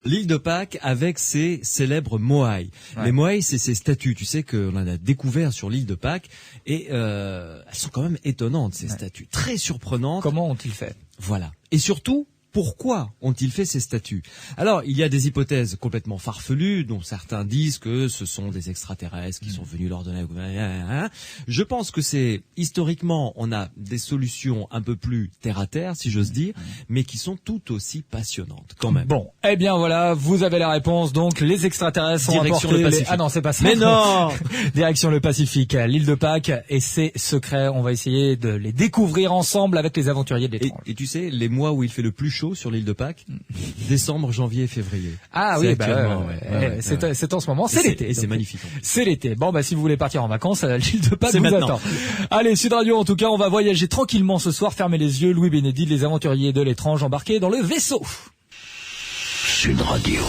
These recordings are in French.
L'île de Pâques avec ses célèbres moaïs. Ouais. Les moaïs, c'est ces statues, tu sais, qu'on en a découvert sur l'île de Pâques. Et elles sont quand même étonnantes, ces statues. Très surprenantes. Comment ont-ils fait? Voilà. Et surtout, pourquoi ont-ils fait ces statues? Alors, il y a des hypothèses complètement farfelues, dont certains disent que ce sont des extraterrestres qui sont venus leur donner... Je pense que c'est, historiquement, on a des solutions un peu plus terre-à-terre, si j'ose dire, mais qui sont tout aussi passionnantes, quand même. Bon, eh bien voilà, vous avez la réponse. Donc, les extraterrestres sont Direction apportés... le Pacifique. Ah non, c'est pas ça. Mais non. Direction le Pacifique, l'île de Pâques et ses secrets. On va essayer de les découvrir ensemble avec les aventuriers de l'étrange. Et tu sais, les mois où il fait le plus chaud sur l'île de Pâques, décembre, janvier et février. Ah oui, c'est en ce moment, c'est l'été. Et c'est magnifique. C'est l'été. Bon, bah si vous voulez partir en vacances, l'île de Pâques vous attend. Allez, Sud Radio, en tout cas, on va voyager tranquillement ce soir. Fermez les yeux, Louis Bénédit, les aventuriers de l'étrange embarqués dans le vaisseau. Sud Radio,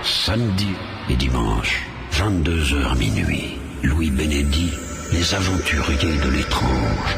samedi et dimanche, 22h minuit. Louis Bénédit, les aventuriers de l'étrange.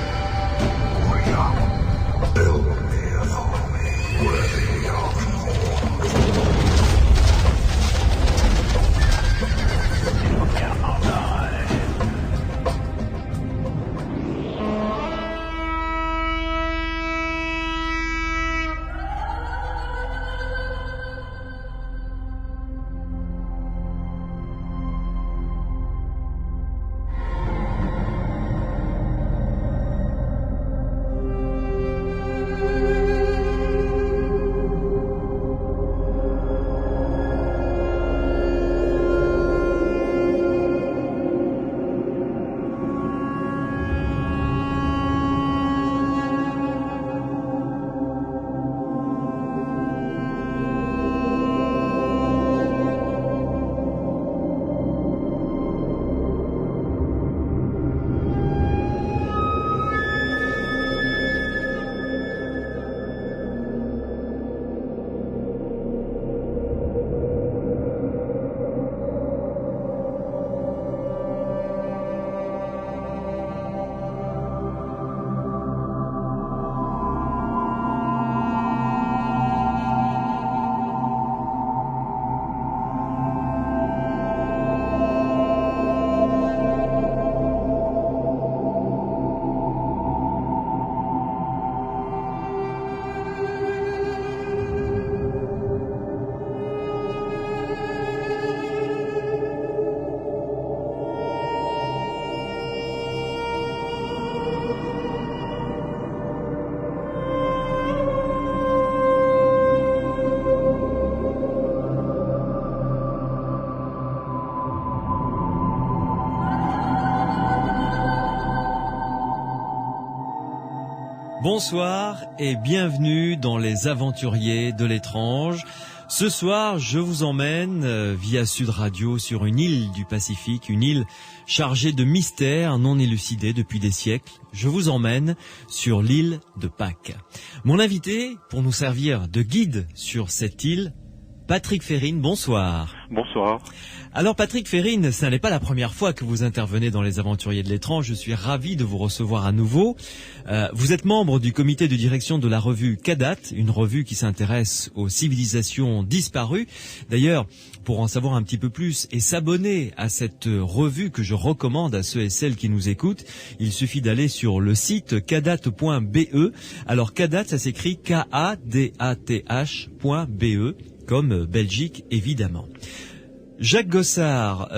Bonsoir et bienvenue dans les aventuriers de l'étrange. Ce soir, je vous emmène via Sud Radio sur une île du Pacifique, une île chargée de mystères non élucidés depuis des siècles. Je vous emmène sur l'île de Pâques. Mon invité, pour nous servir de guide sur cette île, Patrick Férine, bonsoir. Bonsoir. Alors Patrick Férine, ça n'est pas la première fois que vous intervenez dans les aventuriers de l'étrange, je suis ravi de vous recevoir à nouveau. Vous êtes membre du comité de direction de la revue Kadat, une revue qui s'intéresse aux civilisations disparues. D'ailleurs, pour en savoir un petit peu plus et s'abonner à cette revue que je recommande à ceux et celles qui nous écoutent, il suffit d'aller sur le site kadat.be. Alors Kadat, ça s'écrit K-A-D-A-T-H.be, comme Belgique évidemment. Jacques Gossard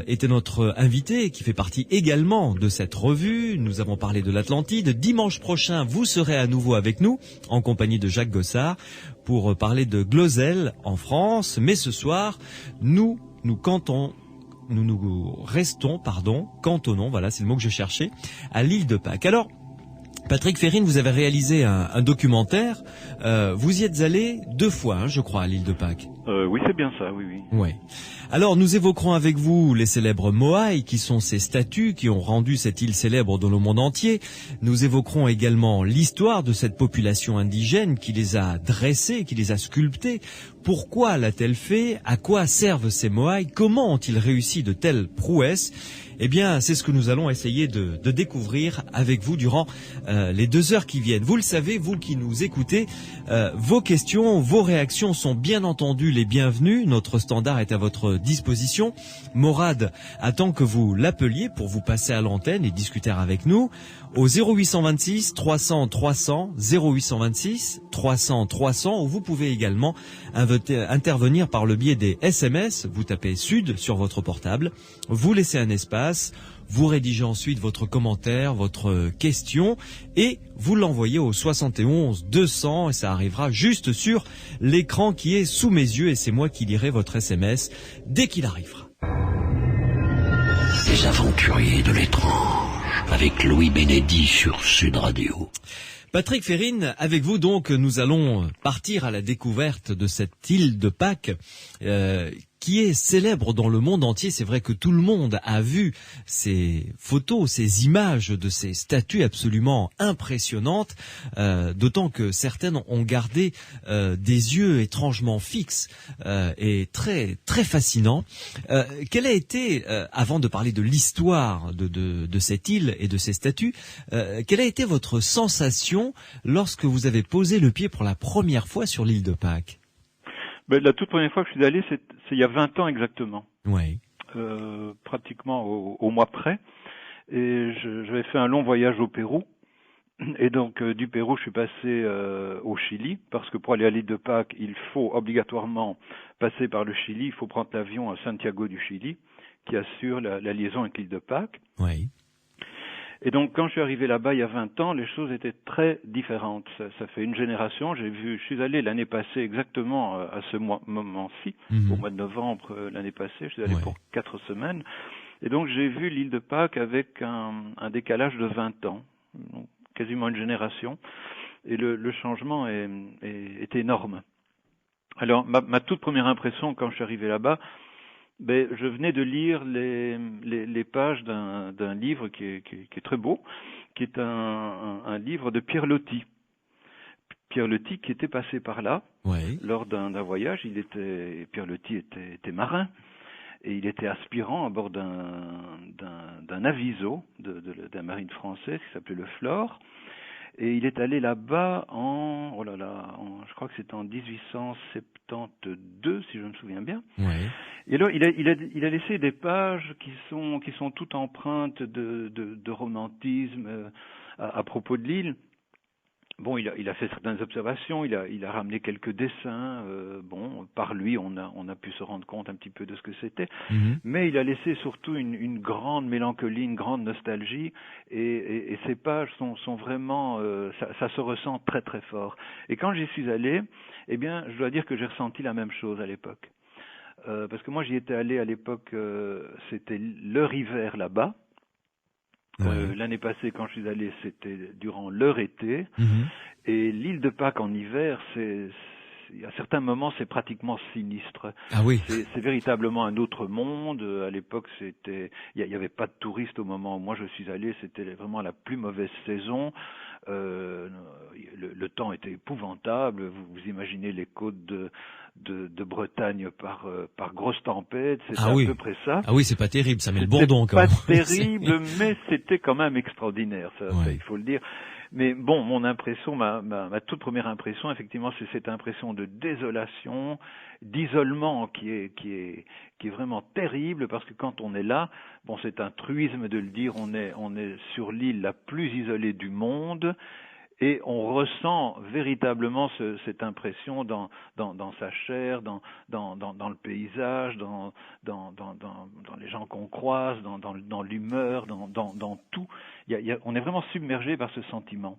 était notre invité, qui fait partie également de cette revue. Nous avons parlé de l'Atlantide. Dimanche prochain, vous serez à nouveau avec nous, en compagnie de Jacques Gossard, pour parler de Glozell en France. Mais ce soir, nous cantonnons, voilà, c'est le mot que je cherchais, à l'île de Pâques. Alors, Patrick Férine, vous avez réalisé un documentaire. Vous y êtes allé 2 fois, je crois, à l'île de Pâques. Oui, c'est bien ça, oui. Ouais. Alors, nous évoquerons avec vous les célèbres moaïs, qui sont ces statues qui ont rendu cette île célèbre dans le monde entier. Nous évoquerons également l'histoire de cette population indigène qui les a dressés, qui les a sculptés. Pourquoi l'a-t-elle fait? À quoi servent ces moaïs? Comment ont-ils réussi de telles prouesses? Eh bien, c'est ce que nous allons essayer de découvrir avec vous durant les 2 heures qui viennent. Vous le savez, vous qui nous écoutez, vos questions, vos réactions sont bien entendu les bienvenues. Notre standard est à votre disposition. Morad attend que vous l'appeliez pour vous passer à l'antenne et discuter avec nous au 0826 300 300, 0826 300 300, où vous pouvez également intervenir par le biais des SMS. Vous tapez Sud sur votre portable, vous laissez un espace, vous rédigez ensuite votre commentaire, votre question, et vous l'envoyez au 71 200, et ça arrivera juste sur l'écran qui est sous mes yeux, et c'est moi qui lirai votre SMS dès qu'il arrivera. Les aventuriers de l'étrange, avec Louis Bénédy sur Sud Radio. Patrick Férine, avec vous donc, nous allons partir à la découverte de cette île de Pâques qui est célèbre dans le monde entier. C'est vrai que tout le monde a vu ces photos, ces images de ces statues absolument impressionnantes, d'autant que certaines ont gardé des yeux étrangement fixes et très très fascinants. Quelle a été, avant de parler de l'histoire de cette île et de ces statues, quelle a été votre sensation lorsque vous avez posé le pied pour la première fois sur l'île de Pâques? La toute première fois que je suis allé, c'est il y a 20 ans exactement. Oui. Pratiquement au mois près. Et j'avais fait un long voyage au Pérou. Et donc, du Pérou, je suis passé au Chili, parce que pour aller à l'île de Pâques, il faut obligatoirement passer par le Chili. Il faut prendre l'avion à Santiago du Chili, qui assure la liaison avec l'île de Pâques. Oui. Et donc, quand je suis arrivé là-bas il y a 20 ans, les choses étaient très différentes. Ça fait une génération. Je suis allé l'année passée exactement à ce moment-ci, au mois de novembre l'année passée. Je suis allé pour 4 semaines. Et donc, j'ai vu l'île de Pâques avec un décalage de 20 ans, donc quasiment une génération. Et le changement est énorme. Alors, ma toute première impression quand je suis arrivé là-bas, je venais de lire les pages d'un livre qui est très beau, qui est un livre de Pierre Loti. Pierre Loti qui était passé par là lors d'un voyage. Pierre Loti était marin et il était aspirant à bord d'un aviso d'un marine français qui s'appelait le Flore. Et il est allé là-bas je crois que c'était en 1872, si je me souviens bien. Ouais. Et là, il a laissé des pages qui sont toutes empreintes de romantisme à propos de l'île. Bon, il a fait certaines observations, il a ramené quelques dessins. Par lui, on a pu se rendre compte un petit peu de ce que c'était. Mais il a laissé surtout une grande mélancolie, une grande nostalgie. Et ces pages sont vraiment, ça se ressent très très fort. Et quand j'y suis allé, eh bien, je dois dire que j'ai ressenti la même chose à l'époque. Parce que moi, j'y étais allé à l'époque, c'était leur hiver là-bas. L'année passée, quand je suis allé, c'était durant leur été. Et l'île de Pâques en hiver, à certains moments, c'est pratiquement sinistre. Ah oui. C'est véritablement un autre monde. À l'époque, il y avait pas de touristes au moment où moi je suis allé. C'était vraiment la plus mauvaise saison. Le temps était épouvantable. Vous imaginez les côtes de Bretagne par grosse tempête. C'était à peu près ça. Ah oui, c'est pas terrible. Ça met le bourdon quand même. Pas terrible, mais c'était quand même extraordinaire. Ça, il faut le dire. Mais bon, mon impression, ma toute première impression, effectivement, c'est cette impression de désolation, d'isolement qui est vraiment terrible, parce que quand on est là, bon, c'est un truisme de le dire, on est sur l'île la plus isolée du monde. Et on ressent véritablement cette impression dans sa chair, dans le paysage, dans les gens qu'on croise, dans l'humeur, dans tout. On est vraiment submergé par ce sentiment.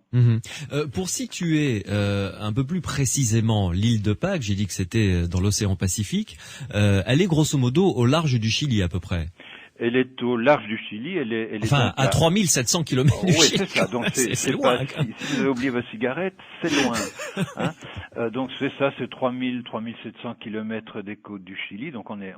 Pour situer un peu plus précisément l'île de Pâques, j'ai dit que c'était dans l'océan Pacifique. Elle est grosso modo au large du Chili à peu près. Elle est au large du Chili, elle est à 3700 km du Chili. Oui, c'est ça. Donc c'est loin. Si vous avez oublié votre cigarette, c'est loin. Donc c'est 3700 km des côtes du Chili. Donc on est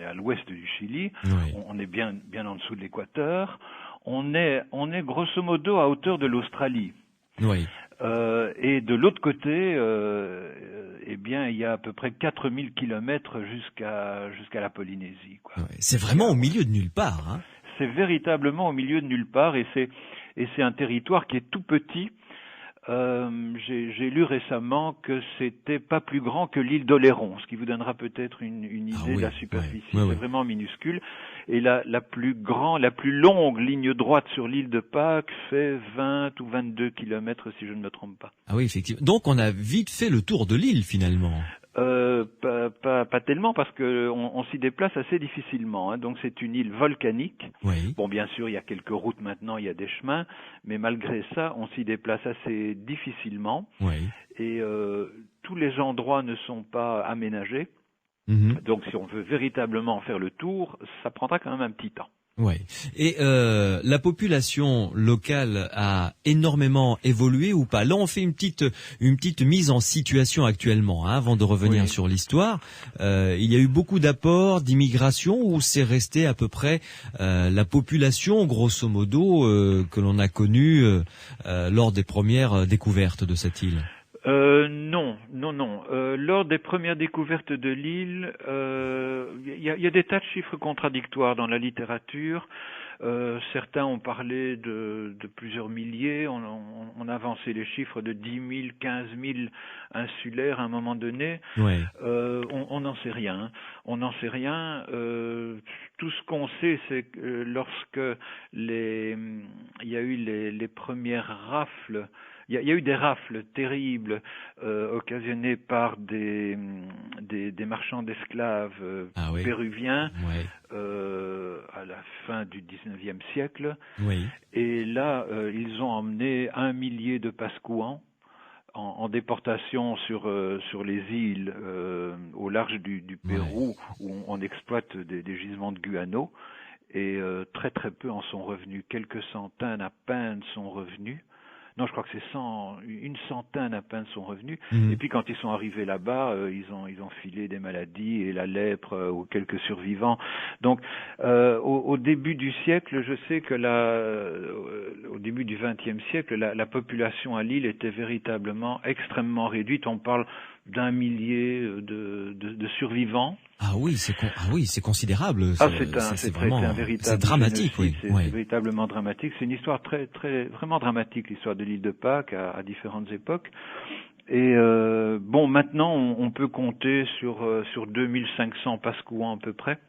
à l'ouest du Chili. Oui. On est bien en dessous de l'équateur. On est grosso modo à hauteur de l'Australie. Oui. Et de l'autre côté, eh bien, il y a à peu près 4000 kilomètres jusqu'à la Polynésie, quoi. Ouais, c'est vraiment au milieu de nulle part, hein. c'est véritablement au milieu de nulle part et c'est un territoire qui est tout petit. J'ai lu récemment que c'était pas plus grand que l'île d'Oléron, ce qui vous donnera peut-être une idée de la superficie. C'est vraiment minuscule. Et la plus longue ligne droite sur l'île de Pâques fait 20 ou 22 kilomètres si je ne me trompe pas. Ah oui, effectivement. Donc on a vite fait le tour de l'île finalement. Pas tellement parce que on s'y déplace assez difficilement. Hein. Donc c'est une île volcanique. Oui. Bon, bien sûr, il y a quelques routes maintenant, il y a des chemins, mais malgré ça, on s'y déplace assez difficilement. Oui. Et tous les endroits ne sont pas aménagés. Donc si on veut véritablement faire le tour, ça prendra quand même un petit temps. Ouais. Et la population locale a énormément évolué ou pas? Là, on fait une petite mise en situation actuellement, hein, avant de revenir sur l'histoire. Il y a eu beaucoup d'apports d'immigration ou c'est resté à peu près la population, grosso modo, que l'on a connue lors des premières découvertes de cette île? Non. Lors des premières découvertes de l'île, il y a des tas de chiffres contradictoires dans la littérature. Certains ont parlé de plusieurs milliers, on a avancé les chiffres de 10 000, 15 000 insulaires à un moment donné. Ouais. On n'en sait rien. Tout ce qu'on sait, c'est que lorsque il y a eu les premières rafles, il y a eu des rafles terribles occasionnées par des marchands d'esclaves péruviens à la fin du 19e siècle. Oui. Et là, ils ont emmené 1 millier de Pascouans en déportation sur les îles au large du Pérou où on exploite des gisements de guano. Et très très peu en sont revenus. Quelques centaines à peine sont revenus. Non, je crois que c'est une centaine à peine sont revenus. Et puis quand ils sont arrivés là-bas, ils ont filé des maladies et la lèpre aux quelques survivants. Donc, au début du siècle, je sais que au début du XXe siècle, la population à l'île était véritablement extrêmement réduite. On parle d'1 millier de survivants. Ah oui, c'est considérable. C'est un véritable. C'est dramatique, oui. C'est véritablement dramatique. C'est une histoire vraiment dramatique, l'histoire de l'île de Pâques à différentes époques. Et maintenant, on peut compter sur 2500 Pascouans à peu près.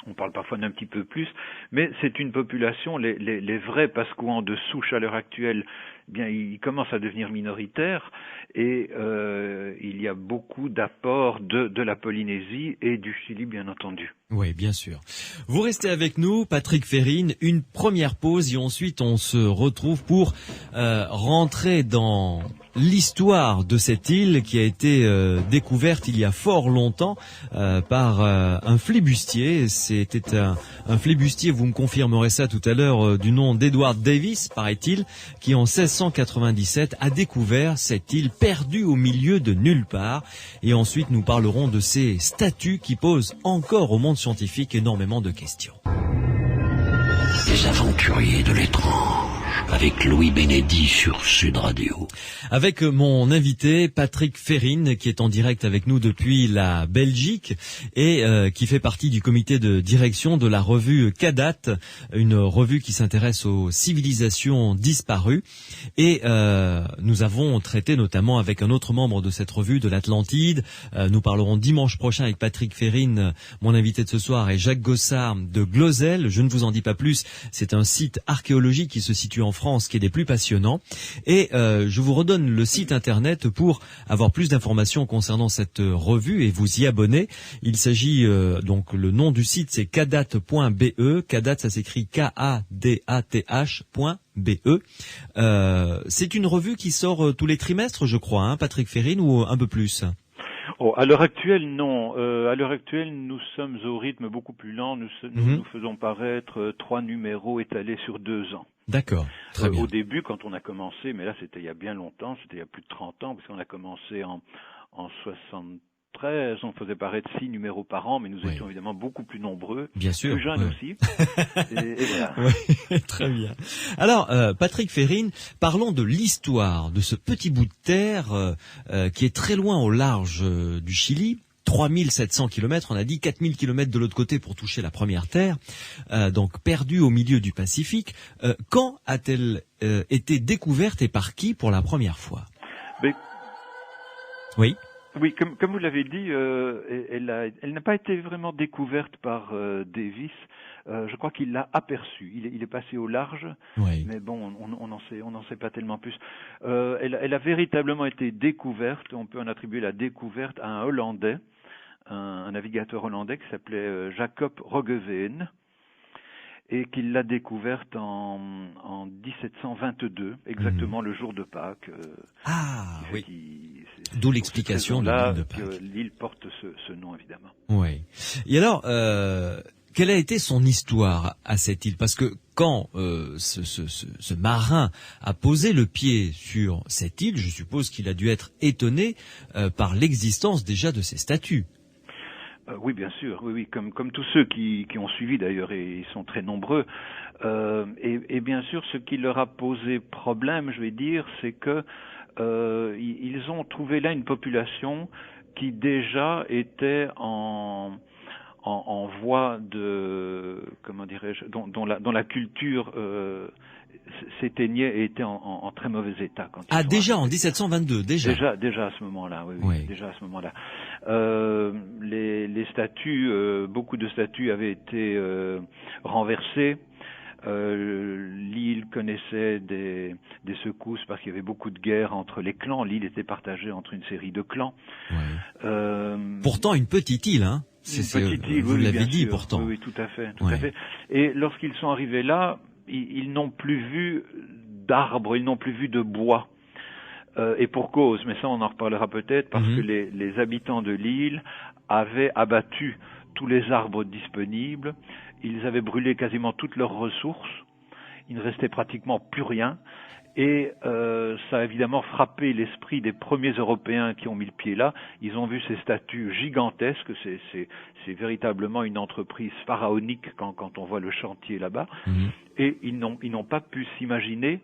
On parle parfois d'un petit peu plus, mais c'est une population, les vrais Pascouans de souche à l'heure actuelle, bien, ils commencent à devenir minoritaires et il y a beaucoup d'apports de la Polynésie et du Chili, bien entendu. Oui, bien sûr. Vous restez avec nous, Patrick Ferrine, une première pause et ensuite on se retrouve pour rentrer dans l'histoire de cette île qui a été découverte il y a fort longtemps par un flibustier. C'était un flibustier, vous me confirmerez ça tout à l'heure, du nom d'Edward Davis, paraît-il, qui en 1697 a découvert cette île perdue au milieu de nulle part. Et ensuite nous parlerons de ces statues qui posent encore au monde scientifique énormément de questions. Les aventuriers de l'étrange, avec Louis Bénédy sur Sud Radio. Avec mon invité Patrick Ferrine, qui est en direct avec nous depuis la Belgique et qui fait partie du comité de direction de la revue Kadat, une revue qui s'intéresse aux civilisations disparues. Et nous avons traité notamment avec un autre membre de cette revue, de l'Atlantide. Nous parlerons dimanche prochain avec Patrick Ferrine, mon invité de ce soir, et Jacques Gossard de Glosel. Je ne vous en dis pas plus, c'est un site archéologique qui se situe en France, qui est des plus passionnants. Et je vous redonne le site internet pour avoir plus d'informations concernant cette revue et vous y abonner. Il s'agit donc, le nom du site c'est kadat.be. Kadat, ça s'écrit KADATH.be. C'est une revue qui sort tous les trimestres, je crois, hein, Patrick Ferrine, ou un peu plus? À l'heure actuelle, non. À l'heure actuelle, nous sommes au rythme beaucoup plus lent. Nous faisons paraître 3 numéros étalés sur 2 ans. D'accord, très bien. Au début, quand on a commencé, mais là c'était il y a bien longtemps, c'était il y a plus de 30 ans, parce qu'on a commencé en 73, on faisait paraître 6 numéros par an, mais nous étions évidemment beaucoup plus nombreux, bien sûr, plus jeunes aussi. et voilà. Oui, très bien. Alors, Patrick Ferrine, parlons de l'histoire de ce petit bout de terre qui est très loin au large du Chili. 3700 km, on a dit 4000 km de l'autre côté pour toucher la première terre, donc perdue au milieu du Pacifique. Quand a-t-elle été découverte et par qui pour la première fois? Oui. Oui, comme vous l'avez dit, elle n'a pas été vraiment découverte par Davis. Je crois qu'il l'a aperçue. Il est passé au large, oui. Mais bon, on n'en sait pas tellement plus. Elle a véritablement été découverte. On peut en attribuer la découverte à un Hollandais, un navigateur hollandais qui s'appelait Jacob Roggeveen, et qu'il l'a découverte en 1722, exactement le jour de Pâques. Oui. D'où l'explication de l'île de Pâques. L'île porte ce nom, évidemment. Oui. Et alors, quelle a été son histoire à cette île? Parce que quand ce marin a posé le pied sur cette île, je suppose qu'il a dû être étonné par l'existence déjà de ces statues. Oui, bien sûr, oui, comme tous ceux qui ont suivi d'ailleurs, et ils sont très nombreux. Et bien sûr, ce qui leur a posé problème, je vais dire, c'est que ils ont trouvé là une population qui déjà était en voie de, comment dirais-je, dont la culture s'éteignait et était en très mauvais état. Déjà en 1722, déjà à ce moment-là, oui. Déjà à ce moment-là. Les statues, beaucoup de statues avaient été renversées. L'île connaissait des secousses parce qu'il y avait beaucoup de guerres entre les clans. L'île était partagée entre une série de clans. Pourtant une petite île, hein. Une petite île, vous l'avez dit, sûr. pourtant. Oui, tout à fait. Et lorsqu'ils sont arrivés là, ils n'ont plus vu d'arbres, ils n'ont plus vu de bois. Et pour cause, mais ça on en reparlera peut-être, parce que les habitants de l'île avaient abattu tous les arbres disponibles, ils avaient brûlé quasiment toutes leurs ressources, il ne restait pratiquement plus rien, et ça a évidemment frappé l'esprit des premiers Européens qui ont mis le pied là. Ils ont vu ces statues gigantesques, c'est véritablement une entreprise pharaonique quand on voit le chantier là-bas, et ils n'ont pas pu s'imaginer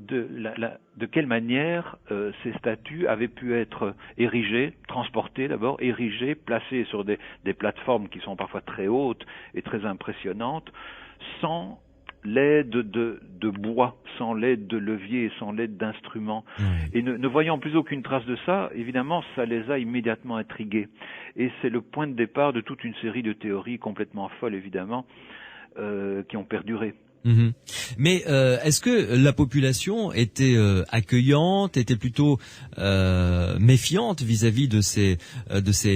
de quelle manière ces statues avaient pu être érigées, transportées d'abord, érigées, placées sur des plateformes qui sont parfois très hautes et très impressionnantes, sans l'aide de bois, sans l'aide de levier, sans l'aide d'instruments. Et ne voyant plus aucune trace de ça, évidemment, ça les a immédiatement intrigués. Et c'est le point de départ de toute une série de théories complètement folles, évidemment, qui ont perduré. Mais est-ce que la population était accueillante, était plutôt méfiante vis-à-vis de ces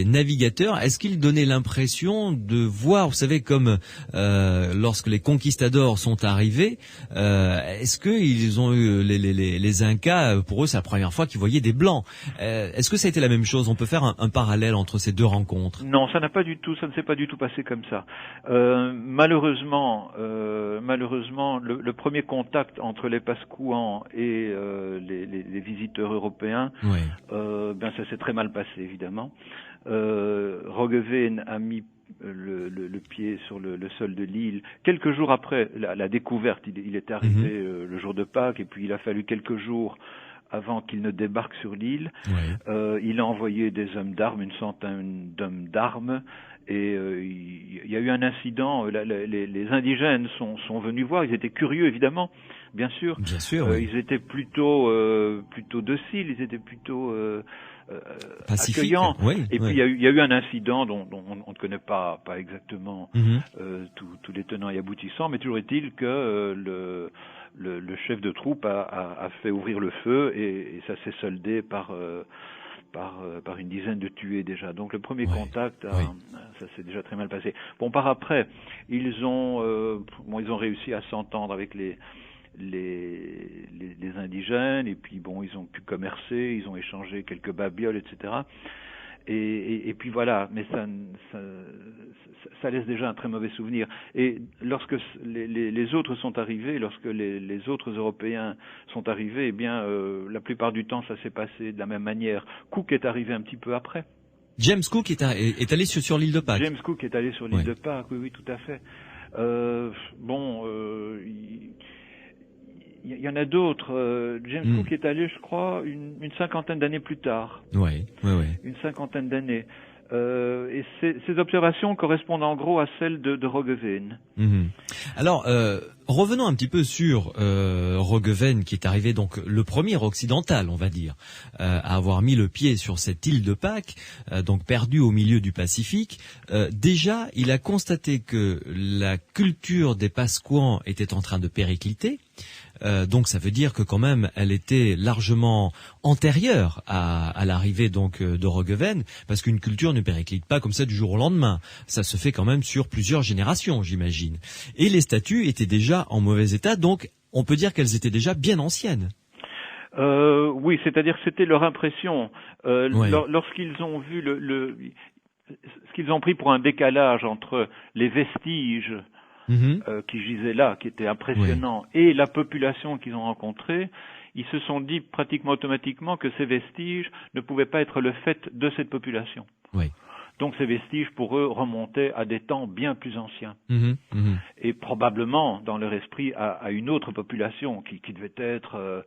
navigateurs? Est-ce qu'ils donnaient l'impression de voir, vous savez, comme lorsque les conquistadors sont arrivés, est-ce que ils ont eu les Incas, pour eux c'est la première fois qu'ils voyaient des blancs? Est-ce que ça a été la même chose? On peut faire un parallèle entre ces deux rencontres? Non, ça ne s'est pas du tout passé comme ça. Malheureusement, le premier contact entre les Pascouans et les visiteurs européens, ça s'est très mal passé, évidemment. Roggeveen a mis le pied sur le sol de l'île quelques jours après la découverte. Il était arrivé le jour de Pâques, et puis il a fallu quelques jours avant qu'il ne débarque sur l'île. Il a envoyé des hommes d'armes, une centaine d'hommes d'armes, et il y a eu un incident. Les indigènes sont venus voir, ils étaient curieux évidemment, bien sûr. Ils étaient plutôt dociles, ils étaient plutôt accueillants. Et puis il y a eu un incident dont on ne connaît pas exactement tous les tenants et aboutissants, mais toujours est-il que le chef de troupe a fait ouvrir le feu, et ça s'est soldé par une dizaine de tués déjà. Donc le premier contact, ça s'est déjà très mal passé. Bon, par après, ils ont réussi à s'entendre avec les indigènes, et puis bon, ils ont pu commercer, ils ont échangé quelques babioles, etc. Et puis voilà, mais ça laisse déjà un très mauvais souvenir. Et lorsque les autres sont arrivés, lorsque les autres Européens sont arrivés, eh bien, la plupart du temps, ça s'est passé de la même manière. Cook est arrivé un petit peu après. James Cook est allé sur l'île de Pâques. James Cook est allé sur l'île de Pâques, oui, tout à fait. Il y en a d'autres. James Cook est allé, je crois, une cinquantaine d'années plus tard. Une cinquantaine d'années. Et ces observations correspondent en gros à celles de Roggeveen. Alors, revenons un petit peu sur Roggeveen, qui est arrivé donc le premier occidental, on va dire, à avoir mis le pied sur cette île de Pâques, donc perdue au milieu du Pacifique. Déjà, il a constaté que la culture des Pasquans était en train de péricliter. Donc ça veut dire que quand même elle était largement antérieure à l'arrivée donc de Roggeveen, parce qu'une culture ne périclite pas comme ça du jour au lendemain. Ça se fait quand même sur plusieurs générations, j'imagine. Et les statues étaient déjà en mauvais état, donc on peut dire qu'elles étaient déjà bien anciennes. Oui, c'est-à-dire que c'était leur impression. Ouais. Lorsqu'ils ont vu ce qu'ils ont pris pour un décalage entre les vestiges qui gisaient là, qui étaient impressionnants, et la population qu'ils ont rencontrée, ils se sont dit pratiquement automatiquement que ces vestiges ne pouvaient pas être le fait de cette population. Oui. Donc ces vestiges, pour eux, remontaient à des temps bien plus anciens. Et probablement, dans leur esprit, à une autre population qui devait être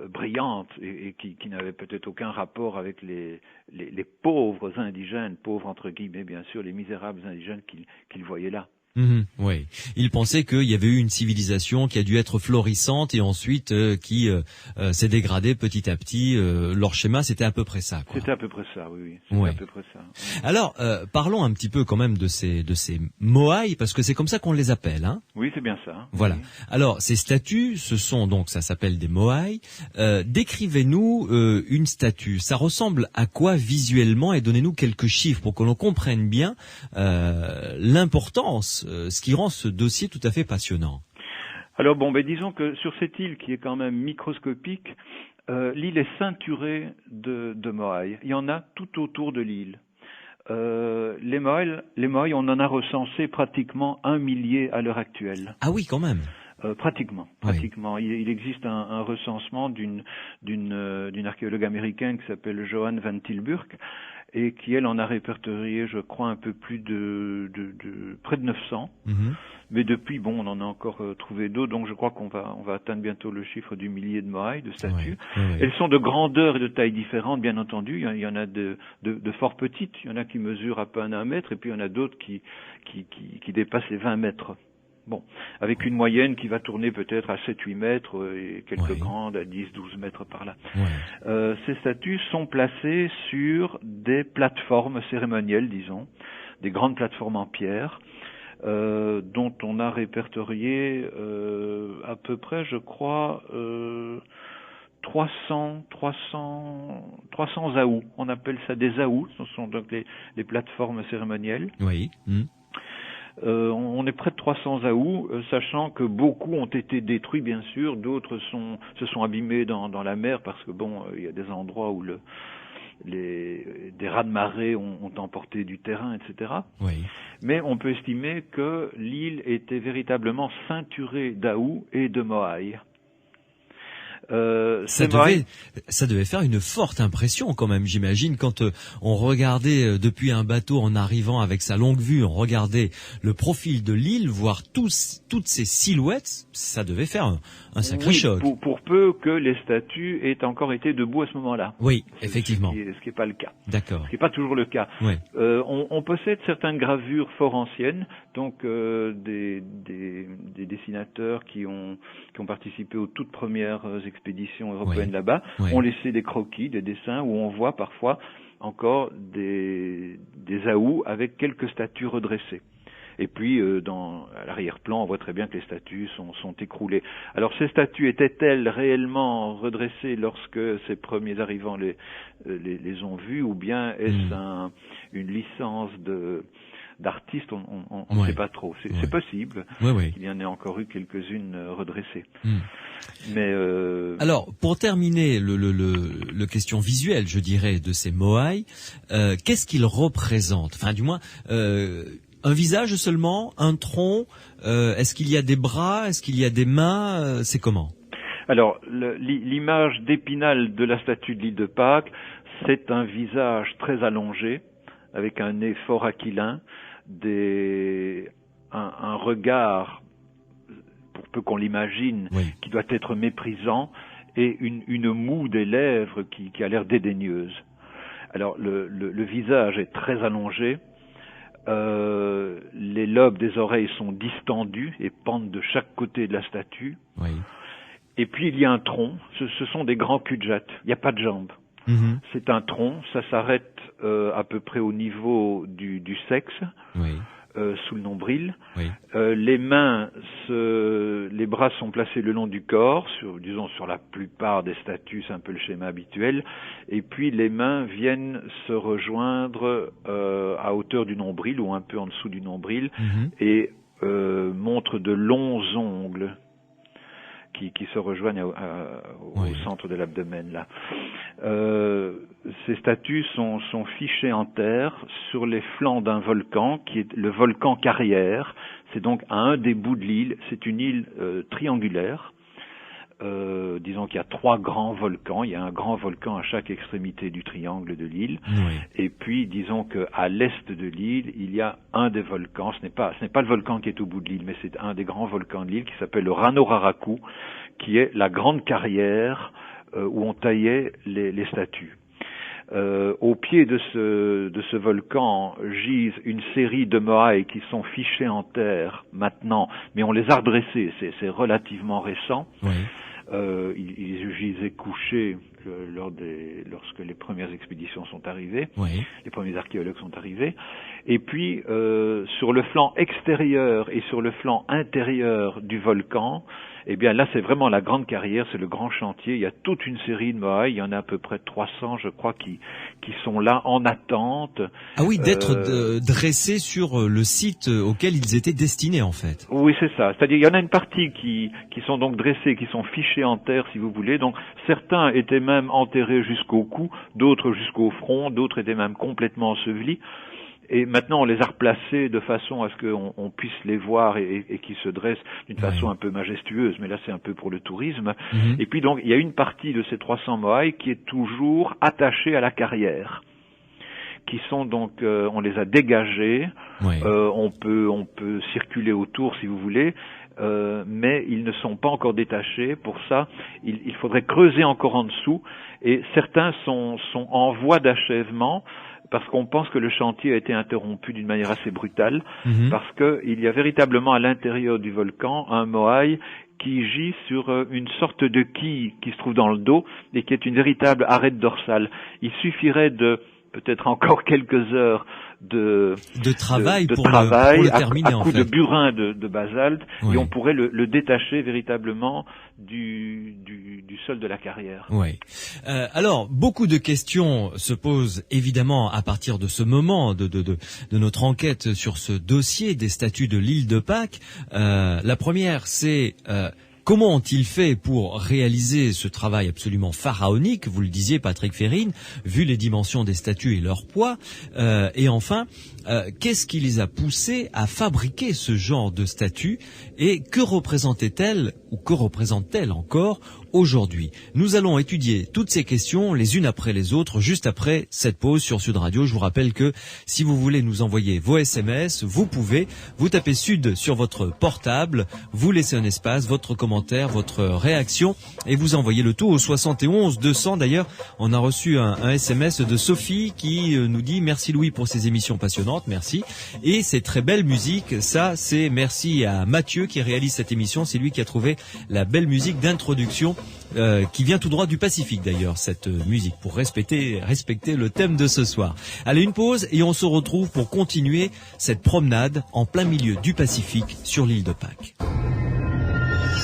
brillante et qui n'avait peut-être aucun rapport avec les pauvres indigènes, pauvres entre guillemets, bien sûr, les misérables indigènes qu'ils voyaient là. Oui, il pensait qu'il y avait eu une civilisation qui a dû être florissante et ensuite qui s'est dégradée petit à petit. Leur schéma, c'était à peu près ça, quoi. C'était à peu près ça, oui. C'était à peu près ça. Alors, parlons un petit peu quand même de ces Moai, parce que c'est comme ça qu'on les appelle, hein. Oui, c'est bien ça. Voilà. Oui. Alors, ces statues, ce sont donc, ça s'appelle des Moai. Décrivez-nous une statue. Ça ressemble à quoi visuellement, et donnez-nous quelques chiffres pour que l'on comprenne bien l'importance, ce qui rend ce dossier tout à fait passionnant. Alors disons que sur cette île qui est quand même microscopique, l'île est ceinturée de Moai. Il y en a tout autour de l'île. Les Moai, on en a recensé pratiquement 1 millier à l'heure actuelle. Ah oui, quand même. Pratiquement. Oui. Il existe un recensement d'une archéologue américaine qui s'appelle Joanne Van Tilburg et qui, elle, en a répertorié, je crois, un peu plus de près de 900. Mais depuis, on en a encore trouvé d'autres, donc je crois qu'on va atteindre bientôt le chiffre du millier de Moai, de statues. Elles sont de grandeur et de taille différentes, bien entendu. Il y en a de fort petites, il y en a qui mesurent à peine 1 mètre, et puis il y en a d'autres qui dépassent les 20 mètres. Avec une moyenne qui va tourner peut-être à 7-8 mètres et quelques grandes à 10-12 mètres par là. Ces statues sont placées sur des plateformes cérémonielles, disons, des grandes plateformes en pierre, dont on a répertorié à peu près, je crois, 300 aous. On appelle ça des aous, ce sont donc les plateformes cérémonielles. Oui. On est près de 300 aous, sachant que beaucoup ont été détruits, bien sûr, d'autres se sont abîmés dans la mer parce que il y a des endroits où des raz-de-marée ont emporté du terrain, etc. Mais on peut estimer que l'île était véritablement ceinturée d'aous et de Moai. Ça devait faire une forte impression quand même, j'imagine, quand on regardait depuis un bateau en arrivant avec sa longue vue, on regardait le profil de l'île, voir toutes ces silhouettes, ça devait faire un sacré choc. Pour peu que les statues aient encore été debout à ce moment-là. Oui, effectivement. Ce qui n'est pas le cas. D'accord. Ce qui n'est pas toujours le cas. On possède certaines gravures fort anciennes, donc des dessinateurs qui ont participé aux toutes premières expéditions européennes là-bas ont laissé des croquis, des dessins où on voit parfois encore des aous avec quelques statues redressées. Et puis, à l'arrière-plan, on voit très bien que les statues sont écroulées. Alors, ces statues étaient-elles réellement redressées lorsque ces premiers arrivants les ont vues, ou bien est-ce une licence d'artistes? On ne sait pas trop. C'est possible qu'il y en ait encore eu quelques-unes redressées. Mais alors, pour terminer le question visuelle, je dirais, de ces Moai, qu'est-ce qu'ils représentent? Enfin, du moins, un visage seulement, un tronc, est-ce qu'il y a des bras, est-ce qu'il y a des mains, c'est comment? Alors, l'image d'Épinal de la statue de l'île de Pâques, c'est un visage très allongé, avec un nez fort aquilin, un regard, pour peu qu'on l'imagine, qui doit être méprisant, et une moue des lèvres qui a l'air dédaigneuse. Alors le visage est très allongé, les lobes des oreilles sont distendus et pendent de chaque côté de la statue. Oui. Et puis il y a un tronc, ce sont des grands cul-de-jatte, il n'y a pas de jambes. C'est un tronc, ça s'arrête à peu près au niveau du sexe, oui. Sous le nombril. Oui. Les mains, les bras sont placés le long du corps, sur la plupart des statues, c'est un peu le schéma habituel. Et puis les mains viennent se rejoindre à hauteur du nombril ou un peu en dessous du nombril et montrent de longs ongles qui se rejoignent au centre de l'abdomen là. Ces statues sont fichées en terre sur les flancs d'un volcan qui est le volcan Carrière. C'est donc à un des bouts de l'île. C'est une île triangulaire. Disons qu'il y a 3 grands volcans. Il y a un grand volcan à chaque extrémité du triangle de l'île. Oui. Et puis, disons qu'à l'est de l'île, il y a un des volcans. Ce n'est pas le volcan qui est au bout de l'île, mais c'est un des grands volcans de l'île qui s'appelle le Rano Raraku, qui est la grande carrière où on taillait les statues. Au pied de ce volcan gisent une série de moaïs qui sont fichés en terre maintenant, mais on les a redressés, c'est relativement récent. Oui. Ils gisaient couchés lorsque les premières expéditions sont arrivées, oui. Les premiers archéologues sont arrivés. Et puis, sur le flanc extérieur et sur le flanc intérieur du volcan, eh bien là c'est vraiment la grande carrière, c'est le grand chantier. Il y a toute une série de moaïs, il y en a à peu près 300 je crois qui sont là en attente. Ah oui, d'être dressés sur le site auquel ils étaient destinés en fait. Oui, c'est ça. C'est-à-dire il y en a une partie qui sont donc dressés, qui sont fichés en terre si vous voulez. Donc certains étaient même enterrés jusqu'au cou, d'autres jusqu'au front, d'autres étaient même complètement ensevelis. Et maintenant, on les a replacés de façon à ce qu'on puisse les voir et qu'ils se dressent d'une façon un peu majestueuse. Mais là, c'est un peu pour le tourisme. Et puis donc, il y a une partie de ces 300 moaïs qui est toujours attachée à la carrière, qui sont donc, on les a dégagés. On peut circuler autour si vous voulez. Mais ils ne sont pas encore détachés. Pour ça, il faudrait creuser encore en dessous. Et certains sont en voie d'achèvement, parce qu'on pense que le chantier a été interrompu d'une manière assez brutale, parce que il y a véritablement à l'intérieur du volcan un moaï qui gît sur une sorte de quille qui se trouve dans le dos et qui est une véritable arête dorsale. Il suffirait de peut-être encore quelques heures de travail pour le terminer, à coup en fait. De burin de basalte, et on pourrait le détacher véritablement du sol de la carrière. Oui. Alors, beaucoup de questions se posent évidemment à partir de ce moment de notre enquête sur ce dossier des statues de l'île de Pâques. La première, c'est comment ont-ils fait pour réaliser ce travail absolument pharaonique, vous le disiez Patrick Férine, vu les dimensions des statues et leur poids, et enfin, qu'est-ce qui les a poussés à fabriquer ce genre de statues et que représentait-elle ou que représente-t-elle encore aujourd'hui? Nous allons étudier toutes ces questions les unes après les autres juste après cette pause sur Sud Radio. Je vous rappelle que si vous voulez nous envoyer vos SMS, vous pouvez, vous tapez Sud sur votre portable, vous laissez un espace, votre commentaire, votre réaction et vous envoyez le tout au 71 200. D'ailleurs, on a reçu un SMS de Sophie qui nous dit merci Louis pour ces émissions passionnantes, merci. Et ces très belles musiques, ça c'est merci à Mathieu qui réalise cette émission, c'est lui qui a trouvé la belle musique d'introduction qui vient tout droit du Pacifique d'ailleurs, cette musique, pour respecter le thème de ce soir. Allez, une pause et on se retrouve pour continuer cette promenade en plein milieu du Pacifique sur l'île de Pâques.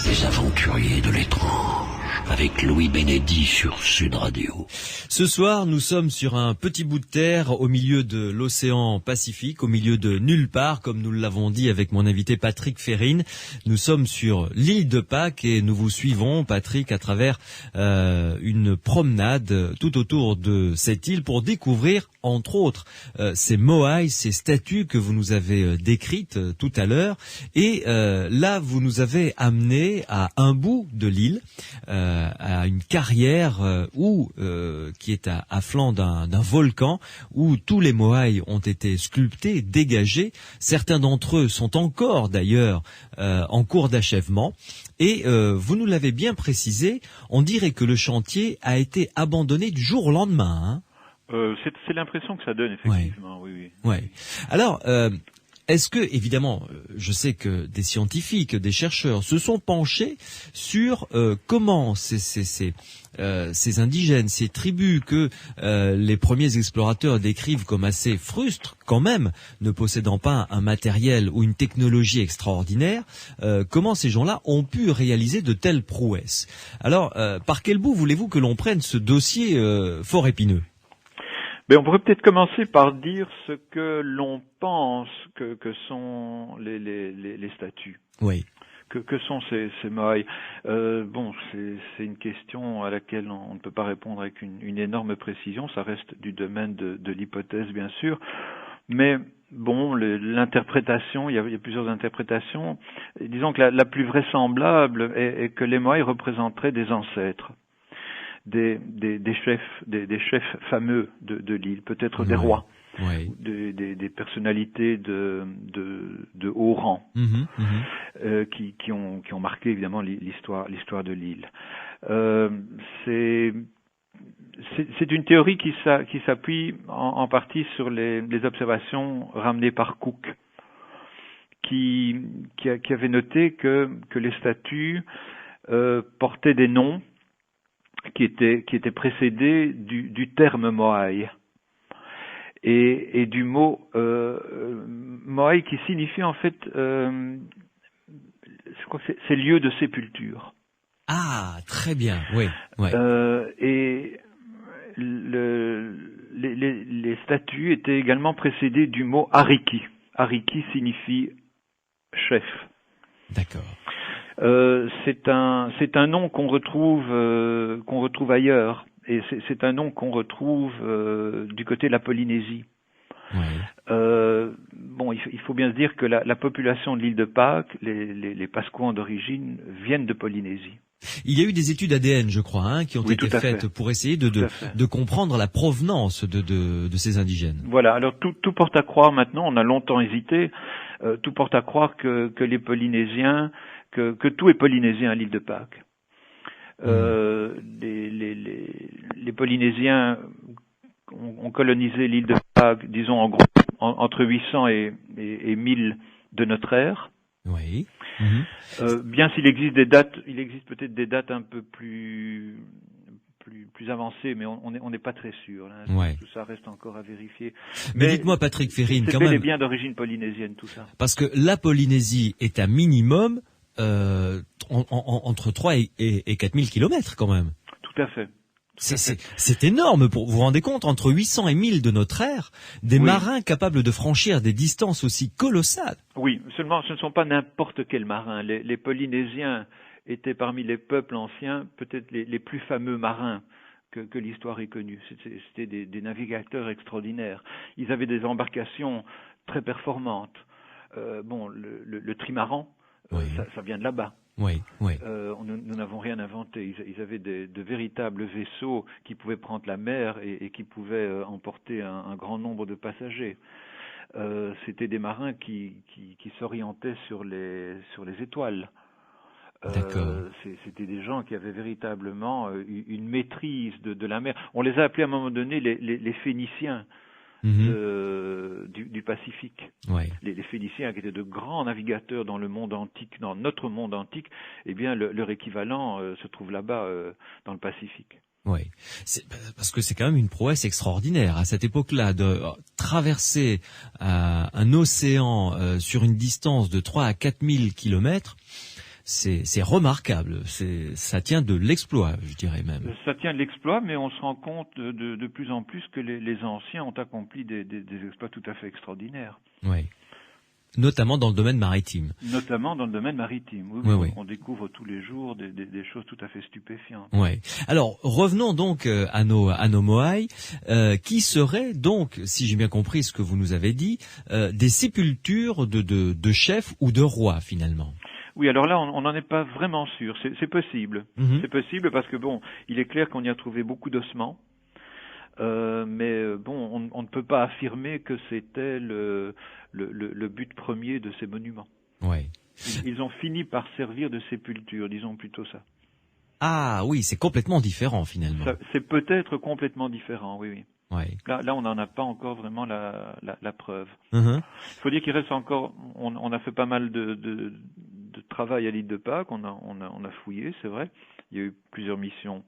Les aventuriers de l'étrange, avec Louis Bénédy sur Sud Radio. Ce soir, nous sommes sur un petit bout de terre au milieu de l'océan Pacifique, au milieu de nulle part, comme nous l'avons dit avec mon invité Patrick Férine. Nous sommes sur l'île de Pâques et nous vous suivons, Patrick, à travers une promenade tout autour de cette île pour découvrir, entre autres, ces moaïs, ces statues que vous nous avez décrites tout à l'heure. Et là, vous nous avez amené à un bout de l'île, à une carrière qui est à flanc d'un volcan où tous les moaïs ont été sculptés, dégagés. Certains d'entre eux sont encore d'ailleurs en cours d'achèvement. Et vous nous l'avez bien précisé, on dirait que le chantier a été abandonné du jour au lendemain. Hein. C'est l'impression que ça donne, effectivement, oui. Ouais. Alors, est-ce que, évidemment, je sais que des scientifiques, des chercheurs se sont penchés sur comment ces indigènes, ces tribus que les premiers explorateurs décrivent comme assez frustres, quand même, ne possédant pas un matériel ou une technologie extraordinaire, comment ces gens-là ont pu réaliser de telles prouesses. Alors, par quel bout voulez-vous que l'on prenne ce dossier fort épineux ? Mais on pourrait peut-être commencer par dire ce que l'on pense que sont les statues. Oui. Que sont ces Moai? C'est une question à laquelle on ne peut pas répondre avec une énorme précision. Ça reste du domaine de l'hypothèse, bien sûr. Mais bon, l'interprétation, il y a plusieurs interprétations. Disons que la plus vraisemblable est que les Moai représenteraient des ancêtres. Des chefs fameux de l'île, peut-être des rois, des personnalités de haut rang, qui ont marqué évidemment l'histoire de l'île. C'est une théorie qui s'appuie en partie sur les observations ramenées par Cook, qui avait noté que les statues portaient des noms qui était précédé du terme Moai et du mot Moai qui signifie en fait c'est lieu de sépulture. Ah, très bien, oui. Et les statues étaient également précédées du mot Ariki. Ariki signifie chef. D'accord. C'est un nom qu'on retrouve ailleurs, et c'est un nom qu'on retrouve du côté de la Polynésie. Il faut bien se dire que la population de l'île de Pâques, les Pasquans d'origine, viennent de Polynésie. Il y a eu des études ADN, je crois, qui ont été faites pour essayer de comprendre la provenance de ces indigènes. Voilà, alors tout porte à croire maintenant, on a longtemps hésité, tout porte à croire que les Polynésiens, que tout est polynésien à l'île de Pâques. Les Polynésiens ont colonisé l'île de Pâques, disons en gros, entre 800 et 1000 de notre ère. Oui. Bien s'il existe peut-être des dates un peu plus avancées, mais on n'est pas très sûr. Là. Tout ça reste encore à vérifier. Mais dites-moi, Patrick Férine, quand même. C'est bien d'origine polynésienne, tout ça. Parce que la Polynésie est un minimum entre 3 et 4000 kilomètres quand même. Tout à fait. C'est énorme, vous vous rendez compte, entre 800 et 1000 de notre ère, des marins capables de franchir des distances aussi colossales. Oui, seulement ce ne sont pas n'importe quels marins. Les Polynésiens étaient parmi les peuples anciens peut-être les plus fameux marins que l'histoire ait connus. C'était des navigateurs extraordinaires. Ils avaient des embarcations très performantes. Le trimaran, ça vient de là-bas. Oui. Nous n'avons rien inventé. Ils avaient de véritables vaisseaux qui pouvaient prendre la mer et qui pouvaient emporter un grand nombre de passagers. C'était des marins qui s'orientaient sur les étoiles. C'était des gens qui avaient véritablement une maîtrise de la mer. On les a appelés à un moment donné les Phéniciens. Du Pacifique. Les Phéniciens qui étaient de grands navigateurs dans le monde antique, dans notre monde antique, eh bien leur équivalent se trouve là-bas dans le Pacifique. Oui, parce que c'est quand même une prouesse extraordinaire à cette époque-là de traverser un océan sur une distance de 3 à 4000 kilomètres. C'est remarquable, ça tient de l'exploit, je dirais même. Ça tient de l'exploit, mais on se rend compte de plus en plus que les anciens ont accompli des exploits tout à fait extraordinaires. Oui. Notamment dans le domaine maritime. Oui. On découvre tous les jours des choses tout à fait stupéfiantes. Oui. Alors, revenons donc à nos Moai, qui seraient donc, si j'ai bien compris ce que vous nous avez dit, des sépultures de chefs ou de rois, finalement. Oui, alors là, on n'en est pas vraiment sûr. C'est possible. C'est possible parce que il est clair qu'on y a trouvé beaucoup d'ossements. Mais on ne peut pas affirmer que c'était le but premier de ces monuments. Ouais. Ils ont fini par servir de sépulture, disons plutôt ça. Ah oui, c'est complètement différent finalement. C'est peut-être complètement différent, oui. Ouais. Là, on n'en a pas encore vraiment la preuve. Uh-huh. Il faut dire qu'il reste encore. On a fait pas mal de travail à l'île de Pâques. On a fouillé, c'est vrai. Il y a eu plusieurs missions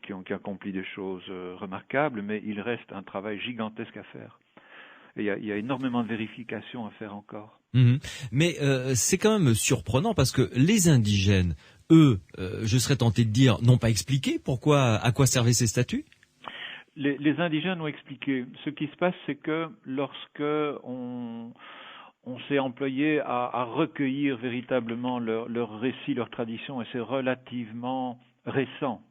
qui ont accompli des choses remarquables, mais il reste un travail gigantesque à faire. Et il y a énormément de vérifications à faire encore. Mais c'est quand même surprenant parce que les indigènes, eux, je serais tenté de dire, n'ont pas expliqué à quoi servaient ces statues. Les indigènes ont expliqué. Ce qui se passe, c'est que lorsque on s'est employé à recueillir véritablement leurs récits, leurs traditions, et c'est relativement récent.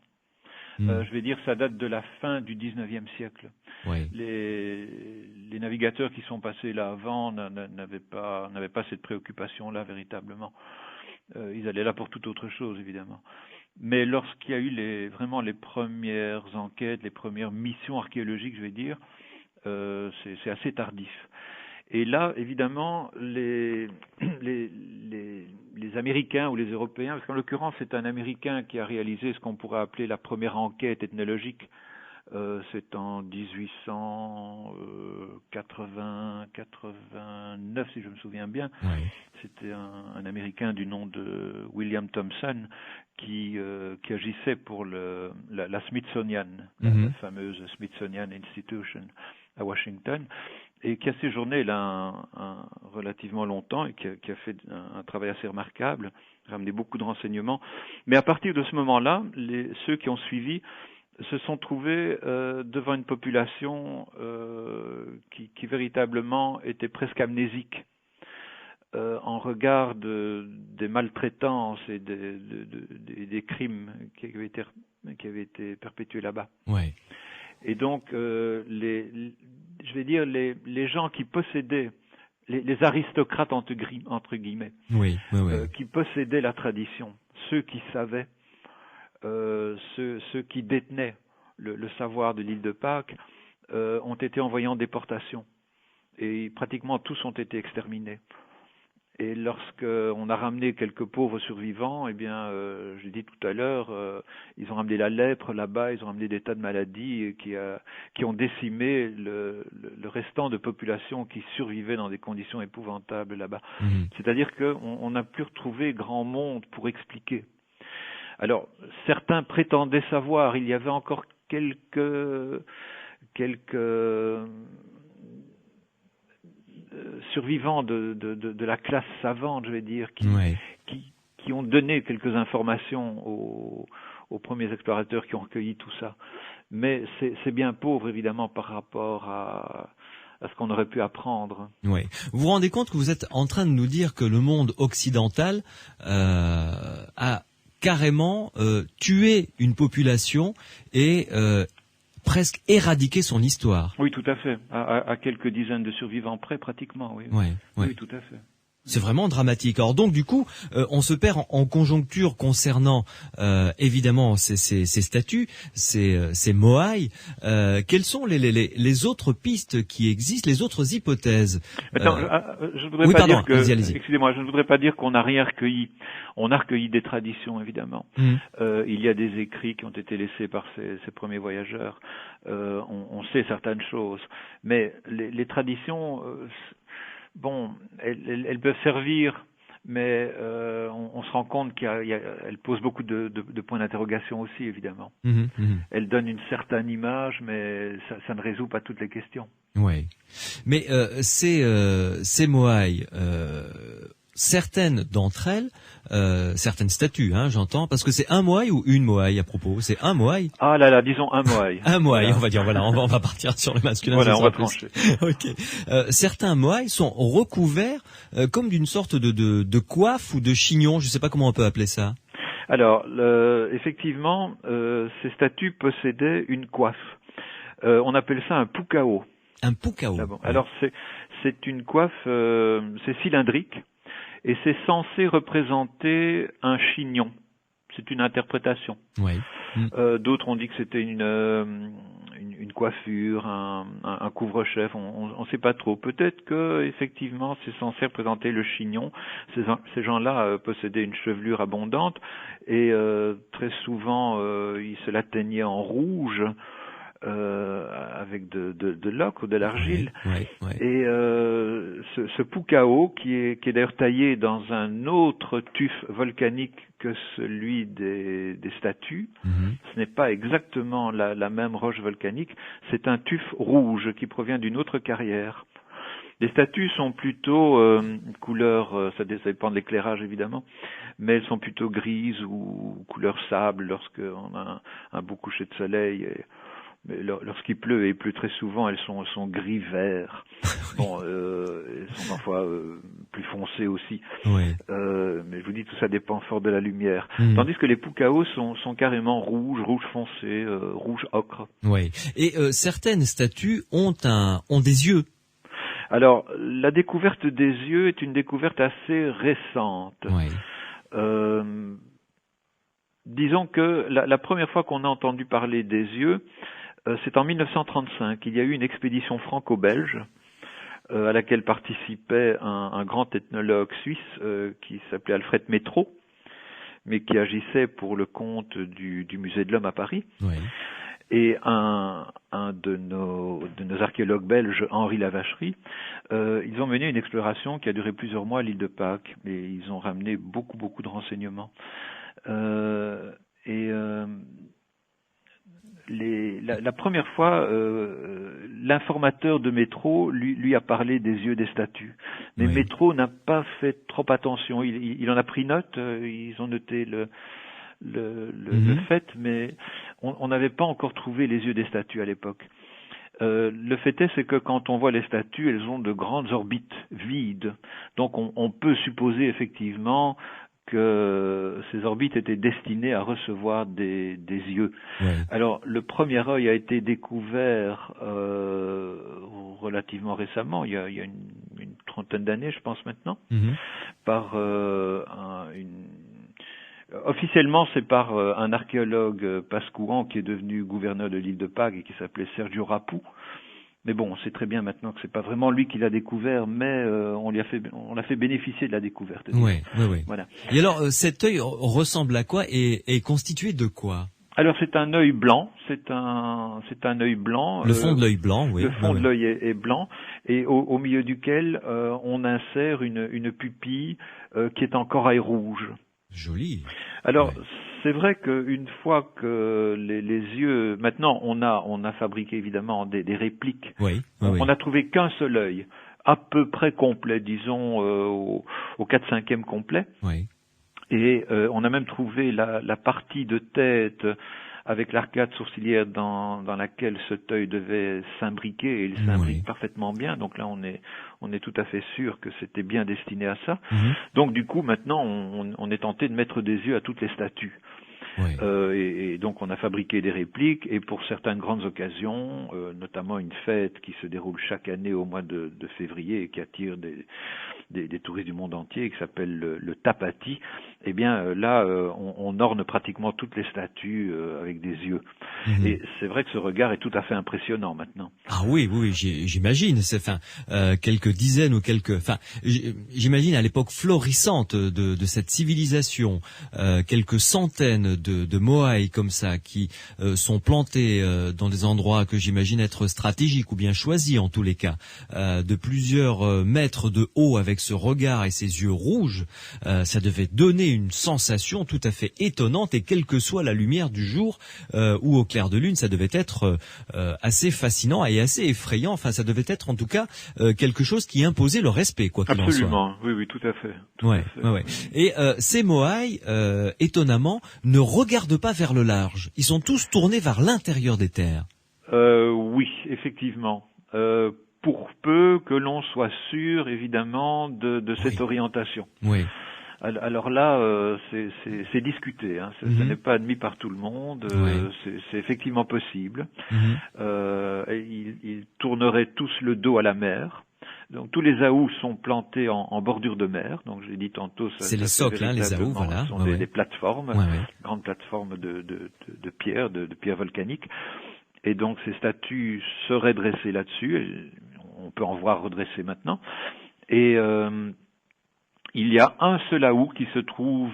Je vais dire que ça date de la fin du 19e siècle. Oui. Les navigateurs qui sont passés là avant n'avaient pas cette préoccupation-là véritablement. Ils allaient là pour toute autre chose, évidemment. Mais lorsqu'il y a eu vraiment les premières enquêtes, les premières missions archéologiques, je vais dire, c'est assez tardif. Et là, évidemment, les Américains ou les Européens, parce qu'en l'occurrence, c'est un Américain qui a réalisé ce qu'on pourrait appeler la première enquête ethnologique. C'est en 1889, si je me souviens bien. Oui. C'était un Américain du nom de William Thompson qui agissait pour la Smithsonian, la fameuse Smithsonian Institution à Washington, et qui a séjourné là relativement longtemps et qui a fait un travail assez remarquable, ramené beaucoup de renseignements. Mais à partir de ce moment-là, ceux qui ont suivi se sont trouvés devant une population qui véritablement était presque amnésique en regard des maltraitances et des crimes qui avaient été perpétués là-bas. Ouais. Et donc, je vais dire, les gens qui possédaient, les aristocrates entre guillemets, oui. qui possédaient la tradition, ceux qui savaient, ceux qui détenaient le savoir de l'île de Pâques, ont été envoyés en déportation. Et pratiquement tous ont été exterminés. Et lorsqu'on a ramené quelques pauvres survivants, eh bien, je l'ai dit tout à l'heure, ils ont ramené la lèpre là-bas, ils ont ramené des tas de maladies qui ont décimé le restant de population qui survivait dans des conditions épouvantables là-bas. C'est-à-dire qu'on n'a plus retrouvé grand monde pour expliquer. Alors, certains prétendaient savoir, il y avait encore quelques survivants de la classe savante, je vais dire, qui ont donné quelques informations aux premiers explorateurs qui ont recueilli tout ça. Mais c'est bien pauvre, évidemment, par rapport à ce qu'on aurait pu apprendre. Oui. Vous vous rendez compte que vous êtes en train de nous dire que le monde occidental a carrément tué une population et presque éradiqué son histoire. Oui, tout à fait. À quelques dizaines de survivants près, pratiquement, oui. Oui, tout à fait. C'est vraiment dramatique. Alors donc du coup, on se perd en conjoncture concernant évidemment ces statues, ces moaïs. Quelles sont les autres pistes qui existent, les autres hypothèses? Attends, je voudrais pas dire que, excusez-moi, je ne voudrais pas dire qu'on n'a rien recueilli. On a recueilli des traditions, évidemment. Il y a des écrits qui ont été laissés par ces premiers voyageurs. On sait certaines choses, mais les traditions. Bon, elles peuvent servir, mais on se rend compte qu'elles posent beaucoup de points d'interrogation aussi, évidemment. Elles donnent une certaine image, mais ça ne résout pas toutes les questions. Oui, mais ces moaïs, certaines d'entre elles, certaines statues, j'entends, parce que c'est un moaï ou une moaï à propos? C'est un moaï? Ah là là, disons un moaï. Un moaï, voilà. On va dire, voilà, on va partir sur le masculin. Voilà, on va trancher. Ok. Certains moaïs sont recouverts comme d'une sorte de coiffe ou de chignon, je ne sais pas comment on peut appeler ça. Alors, effectivement, ces statues possédaient une coiffe. On appelle ça un pukao. Un pukao. Ah bon. Alors, c'est une coiffe, c'est cylindrique. Et c'est censé représenter un chignon. C'est une interprétation. Oui. D'autres ont dit que c'était une coiffure, un couvre-chef. On ne sait pas trop. Peut-être que effectivement c'est censé représenter le chignon. Ces gens-là possédaient une chevelure abondante et très souvent ils se la teignaient en rouge. avec de l'ocre ou de l'argile. Ouais. Et ce pukao, qui est d'ailleurs taillé dans un autre tuf volcanique que celui des statues, ce n'est pas exactement la même roche volcanique, c'est un tuf rouge qui provient d'une autre carrière. Les statues sont plutôt couleur, ça dépend de l'éclairage évidemment, mais elles sont plutôt grises ou couleur sable lorsqu'on a un beau coucher de soleil. Mais lorsqu'il pleut, et il pleut très souvent, elles sont gris-vert. Bon, elles sont parfois plus foncées aussi. Oui. Mais je vous dis, tout ça dépend fort de la lumière. Tandis que les pukaos sont carrément rouge foncé, rouge ocre. Oui. Et certaines statues ont des yeux. Alors, la découverte des yeux est une découverte assez récente. Oui. Disons que la première fois qu'on a entendu parler des yeux, c'est en 1935. Il y a eu une expédition franco-belge à laquelle participait un grand ethnologue suisse qui s'appelait Alfred Métro, mais qui agissait pour le compte du Musée de l'Homme à Paris. Oui. Et un de nos archéologues belges, Henri Lavacherie, ils ont mené une exploration qui a duré plusieurs mois à l'île de Pâques, et ils ont ramené beaucoup de renseignements. La première fois, l'informateur de Métro lui a parlé des yeux des statues. Mais oui. Métro n'a pas fait trop attention. Il en a pris note, ils ont noté le fait, mais on n'avait pas encore trouvé les yeux des statues à l'époque. Le fait c'est que quand on voit les statues, elles ont de grandes orbites vides. Donc on peut supposer effectivement que ces orbites étaient destinées à recevoir des yeux. Ouais. Alors, le premier œil a été découvert relativement récemment, il y a une trentaine d'années, je pense maintenant, par officiellement, c'est par un archéologue pascouan qui est devenu gouverneur de l'île de Pâques et qui s'appelait Sergio Rapu. Mais bon, on sait très bien maintenant que c'est pas vraiment lui qui l'a découvert, mais on l'a fait bénéficier de la découverte. Oui. Voilà. Et alors, cet œil ressemble à quoi et est constitué de quoi? Alors, c'est un œil blanc. C'est un œil blanc. Le fond de l'œil blanc, oui. Le fond de l'œil est blanc, et au milieu duquel on insère une pupille qui est en corail rouge. Joli. Alors, c'est vrai qu'une fois que les yeux, maintenant on a fabriqué évidemment des répliques. On n'a trouvé qu'un seul œil, à peu près complet, disons au 4/5e complet. Oui. Et on a même trouvé la partie de tête avec l'arcade sourcilière dans laquelle cet œil devait s'imbriquer, et il s'imbrique parfaitement bien. Donc là, on est tout à fait sûr que c'était bien destiné à ça. Donc du coup, maintenant, on est tenté de mettre des yeux à toutes les statues. Et donc on a fabriqué des répliques, et pour certaines grandes occasions, notamment une fête qui se déroule chaque année au mois de février et qui attire des touristes du monde entier, qui s'appelle le Tapati, eh bien là on orne pratiquement toutes les statues avec des yeux. Et c'est vrai que ce regard est tout à fait impressionnant maintenant. Ah oui, j'imagine. Quelques dizaines ou j'imagine à l'époque florissante de cette civilisation, quelques centaines de moaïs comme ça qui sont plantés dans des endroits que j'imagine être stratégiques ou bien choisis en tous les cas, de plusieurs mètres de haut avec ce regard et ces yeux rouges, ça devait donner une sensation tout à fait étonnante, et quelle que soit la lumière du jour ou au clair de lune, ça devait être assez fascinant et assez effrayant. Enfin, ça devait être en tout cas quelque chose qui imposait le respect, quoi qu'il en soit. Absolument, oui, tout à fait. Ouais. Et ces moaïs, étonnamment, ne regardent pas vers le large. Ils sont tous tournés vers l'intérieur des terres. Oui, effectivement. Pour peu que l'on soit sûr, évidemment, de cette orientation. Oui. Alors là, c'est discuté. Ce n'est pas admis par tout le monde. C'est effectivement possible. Ils tourneraient tous le dos à la mer. Donc tous les aous sont plantés en bordure de mer. Donc j'ai dit tantôt, c'est les socles, les aous, voilà. Ce sont des plateformes, grandes plateformes de pierre, de pierre volcanique. Et donc ces statues seraient dressées là-dessus. On peut en voir redressées maintenant. Et Il y a un seul août qui se trouve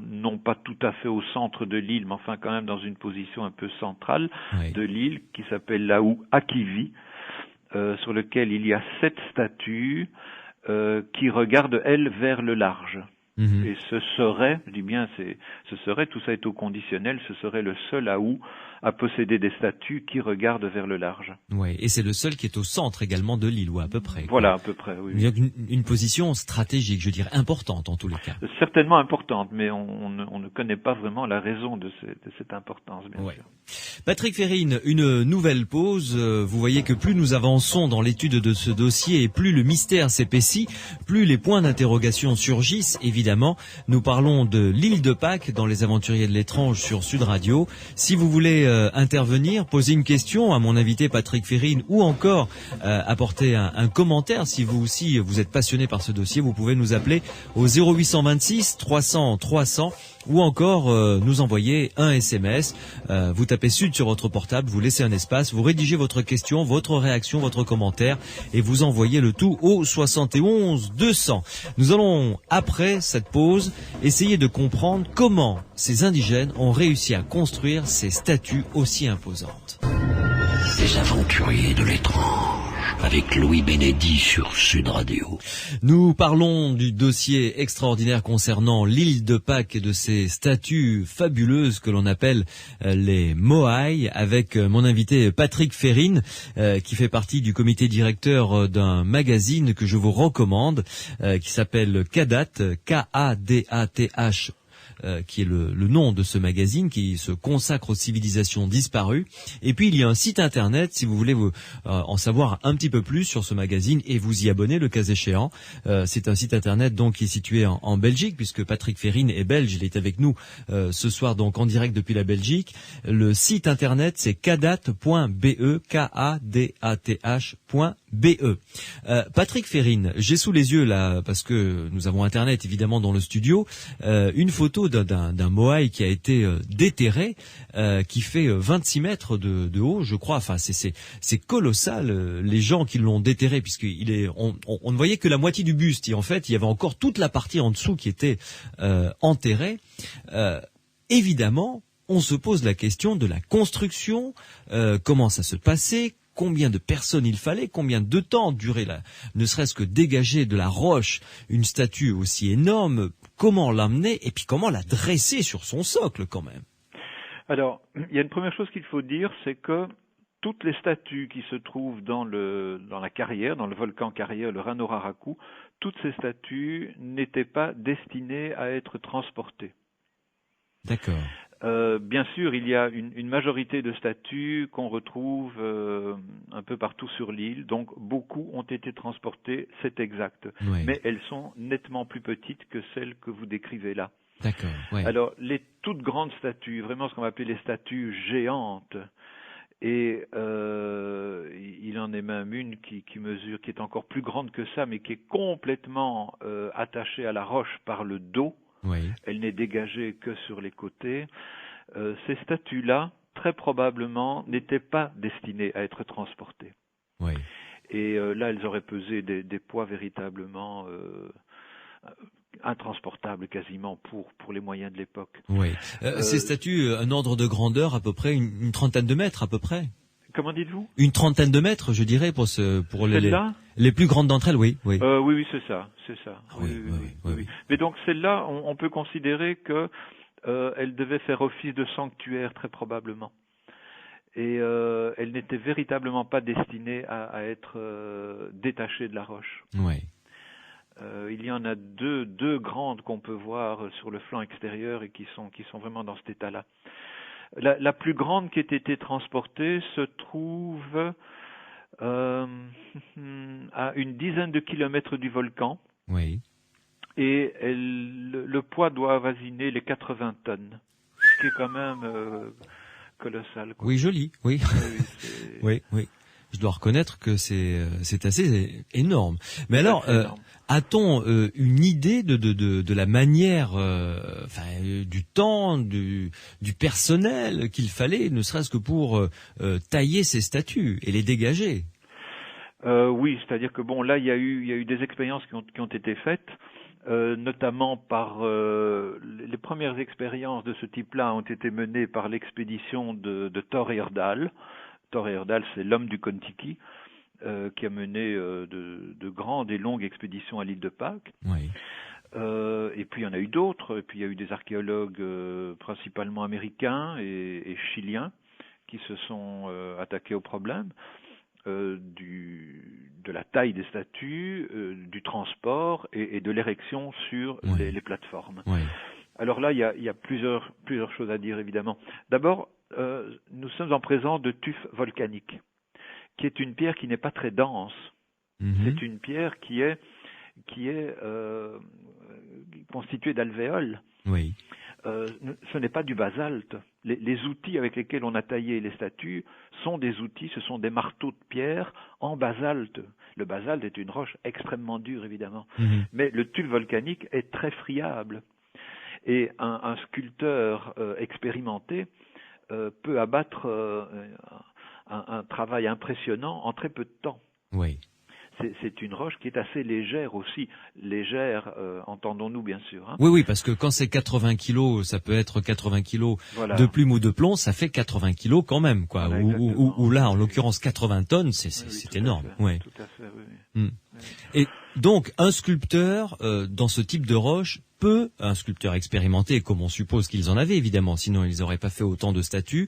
non pas tout à fait au centre de l'île, mais enfin quand même dans une position un peu centrale de l'île, qui s'appelle l'août Akivi, sur lequel il y a 7 statues qui regardent, elles, vers le large. Et ce serait, je dis bien, tout ça est au conditionnel, ce serait le seul août à posséder des statues qui regardent vers le large. Ouais, et c'est le seul qui est au centre également de l'île, ou à peu près. Voilà, à peu près, oui. Une position stratégique, je dirais, importante en tous les cas. Certainement importante, mais on ne connaît pas vraiment la raison de cette importance, bien sûr. Patrick Ferrine, une nouvelle pause. Vous voyez que plus nous avançons dans l'étude de ce dossier et plus le mystère s'épaissit, plus les points d'interrogation surgissent, évidemment. Nous parlons de l'île de Pâques dans Les Aventuriers de l'étrange sur Sud Radio. Si vous voulez intervenir, poser une question à mon invité Patrick Ferrine ou encore apporter un commentaire, si vous aussi vous êtes passionné par ce dossier, vous pouvez nous appeler au 0826 300 300 ou encore nous envoyer un SMS. Vous tapez Sud sur votre portable, vous laissez un espace, vous rédigez votre question, votre réaction, votre commentaire et vous envoyez le tout au 71 200. Nous allons, après cette pause, essayer de comprendre comment ces indigènes ont réussi à construire ces statues aussi imposantes. Les aventuriers de l'étrange, avec Louis Bénédy sur Sud Radio. Nous parlons du dossier extraordinaire concernant l'île de Pâques et de ces statues fabuleuses que l'on appelle les Moai, avec mon invité Patrick Ferrine, qui fait partie du comité directeur d'un magazine que je vous recommande, qui s'appelle Kadath, K-A-D-A-T-H, qui est le nom de ce magazine qui se consacre aux civilisations disparues. Et puis il y a un site internet si vous voulez en savoir un petit peu plus sur ce magazine et vous y abonner le cas échéant. C'est un site internet donc qui est situé en Belgique, puisque Patrick Ferrine est belge, il est avec nous ce soir donc en direct depuis la Belgique. Le site internet c'est kadath.be, K-A-D-A-T-H.be. Patrick Ferrine, j'ai sous les yeux là, parce que nous avons internet évidemment dans le studio, une photo d'un Moai qui a été déterré, qui fait 26 mètres de haut, je crois. Enfin, c'est colossal. Les gens qui l'ont déterré, on ne voyait que la moitié du buste. Et en fait, il y avait encore toute la partie en dessous qui était enterrée. Évidemment, on se pose la question de la construction. Comment ça se passait? Combien de personnes il fallait, combien de temps durait ne serait-ce que dégager de la roche une statue aussi énorme, comment l'amener et puis comment la dresser sur son socle quand même. Alors, il y a une première chose qu'il faut dire, c'est que toutes les statues qui se trouvent dans la carrière, dans le volcan carrière, le Ranoraraku, toutes ces statues n'étaient pas destinées à être transportées. D'accord. Bien sûr, il y a une majorité de statues qu'on retrouve un peu partout sur l'île, donc beaucoup ont été transportées, c'est exact. Oui. Mais elles sont nettement plus petites que celles que vous décrivez là. D'accord. Oui. Alors, les toutes grandes statues, vraiment ce qu'on va appeler les statues géantes, et il en est même une qui est encore plus grande que ça, mais qui est complètement attachée à la roche par le dos. Oui. Elle n'est dégagée que sur les côtés. Ces statues-là, très probablement, n'étaient pas destinées à être transportées. Oui. Et là, elles auraient pesé des poids véritablement intransportables quasiment pour les moyens de l'époque. Oui. Ces statues, un ordre de grandeur à peu près, une trentaine de mètres à peu près. Comment dites-vous? Une trentaine de mètres, je dirais, pour les plus grandes d'entre elles, oui. Oui, oui, c'est ça. Oui. Mais donc celle-là, on peut considérer que elle devait faire office de sanctuaire très probablement, et elle n'était véritablement pas destinée à être détachée de la roche. Oui. Il y en a deux grandes qu'on peut voir sur le flanc extérieur et qui sont vraiment dans cet état-là. La plus grande qui ait été transportée se trouve à une dizaine de kilomètres du volcan. Oui. Et le poids doit avoisiner les 80 tonnes, ce qui est quand même colossal. Quoi. Oui, joli, oui. Oui. Je dois reconnaître que c'est assez énorme. Mais alors, a-t-on une idée de la manière, du temps, du personnel qu'il fallait, ne serait-ce que pour tailler ces statues et les dégager? Oui, c'est-à-dire que bon, là, il y a eu des expériences qui ont été faites, notamment par les premières expériences de ce type-là ont été menées par l'expédition de Thor Heyerdahl. Thor Heyerdahl, c'est l'homme du Kon-Tiki, qui a mené de grandes et longues expéditions à l'île de Pâques. Oui. Et puis il y en a eu d'autres. Et puis il y a eu des archéologues principalement américains et chiliens qui se sont attaqués au problème de la taille des statues, du transport et de l'érection sur les plateformes. Oui. Alors là, il y a plusieurs choses à dire, évidemment. D'abord, nous sommes en présence de tufs volcaniques, qui est une pierre qui n'est pas très dense. C'est une pierre qui est constituée d'alvéoles. Oui. Ce n'est pas du basalte. Les outils avec lesquels on a taillé les statues sont des outils, ce sont des marteaux de pierre en basalte. Le basalte est une roche extrêmement dure, évidemment. Mais le tuf volcanique est très friable. Et un sculpteur expérimenté peut abattre un travail impressionnant en très peu de temps. Oui. C'est une roche qui est assez légère aussi. Légère, entendons-nous bien sûr. Hein. Oui, parce que quand c'est 80 kilos, ça peut être 80 kilos de plume ou de plomb, ça fait 80 kilos quand même, quoi. Voilà, ou là, en l'occurrence, 80 tonnes, c'est énorme. Oui. Tout à fait, oui. Et donc, un sculpteur, dans ce type de roche, un sculpteur expérimenté, comme on suppose qu'ils en avaient évidemment, sinon ils n'auraient pas fait autant de statues,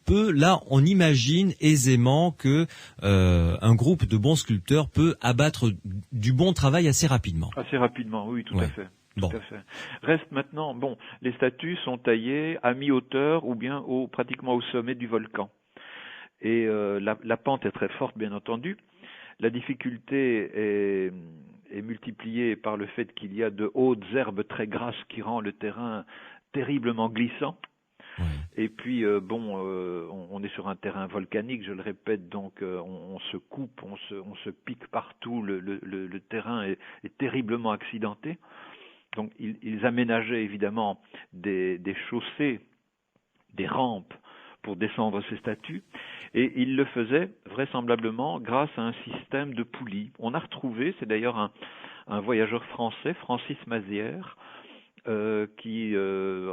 là, on imagine aisément que un groupe de bons sculpteurs peut abattre du bon travail assez rapidement. Assez rapidement, oui, tout à fait. Tout à fait. Reste maintenant, les statues sont taillées à mi-hauteur ou bien pratiquement au sommet du volcan. Et la pente est très forte, bien entendu. La difficulté est multipliée par le fait qu'il y a de hautes herbes très grasses qui rend le terrain terriblement glissant. Ouais. Et puis on est sur un terrain volcanique, je le répète, donc on se coupe, on se pique partout, le terrain est terriblement accidenté. Donc ils aménageaient évidemment des chaussées, des rampes pour descendre ces statues, et ils le faisaient vraisemblablement grâce à un système de poulies. On a retrouvé, c'est d'ailleurs un voyageur français, Francis Mazières, qui, je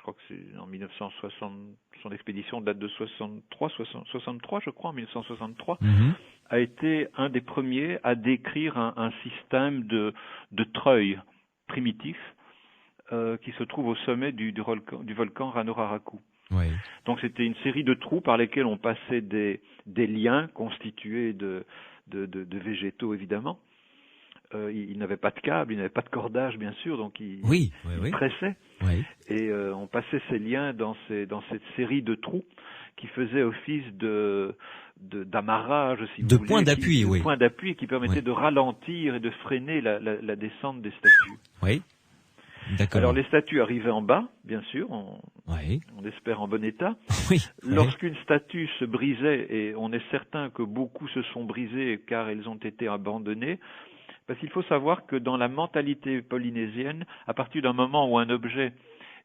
crois que c'est en 1960, son expédition date de 63, je crois, en 1963, a été un des premiers à décrire un système de treuil primitif qui se trouve au sommet du volcan Ranoraraku. Oui. Donc c'était une série de trous par lesquels on passait des liens constitués de végétaux, évidemment. Il n'avait pas de câble, il n'avait pas de cordage, bien sûr, donc il tressait. Oui. Et on passait ces liens dans cette série de trous qui faisaient office d'amarrage, si vous voulez. De point d'appui, oui. De point d'appui qui permettait de ralentir et de freiner la descente des statues. Oui. D'accord. Alors les statues arrivaient en bas, bien sûr, on espère en bon état. Oui. Lorsqu'une statue se brisait, et on est certain que beaucoup se sont brisées car elles ont été abandonnées, parce qu'il faut savoir que dans la mentalité polynésienne, à partir d'un moment où un objet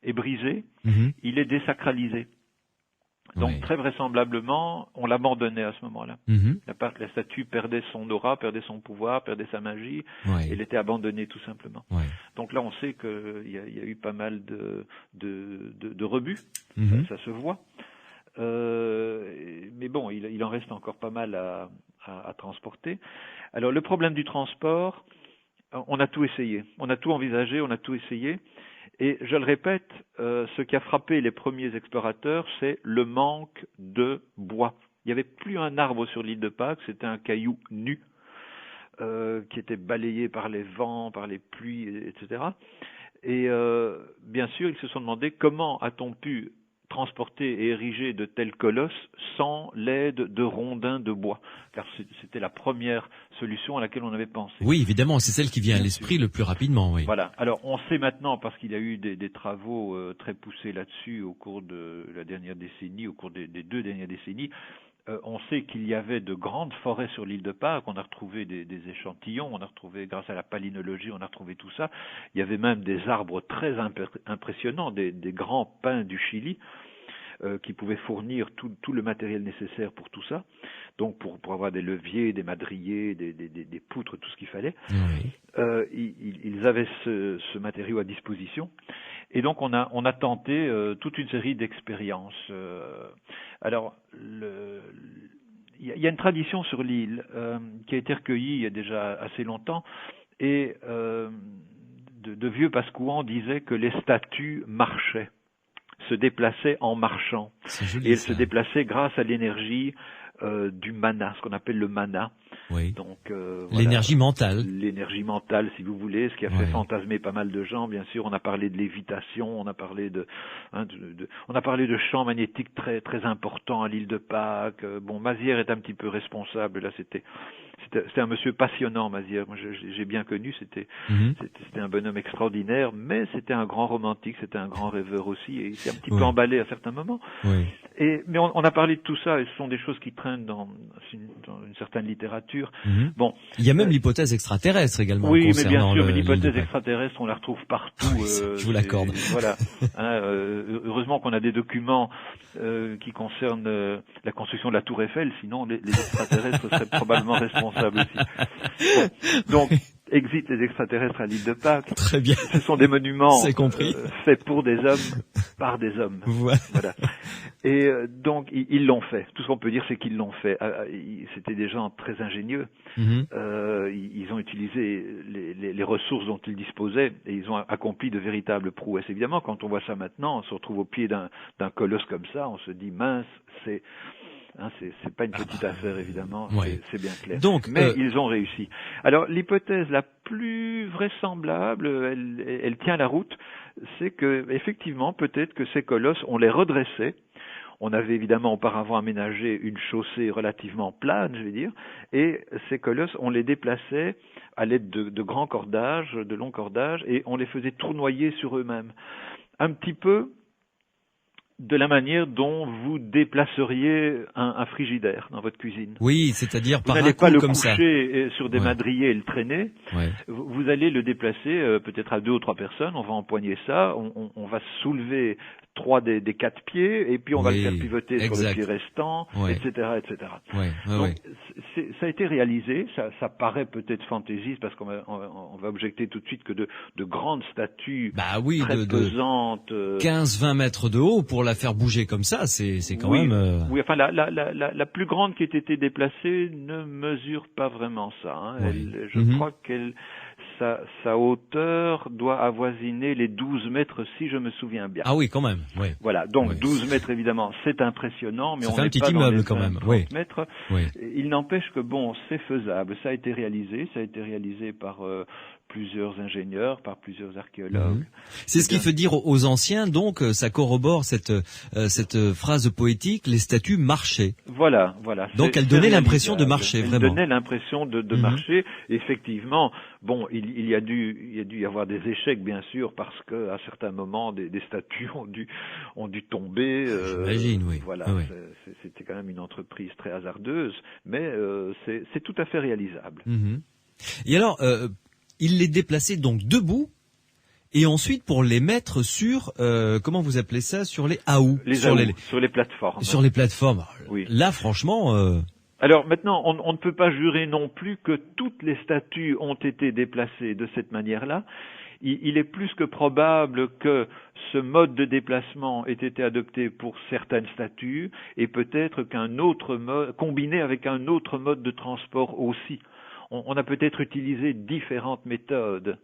est brisé, il est désacralisé. Donc très vraisemblablement, on l'abandonnait à ce moment-là. La statue perdait son aura, perdait son pouvoir, perdait sa magie, elle était abandonnée tout simplement. Donc là, on sait qu'il y a eu pas mal de rebut, ça se voit. Mais bon, il en reste encore pas mal à transporter. Alors le problème du transport, on a tout essayé, on a tout envisagé, on a tout essayé. Et je le répète, ce qui a frappé les premiers explorateurs, c'est le manque de bois. Il n'y avait plus un arbre sur l'île de Pâques, c'était un caillou nu qui était balayé par les vents, par les pluies, etc. Et bien sûr, ils se sont demandé comment a-t-on pu transporter et ériger de tels colosses sans l'aide de rondins de bois, car c'était la première solution à laquelle on avait pensé. Oui, évidemment, c'est celle qui vient à l'esprit le plus rapidement. Oui. Voilà. Alors, on sait maintenant, parce qu'il y a eu des travaux très poussés là-dessus au cours de la dernière décennie, au cours des 2 dernières décennies, on sait qu'il y avait de grandes forêts sur l'île de Pâques, on a retrouvé des échantillons, on a retrouvé, grâce à la palynologie, on a retrouvé tout ça. Il y avait même des arbres très impressionnants, des grands pins du Chili. qui pouvaient fournir tout le matériel nécessaire pour tout ça. Donc pour avoir des leviers, des madriers, des poutres, tout ce qu'il fallait. Ils avaient ce matériau à disposition. Et donc on a tenté toute une série d'expériences. Alors il y a une tradition sur l'île qui a été recueillie il y a déjà assez longtemps, et de vieux Pascouans disaient que les statues marchaient, se déplaçaient en marchant. Joli, et elles ça. se déplaçaient grâce à l'énergie du mana, ce qu'on appelle le mana. Oui. Donc l'énergie mentale. L'énergie mentale, si vous voulez, ce qui a fait fantasmer pas mal de gens. Bien sûr, on a parlé de lévitation, on a parlé on a parlé de champs magnétiques très très importants à l'île de Pâques. Bon, Mazières est un petit peu responsable. Là, c'était un monsieur passionnant, Mazières. Moi, j'ai bien connu. C'était un bonhomme extraordinaire, mais c'était un grand romantique, c'était un grand rêveur aussi, et il s'est un petit peu emballé à certains moments. Oui. Mais on a parlé de tout ça, et ce sont des choses qui traînent dans une certaine littérature. Bon, il y a même l'hypothèse extraterrestre également. Oui, mais bien sûr, mais l'hypothèse extraterrestre, on la retrouve partout. Oui, je vous l'accorde. Voilà. Heureusement qu'on a des documents qui concernent la construction de la Tour Eiffel, sinon les extraterrestres seraient probablement responsables aussi. Bon, donc, exit les extraterrestres à l'île de Pâques. Très bien. Ce sont des monuments faits pour des hommes, par des hommes. Voilà. Et donc, ils l'ont fait. Tout ce qu'on peut dire, c'est qu'ils l'ont fait. C'était des gens très ingénieux. Ils ont utilisé les ressources dont ils disposaient, et ils ont accompli de véritables prouesses. Évidemment, quand on voit ça maintenant, on se retrouve au pied d'un colosse comme ça, on se dit, mince, c'est pas une petite affaire, évidemment, c'est bien clair. Donc, mais ils ont réussi. Alors, l'hypothèse la plus vraisemblable, elle tient la route, c'est que, effectivement, peut-être que ces colosses, on les redressait. On avait évidemment auparavant aménagé une chaussée relativement plane, je vais dire, et ces colosses, on les déplaçait à l'aide de grands cordages, de longs cordages, et on les faisait tournoyer sur eux-mêmes. Un petit peu de la manière dont vous déplaceriez un frigidaire dans votre cuisine. Oui, c'est-à-dire par un coup comme ça. Vous n'allez pas le coucher sur des madriers et le traîner. Vous allez le déplacer peut-être à 2 ou 3 personnes. On va empoigner ça. On va soulever 3 des 4 pieds, et puis on va le faire pivoter sur le pied restant, etc., etc. Donc, ça a été réalisé. Ça paraît peut-être fantaisiste, parce qu'on va objecter tout de suite que de grandes statues très pesantes, 15-20 mètres de haut, pour la faire bouger comme ça, c'est quand même... Oui, enfin, la plus grande qui ait été déplacée ne mesure pas vraiment ça. Je crois qu'elle... Sa hauteur doit avoisiner les 12 mètres, si je me souviens bien. Ah oui, quand même. Voilà, donc 12 mètres, évidemment, c'est impressionnant, mais ça on fait un n'est petit pas immeuble dans les quand même. 30 mètres. Il n'empêche que, bon, c'est faisable. Ça a été réalisé par plusieurs ingénieurs, par plusieurs archéologues. C'est ce qui fait dire aux anciens, donc, ça corrobore cette phrase poétique, les statues marchaient. Voilà. Donc elles donnaient l'impression de marcher, vraiment. Elles donnaient l'impression de marcher. Effectivement, bon, il y a dû y avoir des échecs, bien sûr, parce que à certains moments, des statues ont dû tomber. J'imagine, oui. Voilà, c'était quand même une entreprise très hasardeuse, mais c'est tout à fait réalisable. Et alors, il les déplaçait donc debout, et ensuite pour les mettre sur, comment vous appelez ça, sur les aous, sur les plateformes. Sur les plateformes. Oui. Là, franchement. Alors maintenant, on ne peut pas jurer non plus que toutes les statues ont été déplacées de cette manière-là. Il est plus que probable que ce mode de déplacement ait été adopté pour certaines statues, et peut-être qu'un autre mode, combiné avec un autre mode de transport aussi. On a peut-être utilisé différentes méthodes.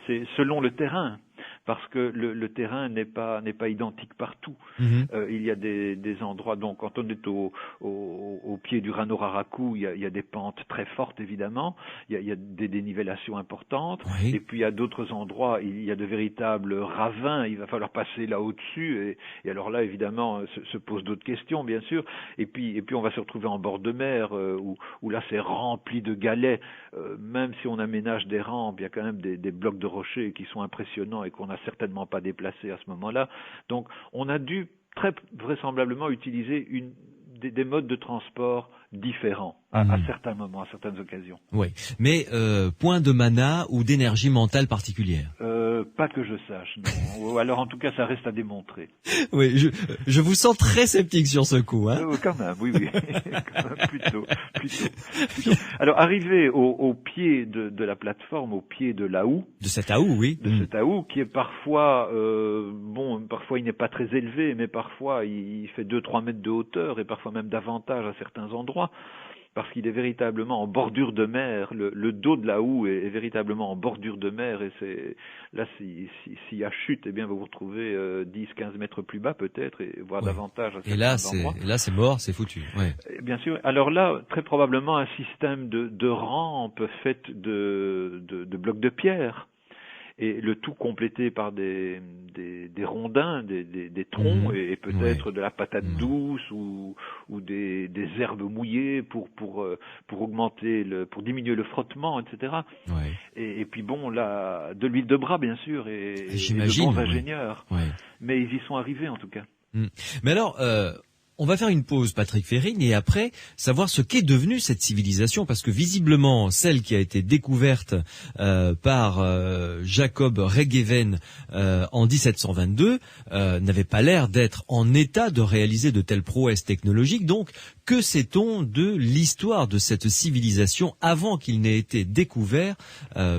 C'est selon le terrain, parce que le terrain n'est pas identique partout. Il y a des endroits, donc quand on est au pied du Rano-Raraku, il y a des pentes très fortes, évidemment, il y a des dénivellations importantes, et puis il y a d'autres endroits, il y a de véritables ravins, il va falloir passer là au-dessus, et alors là, évidemment, se posent d'autres questions, bien sûr, et puis on va se retrouver en bord de mer, où là c'est rempli de galets, même si on aménage des rampes, il y a quand même des blocs de rochers qui sont impressionnants et qu'on n'a certainement pas déplacés à ce moment-là. Donc on a dû très vraisemblablement utiliser des modes de transport différents à certains moments, à certaines occasions. Oui, mais point de mana ou d'énergie mentale particulière. Pas que je sache, non. Ou alors en tout cas ça reste à démontrer. Oui, je vous sens très sceptique sur ce coup, hein. Quand même, oui. Quand même, plutôt. Alors arrivé au pied de la plateforme, au pied de la houe. De cette houe, oui. De cette houe qui est parfois, parfois il n'est pas très élevé, mais parfois il fait 2-3 mètres de hauteur et parfois même davantage à certains endroits. Parce qu'il est véritablement en bordure de mer, le dos de la houe est véritablement en bordure de mer, et c'est là s'il y a chute, eh bien vous vous retrouvez 10-15 mètres plus bas peut-être, et voire davantage à certains endroits. Et là c'est mort, c'est foutu. Ouais. Bien sûr. Alors là, très probablement un système de rampes faites de blocs de pierre. Et le tout complété par des rondins, des troncs et peut-être de la patate douce ou des herbes mouillées pour augmenter pour diminuer le frottement, etc. Ouais. Et puis bon, là, de l'huile de bras bien sûr et de bons ingénieurs. Ouais. Mais ils y sont arrivés en tout cas. Mais alors, on va faire une pause, Patrick Férine, et après savoir ce qu'est devenue cette civilisation, parce que visiblement celle qui a été découverte par Jacob Regeven en 1722 n'avait pas l'air d'être en état de réaliser de telles prouesses technologiques. Donc, que sait-on de l'histoire de cette civilisation avant qu'il n'ait été découvert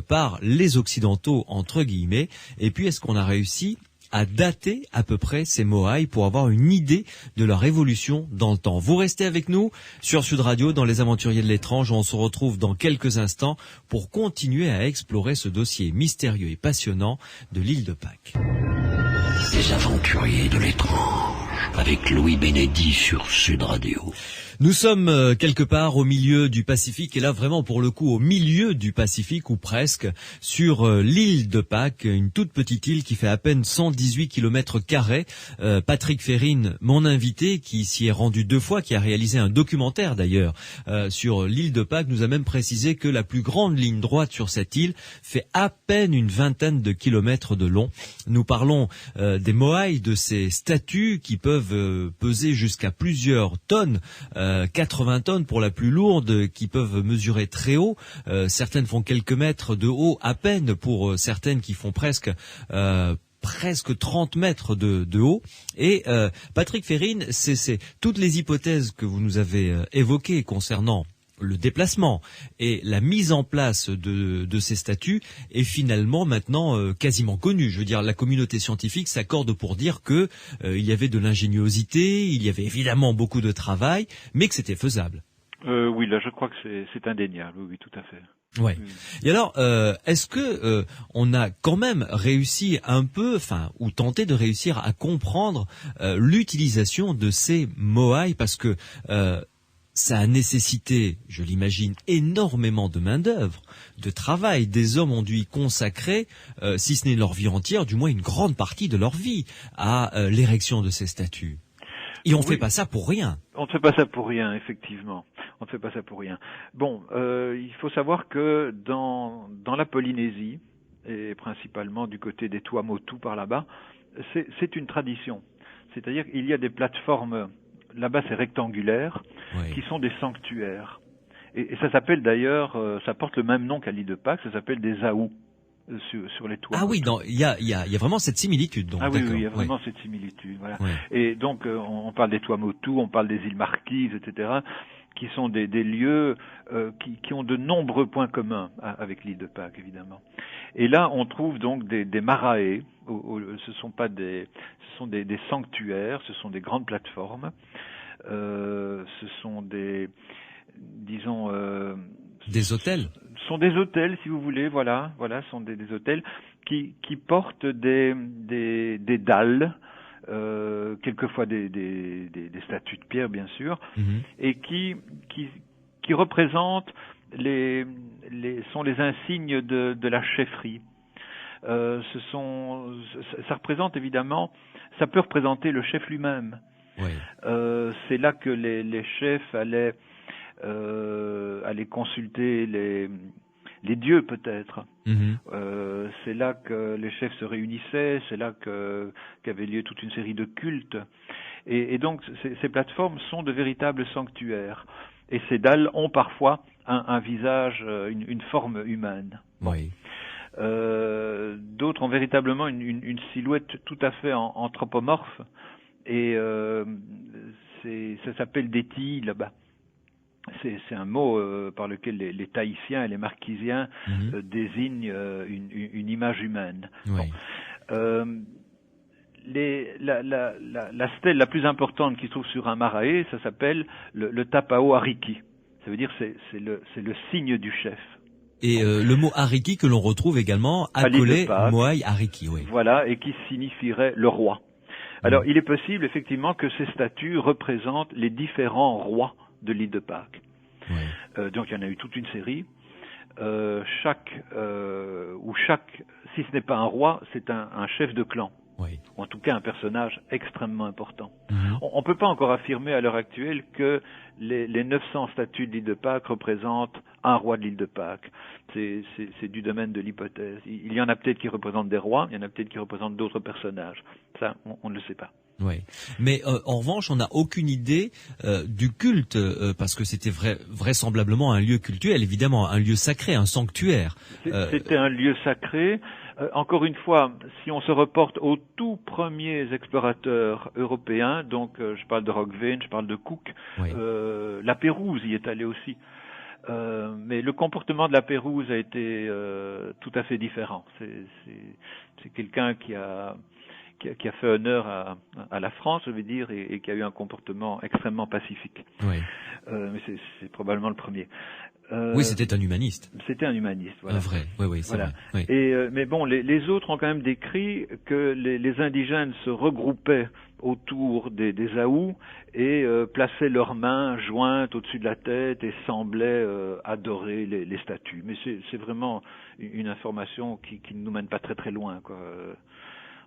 par les Occidentaux, entre guillemets? Et puis, est-ce qu'on a réussi à dater à peu près ces Moai pour avoir une idée de leur évolution dans le temps? Vous restez avec nous sur Sud Radio dans Les Aventuriers de l'étrange. On se retrouve dans quelques instants pour continuer à explorer ce dossier mystérieux et passionnant de l'île de Pâques. Les Aventuriers de l'étrange avec Louis Bénédy sur Sud Radio. Nous sommes quelque part au milieu du Pacifique, et là vraiment pour le coup au milieu du Pacifique, ou presque, sur l'île de Pâques, une toute petite île qui fait à peine 118 km². Patrick Férine, mon invité, qui s'y est rendu 2 fois, qui a réalisé un documentaire d'ailleurs sur l'île de Pâques, nous a même précisé que la plus grande ligne droite sur cette île fait à peine une vingtaine de kilomètres de long. Nous parlons des Moai, de ces statues qui peuvent peser jusqu'à plusieurs tonnes, 80 tonnes pour la plus lourde, qui peuvent mesurer très haut. Certaines font quelques mètres de haut à peine, pour certaines qui font presque 30 mètres de haut. Et Patrick Férine, c'est toutes les hypothèses que vous nous avez évoquées concernant le déplacement et la mise en place de ces statues est finalement maintenant quasiment connue. Je veux dire, la communauté scientifique s'accorde pour dire que il y avait de l'ingéniosité, il y avait évidemment beaucoup de travail, mais que c'était faisable. Oui, là je crois que c'est indéniable, oui, tout à fait. Ouais. Et alors, est-ce que on a quand même réussi un peu, ou tenté de réussir à comprendre l'utilisation de ces Moai, parce que ça a nécessité, je l'imagine, énormément de main-d'œuvre, de travail. Des hommes ont dû y consacrer, si ce n'est leur vie entière, du moins une grande partie de leur vie à l'érection de ces statues. Et on ne fait pas ça pour rien. On ne fait pas ça pour rien, effectivement. On ne fait pas ça pour rien. Bon, il faut savoir que dans la Polynésie, et principalement du côté des Tuamotu par là-bas, c'est une tradition. C'est-à-dire qu'il y a des plateformes. Là-bas, c'est rectangulaire, qui sont des sanctuaires. Et ça s'appelle d'ailleurs, ça porte le même nom qu'à l'île de Pâques, ça s'appelle des aous sur les toits. Ah oui, il y a vraiment cette similitude. Donc, oui, il y a vraiment cette similitude. Voilà. Ouais. Et donc, on parle des Tuamotu, on parle des îles Marquises, etc., qui sont des lieux qui ont de nombreux points communs avec l'île de Pâques, évidemment. Et là, on trouve donc des marae. Ce sont des sanctuaires, ce sont des grandes plateformes, ce sont des hôtels. Ce sont des hôtels, si vous voulez, voilà, sont des hôtels qui portent des dalles, quelquefois des statues de pierre, bien sûr, et qui représentent sont les insignes de la chefferie. Ça représente évidemment, ça peut représenter le chef lui-même. Oui. C'est là que les chefs allaient consulter les dieux peut-être. C'est là que les chefs se réunissaient, c'est là qu'avait lieu toute une série de cultes. Et donc ces plateformes sont de véritables sanctuaires. Et ces dalles ont parfois un visage, une forme humaine. Oui. D'autres ont véritablement une silhouette tout à fait anthropomorphe, et ça s'appelle des tilles là-bas. C'est un mot par lequel les Tahitiens et les Marquisiens désignent une image humaine. Oui. Bon. La stèle la plus importante qui se trouve sur un marae, ça s'appelle le Tapao Ariki. Ça veut dire c'est le signe du chef. Et le mot Ariki que l'on retrouve également accolé Moai Ariki, oui. Voilà, et qui signifierait le roi. Alors, il est possible effectivement que ces statues représentent les différents rois de l'île de Pâques. Oui. Donc, il y en a eu toute une série. Chaque, si ce n'est pas un roi, c'est un chef de clan. Oui. Ou en tout cas un personnage extrêmement important. On ne peut pas encore affirmer à l'heure actuelle que les 900 statues de l'île de Pâques représentent un roi de l'île de Pâques. C'est du domaine de l'hypothèse. Il y en a peut-être qui représentent des rois, il y en a peut-être qui représentent d'autres personnages. Ça, on ne le sait pas. Oui, mais en revanche, on n'a aucune idée du culte, parce que c'était vraisemblablement un lieu cultuel, évidemment, un lieu sacré, un sanctuaire. C'était un lieu sacré. Encore une fois, si on se reporte aux tout premiers explorateurs européens, donc je parle de Roggeveen, je parle de Cook, oui. La Pérouse y est allée aussi. Mais le comportement de la Pérouse a été tout à fait différent. C'est quelqu'un qui a fait honneur à la France, je vais dire, et qui a eu un comportement extrêmement pacifique. Oui. Mais c'est probablement le premier. Oui, c'était un humaniste. C'était un humaniste, voilà. Un vrai, oui, c'est voilà. vrai. Oui. Mais bon, les autres ont quand même décrit que les indigènes se regroupaient autour des Aous et plaçaient leurs mains jointes au-dessus de la tête et semblaient adorer les statues. Mais c'est vraiment une information qui ne nous mène pas très très loin, quoi.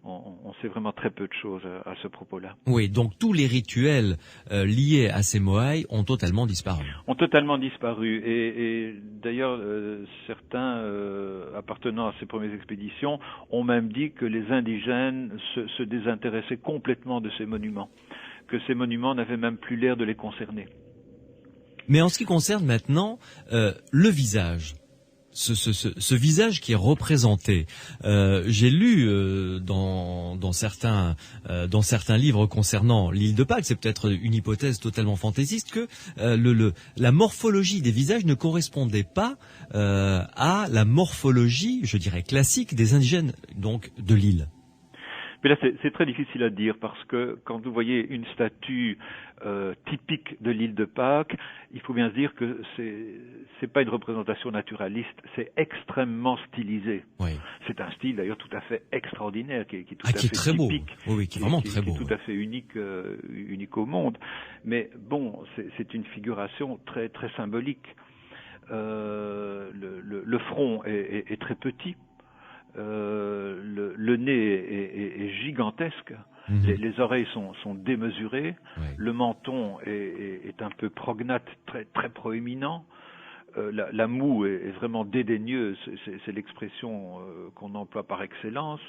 On sait vraiment très peu de choses à ce propos-là. Oui, donc tous les rituels liés à ces Moai ont totalement disparu. Ont totalement disparu. Et d'ailleurs, certains appartenant à ces premières expéditions ont même dit que les indigènes se désintéressaient complètement de ces monuments, que ces monuments n'avaient même plus l'air de les concerner. Mais en ce qui concerne maintenant le visage, ce visage qui est représenté, j'ai lu dans certains livres concernant l'île de Pâques, c'est peut-être une hypothèse totalement fantaisiste, que la morphologie des visages ne correspondait pas à la morphologie, je dirais, classique des indigènes donc de l'île. Mais là, c'est très difficile à dire parce que quand vous voyez une statue typique de l'île de Pâques, il faut bien se dire que c'est pas une représentation naturaliste, c'est extrêmement stylisé. Oui. C'est un style d'ailleurs tout à fait extraordinaire, qui est tout à fait très typique, beau. Oui, qui est vraiment très beau. Qui est tout à fait unique au monde. Mais bon, c'est une figuration très très symbolique. Le front est très petit. Le nez est gigantesque, les oreilles sont démesurées, le menton est un peu prognate, très très proéminent, la moue est vraiment dédaigneuse, c'est l'expression qu'on emploie par excellence.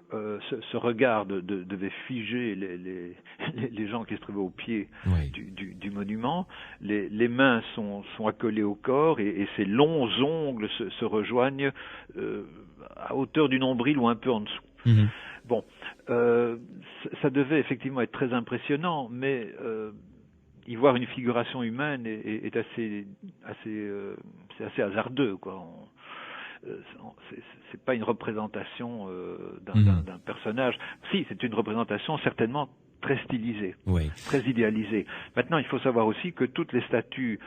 Ce regard devait figer les gens qui se trouvaient au pied du monument. Les mains sont accolées au corps et ces longs ongles se rejoignent à hauteur du nombril ou un peu en dessous. Bon, ça devait effectivement être très impressionnant, mais y voir une figuration humaine est assez hasardeux, quoi. C'est pas une représentation d'un personnage. Si, c'est une représentation certainement très stylisée, très idéalisée. Maintenant, il faut savoir aussi que toutes les statues,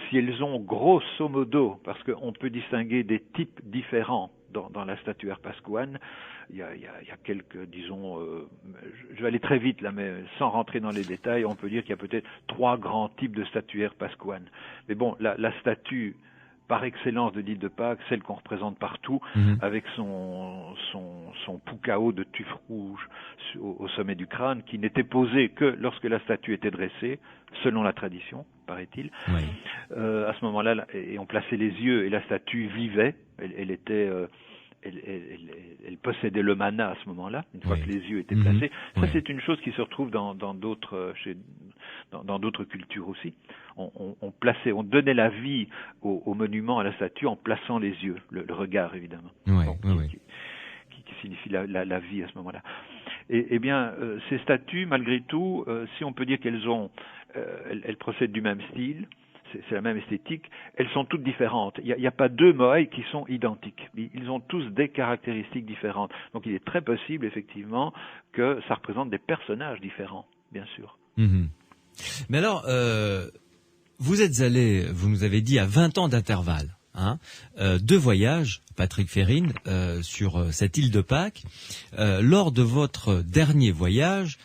si elles ont grosso modo, parce qu'on peut distinguer des types différents dans la statuaire pascouane, il y a quelques, disons, je vais aller très vite là, mais sans rentrer dans les détails, on peut dire qu'il y a peut-être 3 grands types de statuaires pascouanes. Mais bon, la statue par excellence de l'île de Pâques, celle qu'on représente partout, avec son pukao de tuf rouge au sommet du crâne, qui n'était posé que lorsque la statue était dressée, selon la tradition, paraît-il. À ce moment-là, et on plaçait les yeux et la statue vivait, elle possédait le mana à ce moment-là, une fois que les yeux étaient placés. Ça, c'est une chose qui se retrouve dans d'autres dans d'autres cultures aussi. On donnait la vie au monument, à la statue, en plaçant les yeux, le regard évidemment, qui signifie la vie à ce moment-là. Et bien, ces statues, malgré tout, si on peut dire elles procèdent du même style, c'est la même esthétique, elles sont toutes différentes. Il n'y a pas deux moaïs qui sont identiques. Ils ont tous des caractéristiques différentes. Donc il est très possible, effectivement, que ça représente des personnages différents, bien sûr. Mais alors, vous êtes allé, vous nous avez dit, à 20 ans d'intervalle. 2 voyages, Patrick Férine, sur cette île de Pâques. Lors de votre dernier voyage,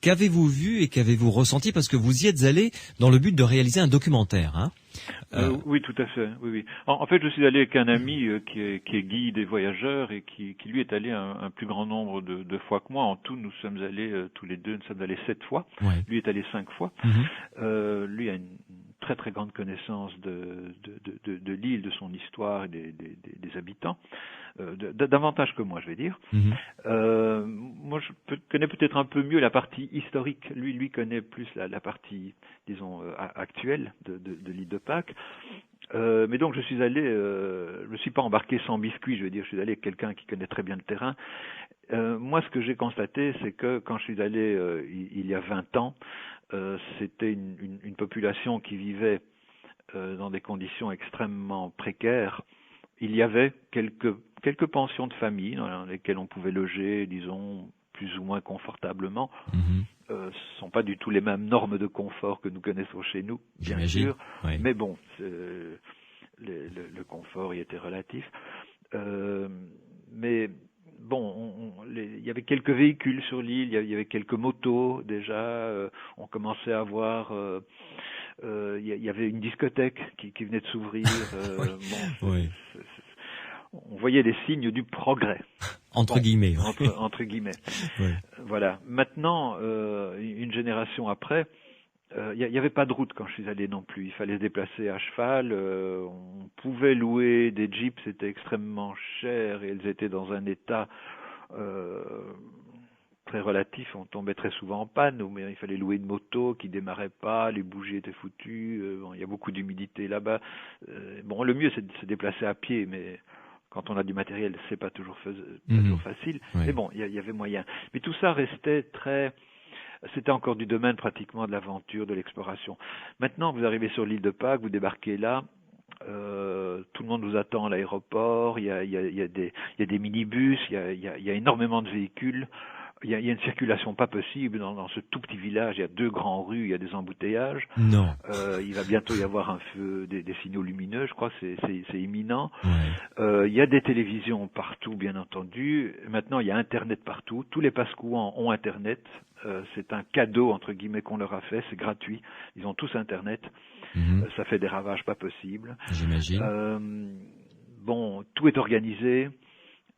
qu'avez-vous vu et qu'avez-vous ressenti? Parce que vous y êtes allé dans le but de réaliser un documentaire. Oui, tout à fait. Oui. En fait, je suis allé avec un ami qui est guide et voyageur et qui lui est allé un plus grand nombre de fois que moi. En tout, nous sommes allés tous les deux, nous sommes allés 7 fois. Ouais. Lui est allé 5 fois. Lui a une très très grande connaissance de l'île, de son histoire et des habitants, davantage que moi, je vais dire. Moi, je connais peut-être un peu mieux la partie historique. Lui connaît plus la partie, disons, actuelle de l'île de Pâques. Mais donc je suis allé, je me suis pas embarqué sans biscuit, je veux dire, je suis allé avec quelqu'un qui connaît très bien le terrain. Moi, ce que j'ai constaté, c'est que quand je suis allé il y a 20 ans, c'était une population qui vivait dans des conditions extrêmement précaires. Il y avait quelques pensions de famille dans lesquelles on pouvait loger, disons, plus ou moins confortablement. Ce sont pas du tout les mêmes normes de confort que nous connaissons chez nous, bien sûr. Oui. Mais bon, le confort y était relatif. Mais bon, il y avait quelques véhicules sur l'île, il y avait quelques motos déjà. On commençait à voir. Il y avait une discothèque qui venait de s'ouvrir. On voyait les signes du progrès. Entre guillemets. Entre guillemets. Oui. Voilà. Maintenant, une génération après, il n'y avait pas de route quand je suis allé non plus. Il fallait se déplacer à cheval. On pouvait louer des jeeps, c'était extrêmement cher et elles étaient dans un état très relatif. On tombait très souvent en panne, mais il fallait louer une moto qui démarrait pas, les bougies étaient foutues. Il y a beaucoup d'humidité là-bas. Le mieux c'est de se déplacer à pied, mais quand on a du matériel, c'est pas toujours facile. Oui. Mais bon, il y avait moyen. Mais tout ça restait c'était encore du domaine pratiquement de l'aventure, de l'exploration. Maintenant, vous arrivez sur l'île de Pâques, vous débarquez là, tout le monde vous attend à l'aéroport, il y a des minibus, il y a énormément de véhicules. Il y a une circulation pas possible dans ce tout petit village. Il y a 2 grandes rues, il y a des embouteillages. Non. Il va bientôt y avoir un feu, des signaux lumineux. Je crois que c'est imminent. Ouais. Il y a des télévisions partout, bien entendu. Maintenant, il y a Internet partout. Tous les Pascouans ont Internet. C'est un cadeau entre guillemets qu'on leur a fait. C'est gratuit. Ils ont tous Internet. Ça fait des ravages pas possibles. J'imagine. Tout est organisé.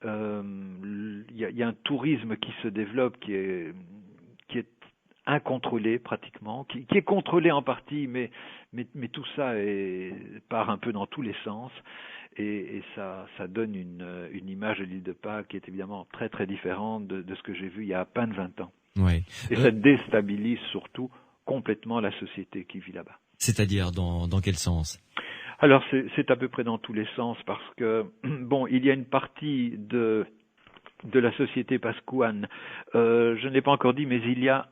Il y a un tourisme qui se développe qui est incontrôlé pratiquement, qui est contrôlé en partie, mais tout ça part un peu dans tous les sens et ça donne une image de l'île de Pâques qui est évidemment très très différente de ce que j'ai vu il y a à peine 20 ans. Oui. Et ça déstabilise surtout complètement la société qui vit là-bas. C'est-à-dire dans quel sens ? Alors c'est à peu près dans tous les sens parce que il y a une partie de la société pascouane. Je ne l'ai pas encore dit, mais il y a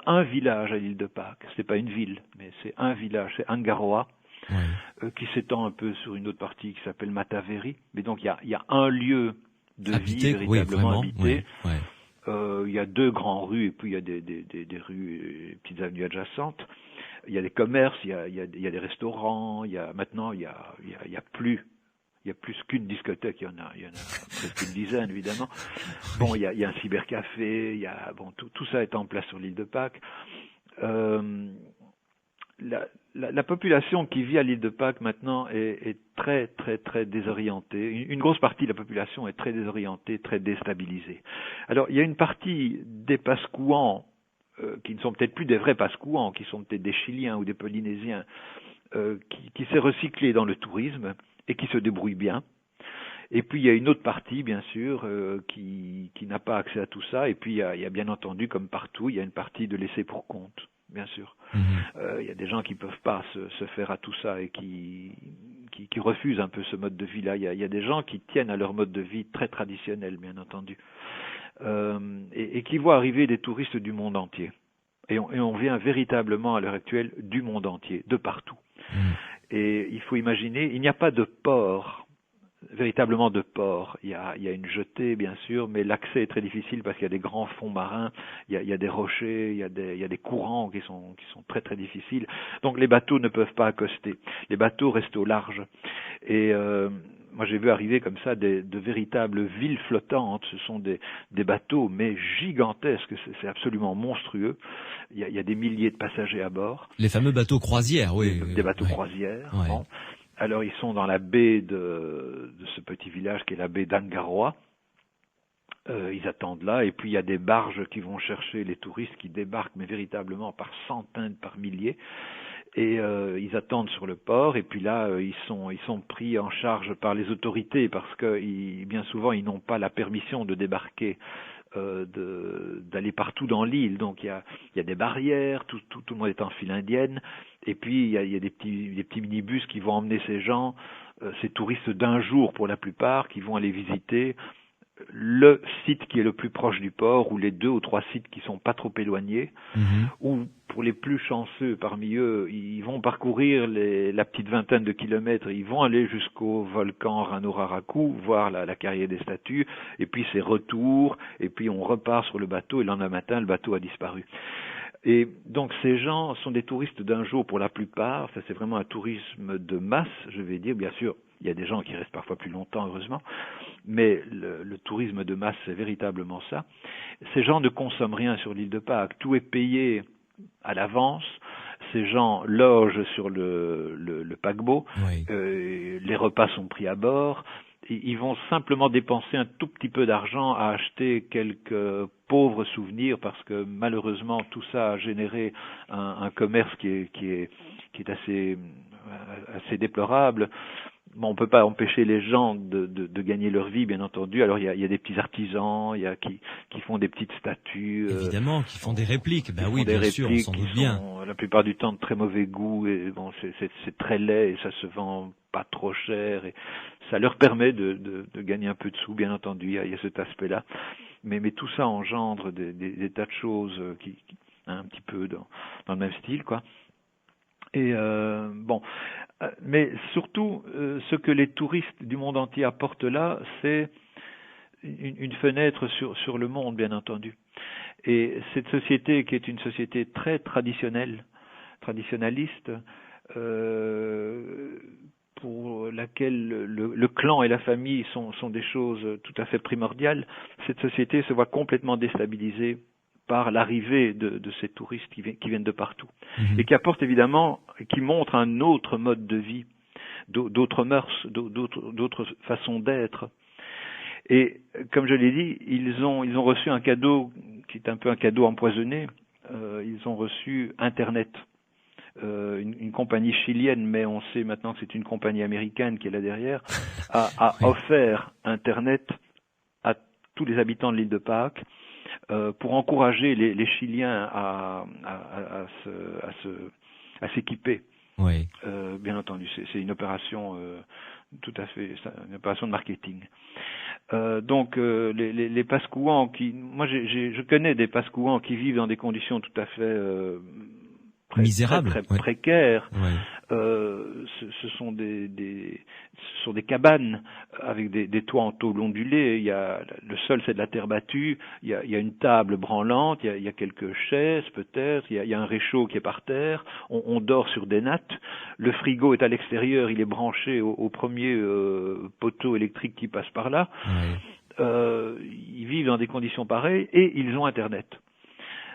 un village à l'île de Pâques. C'est pas une ville, mais c'est un village, c'est Angaroa, qui s'étend un peu sur une autre partie qui s'appelle Mataveri. Mais donc il y a un lieu de vie véritablement habité. Il y a 2 grandes rues et puis il y a des rues, petites avenues adjacentes. Il y a des commerces, il y a des restaurants, il y a plus qu'une discothèque, il y en a presque une dizaine évidemment. Il y a un cybercafé, tout ça est en place sur l'île de Pâques. La population qui vit à l'île de Pâques maintenant est très très très désorientée. Une grosse partie de la population est très désorientée, très déstabilisée. Alors il y a une partie des Pascouans qui ne sont peut-être plus des vrais Pascouans, qui sont peut-être des Chiliens ou des Polynésiens, qui s'est recyclée dans le tourisme et qui se débrouille bien. Et puis il y a une autre partie, bien sûr, qui n'a pas accès à tout ça. Et puis il y a bien entendu, comme partout, il y a une partie de laissés pour compte. bien sûr. Il y a des gens qui peuvent pas se faire à tout ça et qui refusent un peu ce mode de vie-là. Il y a des gens qui tiennent à leur mode de vie très traditionnel, bien entendu, et qui voient arriver des touristes du monde entier. Et on vient véritablement à l'heure actuelle du monde entier, de partout. Et il faut imaginer, il n'y a pas de port, véritablement de port. Il y a une jetée, bien sûr, mais l'accès est très difficile parce qu'il y a des grands fonds marins, il y a des rochers, il y a des courants qui sont très très difficiles. Donc les bateaux ne peuvent pas accoster. Les bateaux restent au large. Et moi j'ai vu arriver comme ça de véritables villes flottantes. Ce sont des bateaux mais gigantesques, c'est absolument monstrueux. Il y a des milliers de passagers à bord. Les fameux bateaux croisières, oui. Des bateaux croisières. Ouais. Bon. Alors ils sont dans la baie de ce petit village qui est la baie d'Angaroa. Ils attendent là, et puis il y a des barges qui vont chercher les touristes qui débarquent, mais véritablement par centaines, par milliers. Et ils attendent sur le port, et puis là ils sont pris en charge par les autorités parce que bien souvent ils n'ont pas la permission de débarquer, d'aller partout dans l'île. Donc il y a des barrières, tout le monde est en file indienne, et puis il y a des petits minibus qui vont emmener ces gens, ces touristes d'un jour pour la plupart, qui vont aller visiter le site qui est le plus proche du port, ou les 2 ou 3 sites qui sont pas trop éloignés, ou pour les plus chanceux parmi eux, ils vont parcourir la petite vingtaine de kilomètres, ils vont aller jusqu'au volcan Ranuraraku, voir la carrière des statues, et puis c'est retour, et puis on repart sur le bateau, et le lendemain matin, le bateau a disparu. Et donc ces gens sont des touristes d'un jour pour la plupart, ça c'est vraiment un tourisme de masse, je vais dire, bien sûr. Il y a des gens qui restent parfois plus longtemps, heureusement, mais le tourisme de masse, c'est véritablement ça. Ces gens ne consomment rien sur l'île de Pâques, tout est payé à l'avance. Ces gens logent sur le paquebot, oui. Les repas sont pris à bord. Ils vont simplement dépenser un tout petit peu d'argent à acheter quelques pauvres souvenirs, parce que malheureusement tout ça a généré un commerce qui est assez déplorable. Bon, on peut pas empêcher les gens de gagner leur vie, bien entendu. Alors il y a des petits artisans, il y a qui font des petites statues. Évidemment, qui font des répliques. Ben oui, bien sûr, on s'en doute bien. La plupart du temps de très mauvais goût, et bon, c'est très laid et ça se vend pas trop cher, et ça leur permet de gagner un peu de sous, bien entendu. Il y a cet aspect-là. Mais tout ça engendre des tas de choses qui un petit peu dans le même style, quoi. Et bon, mais surtout, ce que les touristes du monde entier apportent là, c'est une fenêtre sur le monde, bien entendu. Et cette société, qui est une société très traditionnaliste, pour laquelle le clan et la famille sont des choses tout à fait primordiales, cette société se voit complètement déstabilisée par l'arrivée de ces touristes qui viennent de partout, et qui apportent évidemment, qui montrent un autre mode de vie, d'autres mœurs, d'autres façons d'être. Et comme je l'ai dit, ils ont reçu un cadeau qui est un peu un cadeau empoisonné. Ils ont reçu Internet, une compagnie chilienne, mais on sait maintenant que c'est une compagnie américaine qui est là derrière, a offert Internet à tous les habitants de l'île de Pâques, pour encourager les Chiliens à s'équiper. Oui. Bien entendu, c'est une opération tout à fait, une opération de marketing. Donc les Pascouans moi je connais des Pascouans qui vivent dans des conditions tout à fait misérables, très précaires. Ouais. Ce sont des cabanes avec des toits en tôle ondulée. Le sol, c'est de la terre battue. Il y a une table branlante. Il y a quelques chaises peut-être. Il y a un réchaud qui est par terre. On dort sur des nattes. Le frigo est à l'extérieur. Il est branché au premier poteau électrique qui passe par là. Ouais. Ils vivent dans des conditions pareilles et ils ont Internet.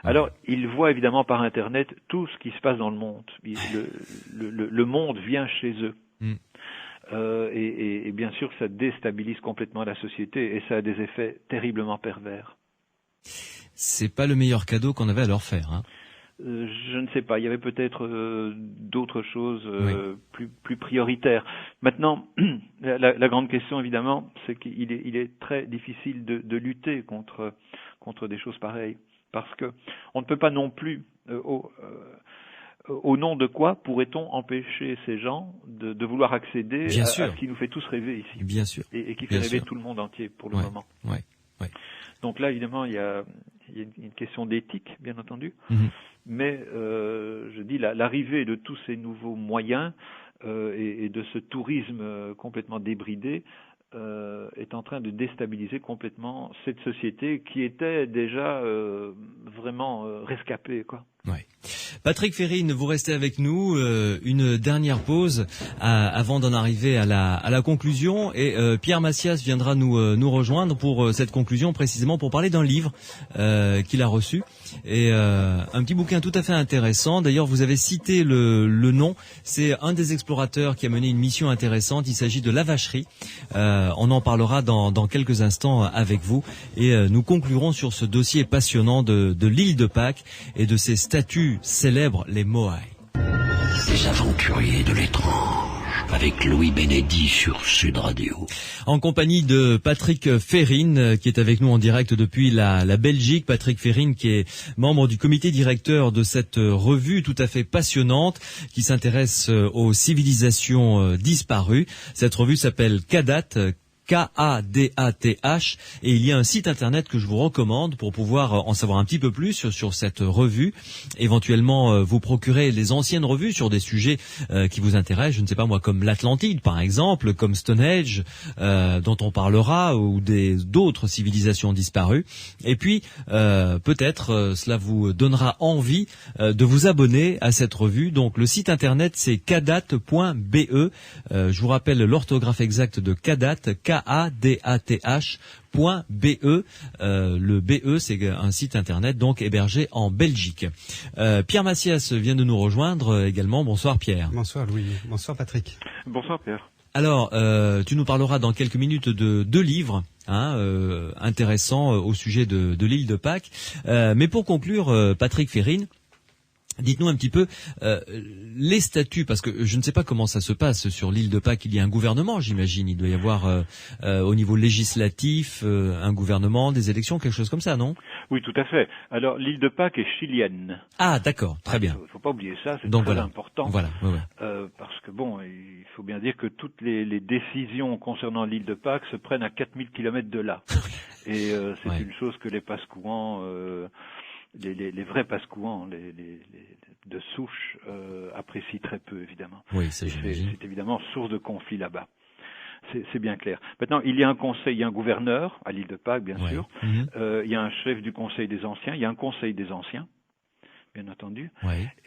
Alors, ils voient évidemment par Internet tout ce qui se passe dans le monde. Le monde vient chez eux. Et bien sûr, ça déstabilise complètement la société et ça a des effets terriblement pervers. C'est pas le meilleur cadeau qu'on avait à leur faire, hein. Je ne sais pas. Il y avait peut-être d'autres choses plus prioritaires. Maintenant, la grande question, évidemment, c'est qu'il est très difficile de lutter contre des choses pareilles. parce que on ne peut pas non plus au nom de quoi pourrait-on empêcher ces gens de vouloir accéder à ce qui nous fait tous rêver ici, bien sûr, et qui fait rêver tout le monde entier pour le moment. Ouais. Donc là, évidemment, il y a une question d'éthique, bien entendu, mais je dis l'arrivée de tous ces nouveaux moyens et de ce tourisme complètement débridé est en train de déstabiliser complètement cette société qui était déjà vraiment rescapée, quoi. Ouais. Patrick Ferrine, vous restez avec nous, une dernière pause avant d'en arriver à la conclusion, et Pierre Massias viendra nous rejoindre pour cette conclusion, précisément pour parler d'un livre qu'il a reçu, et un petit bouquin tout à fait intéressant. D'ailleurs, vous avez cité le nom, c'est un des explorateurs qui a mené une mission intéressante, il s'agit de La Vacherie. On en parlera dans quelques instants avec vous, et nous conclurons sur ce dossier passionnant de l'île de Pâques et de ses statues célèbres, les Moai. Les aventuriers de l'étrange, avec Louis Bénédy sur Sud Radio. En compagnie de Patrick Ferrine, qui est avec nous en direct depuis la Belgique. Patrick Ferrine, qui est membre du comité directeur de cette revue tout à fait passionnante, qui s'intéresse aux civilisations disparues. Cette revue s'appelle Kadat, K-A-D-A-T-H, et il y a un site internet que je vous recommande pour pouvoir en savoir un petit peu plus sur cette revue, éventuellement vous procurer les anciennes revues sur des sujets qui vous intéressent, je ne sais pas moi, comme l'Atlantide par exemple, comme Stonehenge dont on parlera, ou d'autres civilisations disparues, et puis peut-être cela vous donnera envie de vous abonner à cette revue. Donc le site internet c'est kadat.be, je vous rappelle l'orthographe exacte de Kadat, K-A-D-A-T-H.be. Le BE, c'est un site internet donc hébergé en Belgique. Pierre Massias vient de nous rejoindre également. Bonsoir Pierre. Bonsoir Louis. Bonsoir Patrick. Bonsoir Pierre. Alors, tu nous parleras dans quelques minutes de deux livres intéressants au sujet de l'île de Pâques. Mais pour conclure, Patrick Ferrine, dites-nous un petit peu les statuts, parce que je ne sais pas comment ça se passe sur l'île de Pâques. Il y a un gouvernement, j'imagine. Il doit y avoir au niveau législatif un gouvernement, des élections, quelque chose comme ça, non? Oui, tout à fait. Alors l'île de Pâques est chilienne. Ah, d'accord, très bien. Il faut pas oublier ça, c'est donc très voilà. important. Voilà. Ouais. Parce que bon, il faut bien dire que toutes les décisions concernant l'île de Pâques se prennent à 4000 km de là. Et c'est une chose que les Pascouans les vrais Pascouans, de souche, apprécient très peu, évidemment. Oui, c'est évidemment source de conflit là-bas. C'est bien clair. Maintenant, il y a un conseil, il y a un gouverneur à l'île de Pâques, bien sûr. Il y a un chef du conseil des anciens, il y a un conseil des anciens, bien entendu.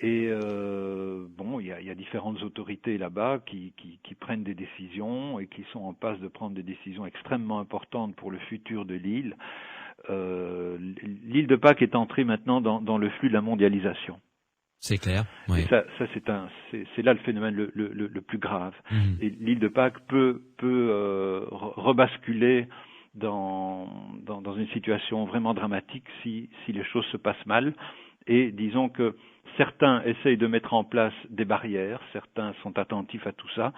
Et il y a différentes autorités là-bas qui prennent des décisions et qui sont en passe de prendre des décisions extrêmement importantes pour le futur de l'île. L'île de Pâques est entrée maintenant dans le flux de la mondialisation. C'est clair. Oui. Et ça c'est là le phénomène le plus grave. Et l'île de Pâques peut rebasculer dans une situation vraiment dramatique si les choses se passent mal. Et disons que certains essayent de mettre en place des barrières, certains sont attentifs à tout ça,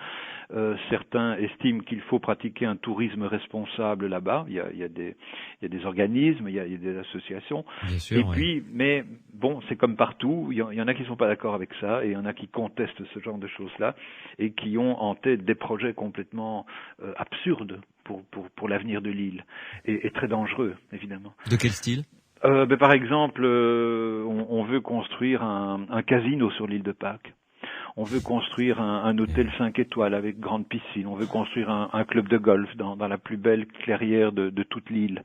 certains estiment qu'il faut pratiquer un tourisme responsable là-bas. Il y a des organismes, il y a des associations. Bien sûr, et puis, mais bon, c'est comme partout, il y en a qui sont pas d'accord avec ça, et il y en a qui contestent ce genre de choses-là, et qui ont en tête des projets complètement absurdes pour l'avenir de l'île, et très dangereux, évidemment. De quel style? Par exemple, on veut construire un casino sur l'île de Pâques. On veut construire un hôtel 5 étoiles avec grande piscine. On veut construire un club de golf dans la plus belle clairière de toute l'île.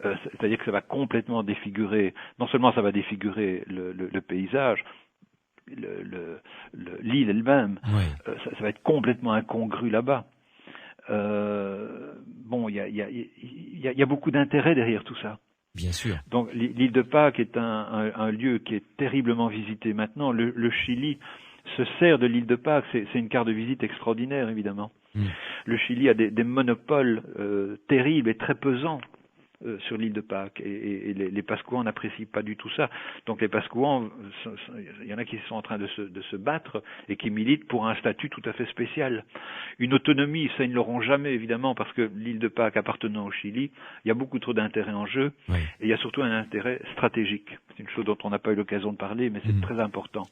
C'est-à-dire que ça va complètement défigurer. Non seulement ça va défigurer le paysage, l'île elle-même. Ça va être complètement incongru là-bas. Il y a beaucoup d'intérêt derrière tout ça. Bien sûr. Donc l'île de Pâques est un lieu qui est terriblement visité maintenant. Le Chili se sert de l'île de Pâques, c'est une carte de visite extraordinaire évidemment. Le Chili a des monopoles terribles et très pesants sur l'île de Pâques. Et les Pascouans n'apprécient pas du tout ça. Donc les Pascouans, il y en a qui sont en train de se battre et qui militent pour un statut tout à fait spécial. Une autonomie, ça ils ne l'auront jamais évidemment, parce que l'île de Pâques appartenant au Chili, il y a beaucoup trop d'intérêts en jeu, oui. Et il y a surtout un intérêt stratégique. C'est une chose dont on n'a pas eu l'occasion de parler, mais c'est très important.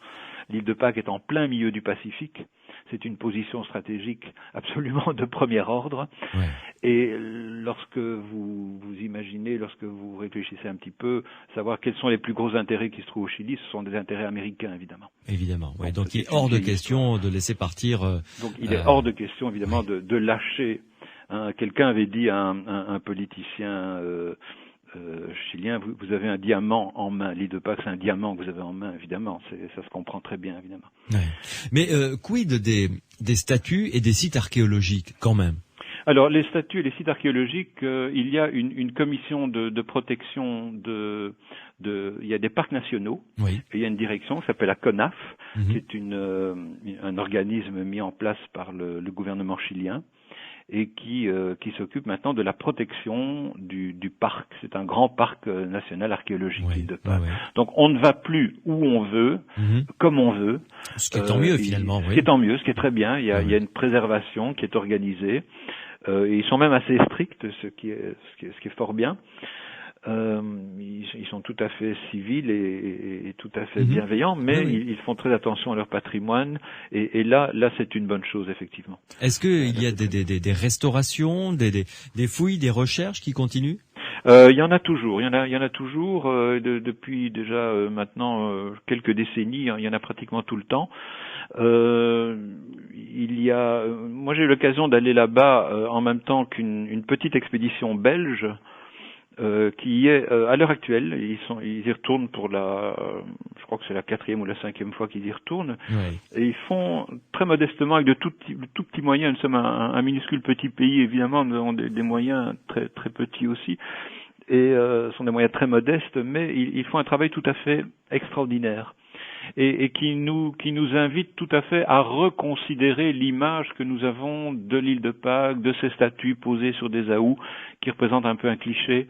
L'île de Pâques est en plein milieu du Pacifique. C'est une position stratégique absolument de premier ordre. Ouais. Et lorsque vous imaginez, lorsque vous réfléchissez un petit peu, savoir quels sont les plus gros intérêts qui se trouvent au Chili, ce sont des intérêts américains, évidemment. Évidemment, oui. Donc il est hors de question de laisser partir... Donc il est hors de question, évidemment, oui. de lâcher. Quelqu'un avait dit à un politicien... chilien, vous avez un diamant en main. L'île de Pâques, c'est un diamant que vous avez en main, évidemment. Ça se comprend très bien, évidemment. Ouais. Mais quid des statues et des sites archéologiques, quand même? Alors, les statues et les sites archéologiques, il y a une commission de protection il y a des parcs nationaux. Oui. Et il y a une direction qui s'appelle la CONAF, qui est un organisme mis en place par le gouvernement chilien, et qui s'occupe maintenant de la protection du parc. C'est un grand parc national archéologique, l'île de Pâques. Ouais. Donc on ne va plus où on veut, comme on veut. Ce qui est tant mieux finalement. Ce qui est tant mieux, ce qui est très bien. Il y a une préservation qui est organisée. Et ils sont même assez stricts, ce qui est fort bien. Ils sont tout à fait civils et tout à fait bienveillants, mais ils font très attention à leur patrimoine et là c'est une bonne chose effectivement. Est-ce qu'il y a des restaurations, des fouilles, des recherches qui continuent? Il y en a toujours, depuis déjà maintenant quelques décennies, il y en a pratiquement tout le temps. Moi j'ai eu l'occasion d'aller là-bas en même temps qu'une petite expédition belge. Qui est à l'heure actuelle, ils y retournent pour je crois que c'est la 4e ou la 5e fois qu'ils y retournent, et ils font très modestement avec de tout petits moyens. Nous sommes un minuscule petit pays, évidemment, nous avons des moyens très très petits aussi, et sont des moyens très modestes, mais ils font un travail tout à fait extraordinaire. Et qui nous invite tout à fait à reconsidérer l'image que nous avons de l'île de Pâques, de ces statues posées sur des aouts qui représentent un peu un cliché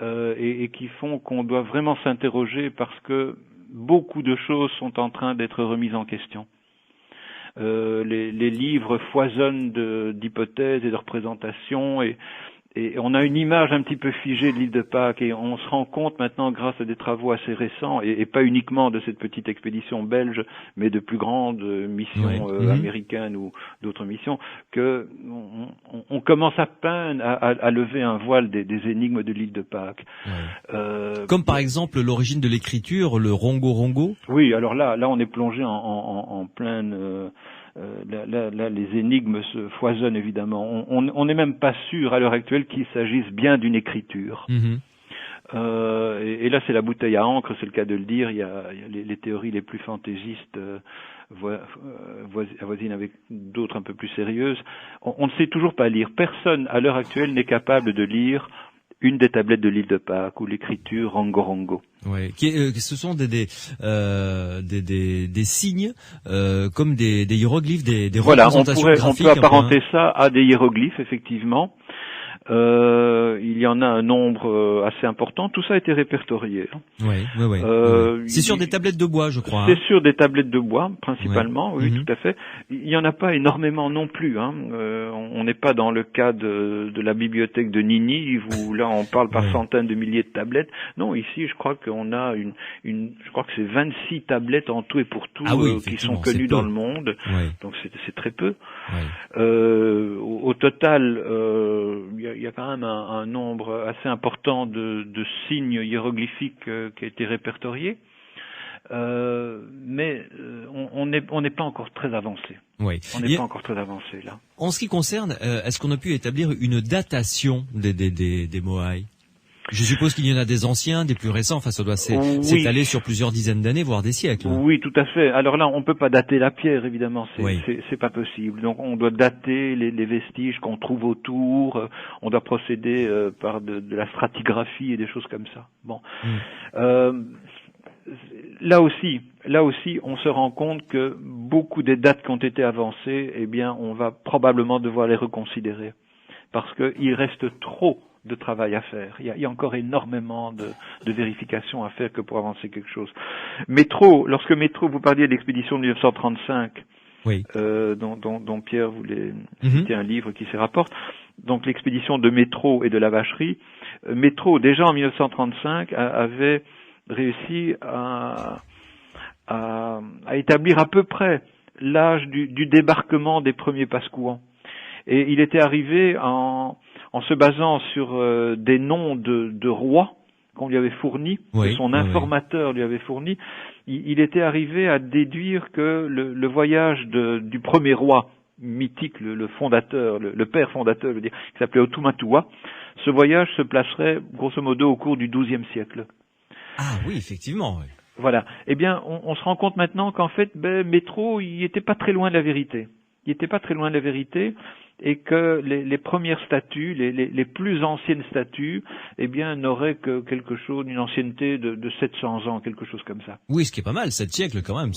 et qui font qu'on doit vraiment s'interroger parce que beaucoup de choses sont en train d'être remises en question. Les livres foisonnent d'hypothèses et de représentations et on a une image un petit peu figée de l'île de Pâques et on se rend compte maintenant grâce à des travaux assez récents et pas uniquement de cette petite expédition belge mais de plus grandes missions américaines ou d'autres missions que on commence à peine à lever un voile des énigmes de l'île de Pâques. Comme par exemple l'origine de l'écriture, le rongo-rongo. Oui, alors là on est plongé en pleine... Là, les énigmes se foisonnent évidemment. On n'est même pas sûr à l'heure actuelle qu'il s'agisse bien d'une écriture. Et là, c'est la bouteille à encre, c'est le cas de le dire. Il y a les théories les plus fantaisistes avoisinent avec d'autres un peu plus sérieuses. On ne sait toujours pas lire. Personne à l'heure actuelle n'est capable de lire une des tablettes de l'île de Pâques ou l'écriture Rongo-Rongo. Ouais, ce sont des signes comme des hiéroglyphes, des représentations graphiques. On peut apparenter ça à des hiéroglyphes effectivement. Il y en a un nombre assez important. Tout ça a été répertorié. Oui. C'est sur des tablettes de bois, je crois. C'est sur des tablettes de bois, principalement. Oui, tout à fait. Il y en a pas énormément non plus. On n'est pas dans le cas de la bibliothèque de Ninive où là on parle par centaines de milliers de tablettes. Non, ici, je crois qu'on a je crois que c'est 26 tablettes en tout et pour tout qui sont connues dans le monde. Donc c'est très peu. Au total, il y a quand même un nombre assez important de signes hiéroglyphiques qui a été répertorié, mais on n'est pas encore très avancé. On n'est pas encore très avancé là. En ce qui concerne, est-ce qu'on a pu établir une datation des Moai? Je suppose qu'il y en a des anciens, des plus récents, enfin ça doit s'étaler sur plusieurs dizaines d'années, voire des siècles. Oui, tout à fait. Alors là, on peut pas dater la pierre, évidemment, c'est pas possible. Donc on doit dater les vestiges qu'on trouve autour, on doit procéder par de la stratigraphie et des choses comme ça. Bon. Là aussi, on se rend compte que beaucoup des dates qui ont été avancées, eh bien, on va probablement devoir les reconsidérer. Parce qu'il reste trop de travail à faire. Il y a encore énormément de vérifications à faire que pour avancer quelque chose. Lorsque Métro, vous parliez de l'expédition de 1935, oui. Dont Pierre voulait citer un livre qui s'y rapporte. Donc l'expédition de Métro et de la Vacherie. Métro, déjà en 1935, avait réussi à établir à peu près l'âge du débarquement des premiers Pascouans. Et il était arrivé en se basant sur des noms de rois qu'on lui avait fournis, que son informateur lui avait fournis, il était arrivé à déduire que le voyage du premier roi mythique, le fondateur, le père fondateur, je veux dire, qui s'appelait Otumatua, ce voyage se placerait grosso modo au cours du XIIe siècle. Ah oui, effectivement. Oui. Voilà. Eh bien, on se rend compte maintenant qu'en fait, Métro, il n'était pas très loin de la vérité. Il n'était pas très loin de la vérité, et que les premières statues, les plus anciennes statues, eh bien, n'auraient que quelque chose, une ancienneté de 700 ans, quelque chose comme ça. Oui, ce qui est pas mal, 7 siècles quand même.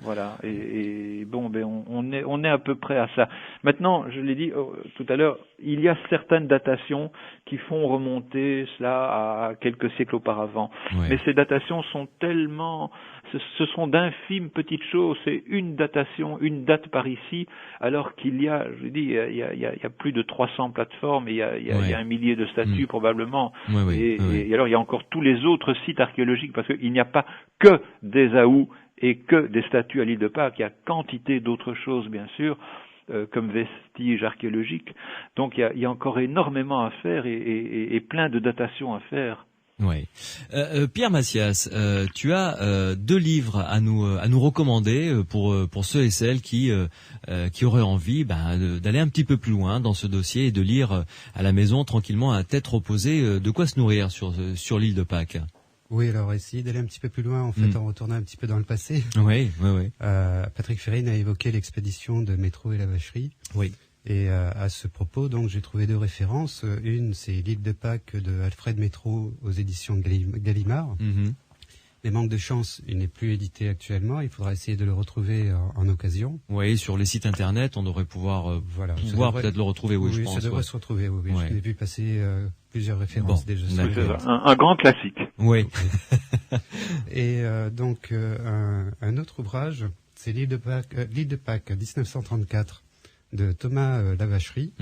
Voilà. Et bon, on est à peu près à ça. Maintenant, je l'ai dit tout à l'heure, il y a certaines datations qui font remonter cela à quelques siècles auparavant. Oui. Mais ces datations sont tellement, ce sont d'infimes petites choses. C'est une datation, une date par ici, alors qu'il y a, je dis, il y a plus de 300 plateformes, et il y a un millier de statues probablement. Et alors il y a encore tous les autres sites archéologiques, parce qu'il n'y a pas que des Aou et que des statues à l'île de Pâques. Il y a quantité d'autres choses, bien sûr, comme vestiges archéologiques. Donc il y a encore énormément à faire et plein de datations à faire. Oui. Pierre Macias, tu as 2 livres à nous recommander pour ceux et celles qui auraient envie d'aller un petit peu plus loin dans ce dossier et de lire à la maison tranquillement à tête reposée de quoi se nourrir sur l'île de Pâques. Oui, alors essayer d'aller un petit peu plus loin en fait en retournant un petit peu dans le passé. Oui. Patrick Ferrine a évoqué l'expédition de Métro et la Vacherie. Oui. Et à ce propos, donc, j'ai trouvé 2 références. Une, c'est l'île de Pâques de Alfred Métro aux éditions Gallimard. Mais manque de chance, il n'est plus édité actuellement. Il faudra essayer de le retrouver en occasion. Oui, sur les sites internet, on devrait pouvoir peut-être le retrouver. Oui, je pense. Ça devrait se retrouver. Oui. Ouais. Je l'ai vu passer plusieurs références déjà. Un grand classique. Oui. Et donc un autre ouvrage, c'est l'île de Pâques 1934 de Thomas Lavacherie,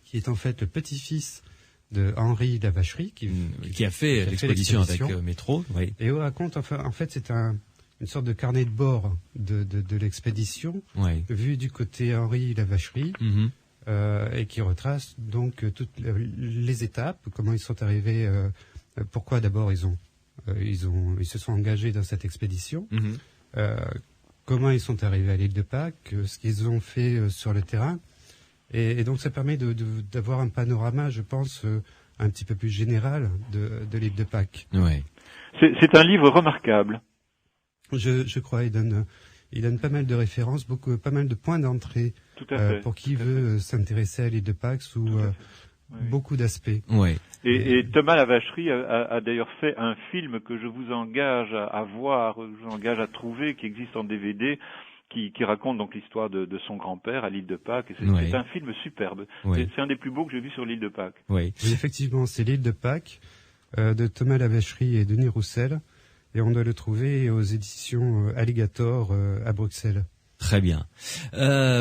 qui est en fait le petit-fils de Henri Lavacherie, qui a fait l'expédition avec Métro. Oui. Et on raconte, en fait, c'est une sorte de carnet de bord de l'expédition, vu du côté Henri Lavacherie, et qui retrace donc toutes les étapes, comment ils sont arrivés, pourquoi d'abord ils se sont engagés dans cette expédition, comment ils sont arrivés à l'île de Pâques, ce qu'ils ont fait sur le terrain. Et donc ça permet d'avoir un panorama, je pense, un petit peu plus général de l'île de Pâques. Ouais. C'est un livre remarquable. Je crois, il donne pas mal de références, pas mal de points d'entrée pour qui veut s'intéresser à l'île de Pâques sous beaucoup d'aspects. Ouais. Et Thomas Lavacherie a d'ailleurs fait un film que je vous engage à voir, je vous engage à trouver, qui existe en DVD, qui raconte donc l'histoire de son grand-père à l'île de Pâques. Et c'est un film superbe. C'est un des plus beaux que j'ai vu sur l'île de Pâques. Oui, effectivement, c'est l'île de Pâques de Thomas Lavacherie et Denis Roussel. Et on doit le trouver aux éditions Alligator à Bruxelles. Très bien.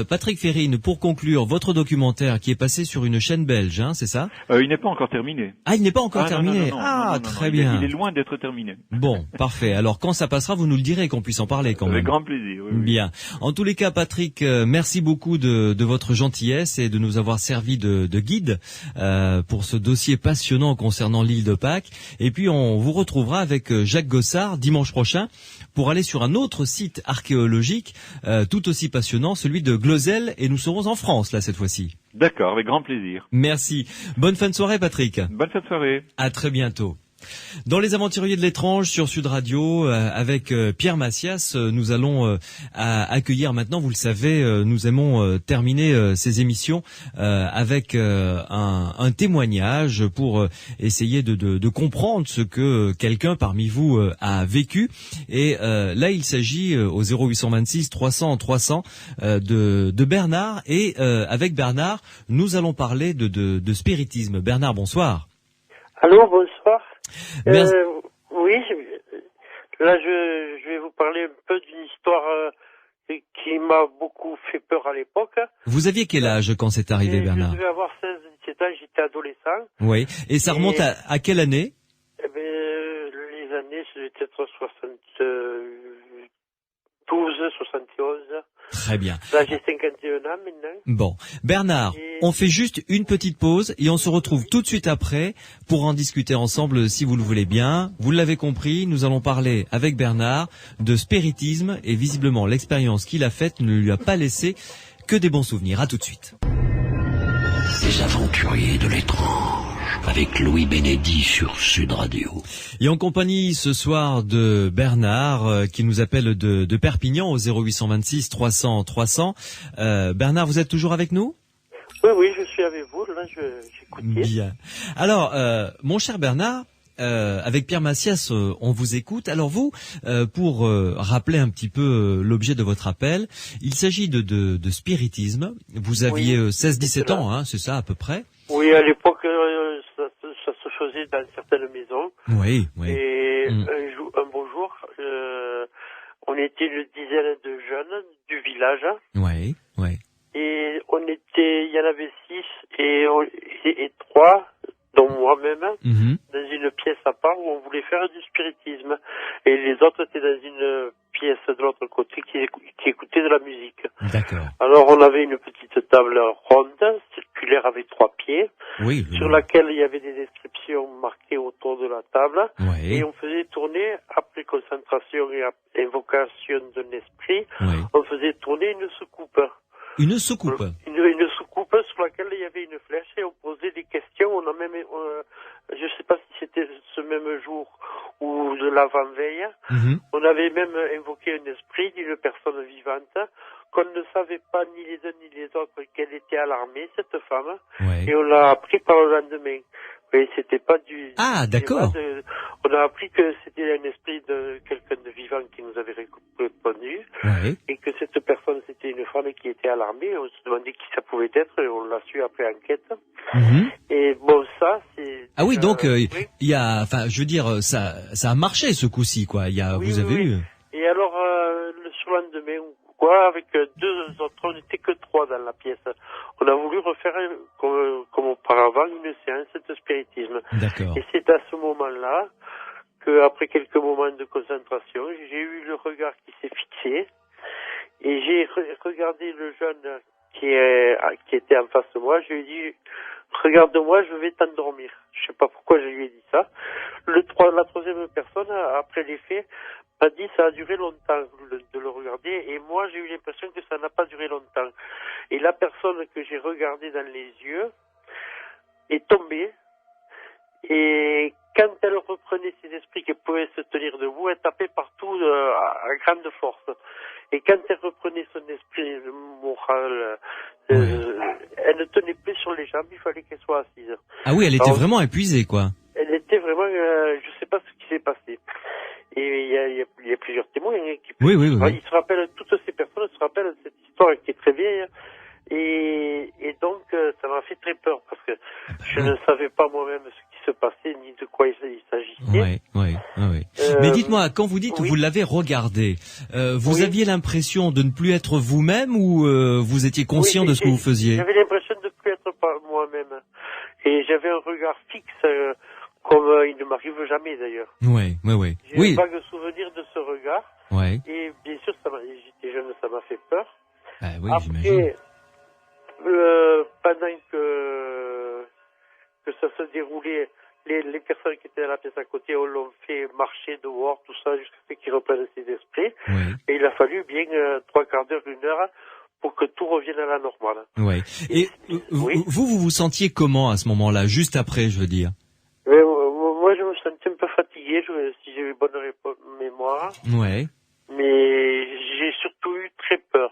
Patrick Ferrine, pour conclure, votre documentaire qui est passé sur une chaîne belge, hein, c'est ça ? Il n'est pas encore terminé. Ah, il n'est pas encore terminé. Non, très bien. Il est loin d'être terminé. Bon, parfait. Alors quand ça passera, vous nous le direz, qu'on puisse en parler quand même. Avec grand plaisir. Oui. Bien. En tous les cas, Patrick, merci beaucoup de votre gentillesse et de nous avoir servi de guide pour ce dossier passionnant concernant l'île de Pâques. Et puis on vous retrouvera avec Jacques Gossard dimanche prochain pour aller sur un autre site archéologique tout aussi passionnant, celui de Glosel, et nous serons en France là cette fois-ci. D'accord, avec grand plaisir. Merci. Bonne fin de soirée, Patrick. Bonne fin de soirée. À très bientôt. Dans les aventuriers de l'étrange sur Sud Radio, avec Pierre Macias, nous allons accueillir maintenant, vous le savez, nous aimons terminer ces émissions avec un témoignage pour essayer de comprendre ce que quelqu'un parmi vous a vécu. Et là, il s'agit au 0826 300 300 de Bernard. Et avec Bernard, nous allons parler de spiritisme. Bernard, bonsoir. Allô, bonsoir. Merci. Oui, là je vais vous parler un peu d'une histoire qui m'a beaucoup fait peur à l'époque. Vous aviez quel âge quand c'est arrivé, Bernard? Je devais avoir 16-17 ans, j'étais adolescent. Oui, et ça remonte à quelle année? Eh ben, les années, c'était peut-être 72, 71. Très bien. Là, j'ai 51 ans maintenant. Bon, Bernard, on fait juste une petite pause et on se retrouve tout de suite après pour en discuter ensemble si vous le voulez bien. Vous l'avez compris, nous allons parler avec Bernard de spiritisme et visiblement l'expérience qu'il a faite ne lui a pas laissé que des bons souvenirs. À tout de suite. Les aventuriers de l'étrange avec Louis Bénédy sur Sud Radio. Et en compagnie ce soir de Bernard qui nous appelle de Perpignan au 0826 300 300. Bernard, vous êtes toujours avec nous? Oui, je suis avec vous. Là, j'écoute. Bien. Alors, mon cher Bernard, avec Pierre Massias, on vous écoute. Alors vous, pour rappeler un petit peu l'objet de votre appel, il s'agit de spiritisme. Vous aviez 16-17 ans, hein, c'est ça à peu près? Oui, à l'époque, ça se faisait dans certaines maisons. Oui. Et un beau jour, on était une dizaine de jeunes du village. Oui. Et il y en avait 6 et 3, dont moi-même, dans une pièce à part où on voulait faire du spiritisme. Et les autres étaient dans une pièce de l'autre côté qui écoutaient de la musique. D'accord. Alors on avait une petite table ronde, circulaire avec 3 pieds, sur laquelle il y avait des descriptions marquées autour de la table. Oui. Et on faisait tourner, après concentration et invocation d'un esprit, on faisait tourner une soucoupe. Une soucoupe. Une soucoupe sur laquelle il y avait une flèche et on posait des questions. On a même, je sais pas si c'était ce même jour ou de l'avant-veille, on avait même invoqué un esprit d'une personne vivante qu'on ne savait pas ni les uns ni les autres qu'elle était alarmée, cette femme, et on l'a appris par le lendemain. Oui, c'était pas du... Ah, d'accord. On a appris que c'était un esprit de quelqu'un de vivant qui nous avait répondu, et que cette personne, c'était une femme qui était alarmée. On se demandait qui ça pouvait être, et on l'a su après enquête. Et bon, ça, c'est... Ah oui, donc, il y a... Enfin, je veux dire, ça a marché, ce coup-ci, quoi. Vous avez eu... Et alors, le surlendemain, avec 2 autres, on n'était que 3 dans la pièce. On a voulu refaire, comme auparavant, une séance de spiritisme. D'accord. Et c'est à ce moment-là que, après quelques moments de concentration, j'ai eu le regard qui s'est fixé et j'ai regardé le jeune qui était en face de moi. Je lui ai dit, regarde-moi, je vais t'endormir. Je sais pas pourquoi je lui ai dit ça. La troisième personne, après les faits, m'a dit ça a duré longtemps de le regarder, et moi j'ai eu l'impression que ça n'a pas duré longtemps. Et la personne que j'ai regardée dans les yeux est tombée, et quand elle reprenait ses esprits qui pouvaient se tenir debout, elle tapait partout à grande force. Et quand elle reprenait son esprit moral, elle ne tenait plus sur les jambes, il fallait qu'elle soit assise. Ah oui, elle était vraiment épuisée, quoi. Elle était vraiment, je sais pas ce qui s'est passé. Et il y a plusieurs témoins qui oui. Ils se rappellent, toutes ces personnes se rappellent de cette histoire qui est très vieille. Et donc, ça m'a fait très peur parce que je ne savais pas moi-même ce qui se passait ni de quoi il s'agissait. Oui. Mais dites-moi, quand vous dites que vous l'avez regardé, vous aviez l'impression de ne plus être vous-même ou vous étiez conscient de ce que vous faisiez? J'avais l'impression de ne plus être moi-même. Et j'avais un regard fixe, comme il ne m'arrive jamais d'ailleurs. Oui. J'ai un vague souvenir de ce regard. Et bien sûr, j'étais jeune, ça m'a fait peur. Après, pendant que ça se déroulait, les personnes qui étaient dans la pièce à côté, on l'ont fait marcher dehors, tout ça, jusqu'à ce qu'ils reprennent ses esprits. Et il a fallu bien 3/4 d'heure, 1 heure, pour que tout revienne à la normale. Et vous vous sentiez comment à ce moment-là, juste après, je veux dire? Moi, je me sentais un peu fatigué, si j'ai eu bonne mémoire. Mais j'ai surtout eu très peur.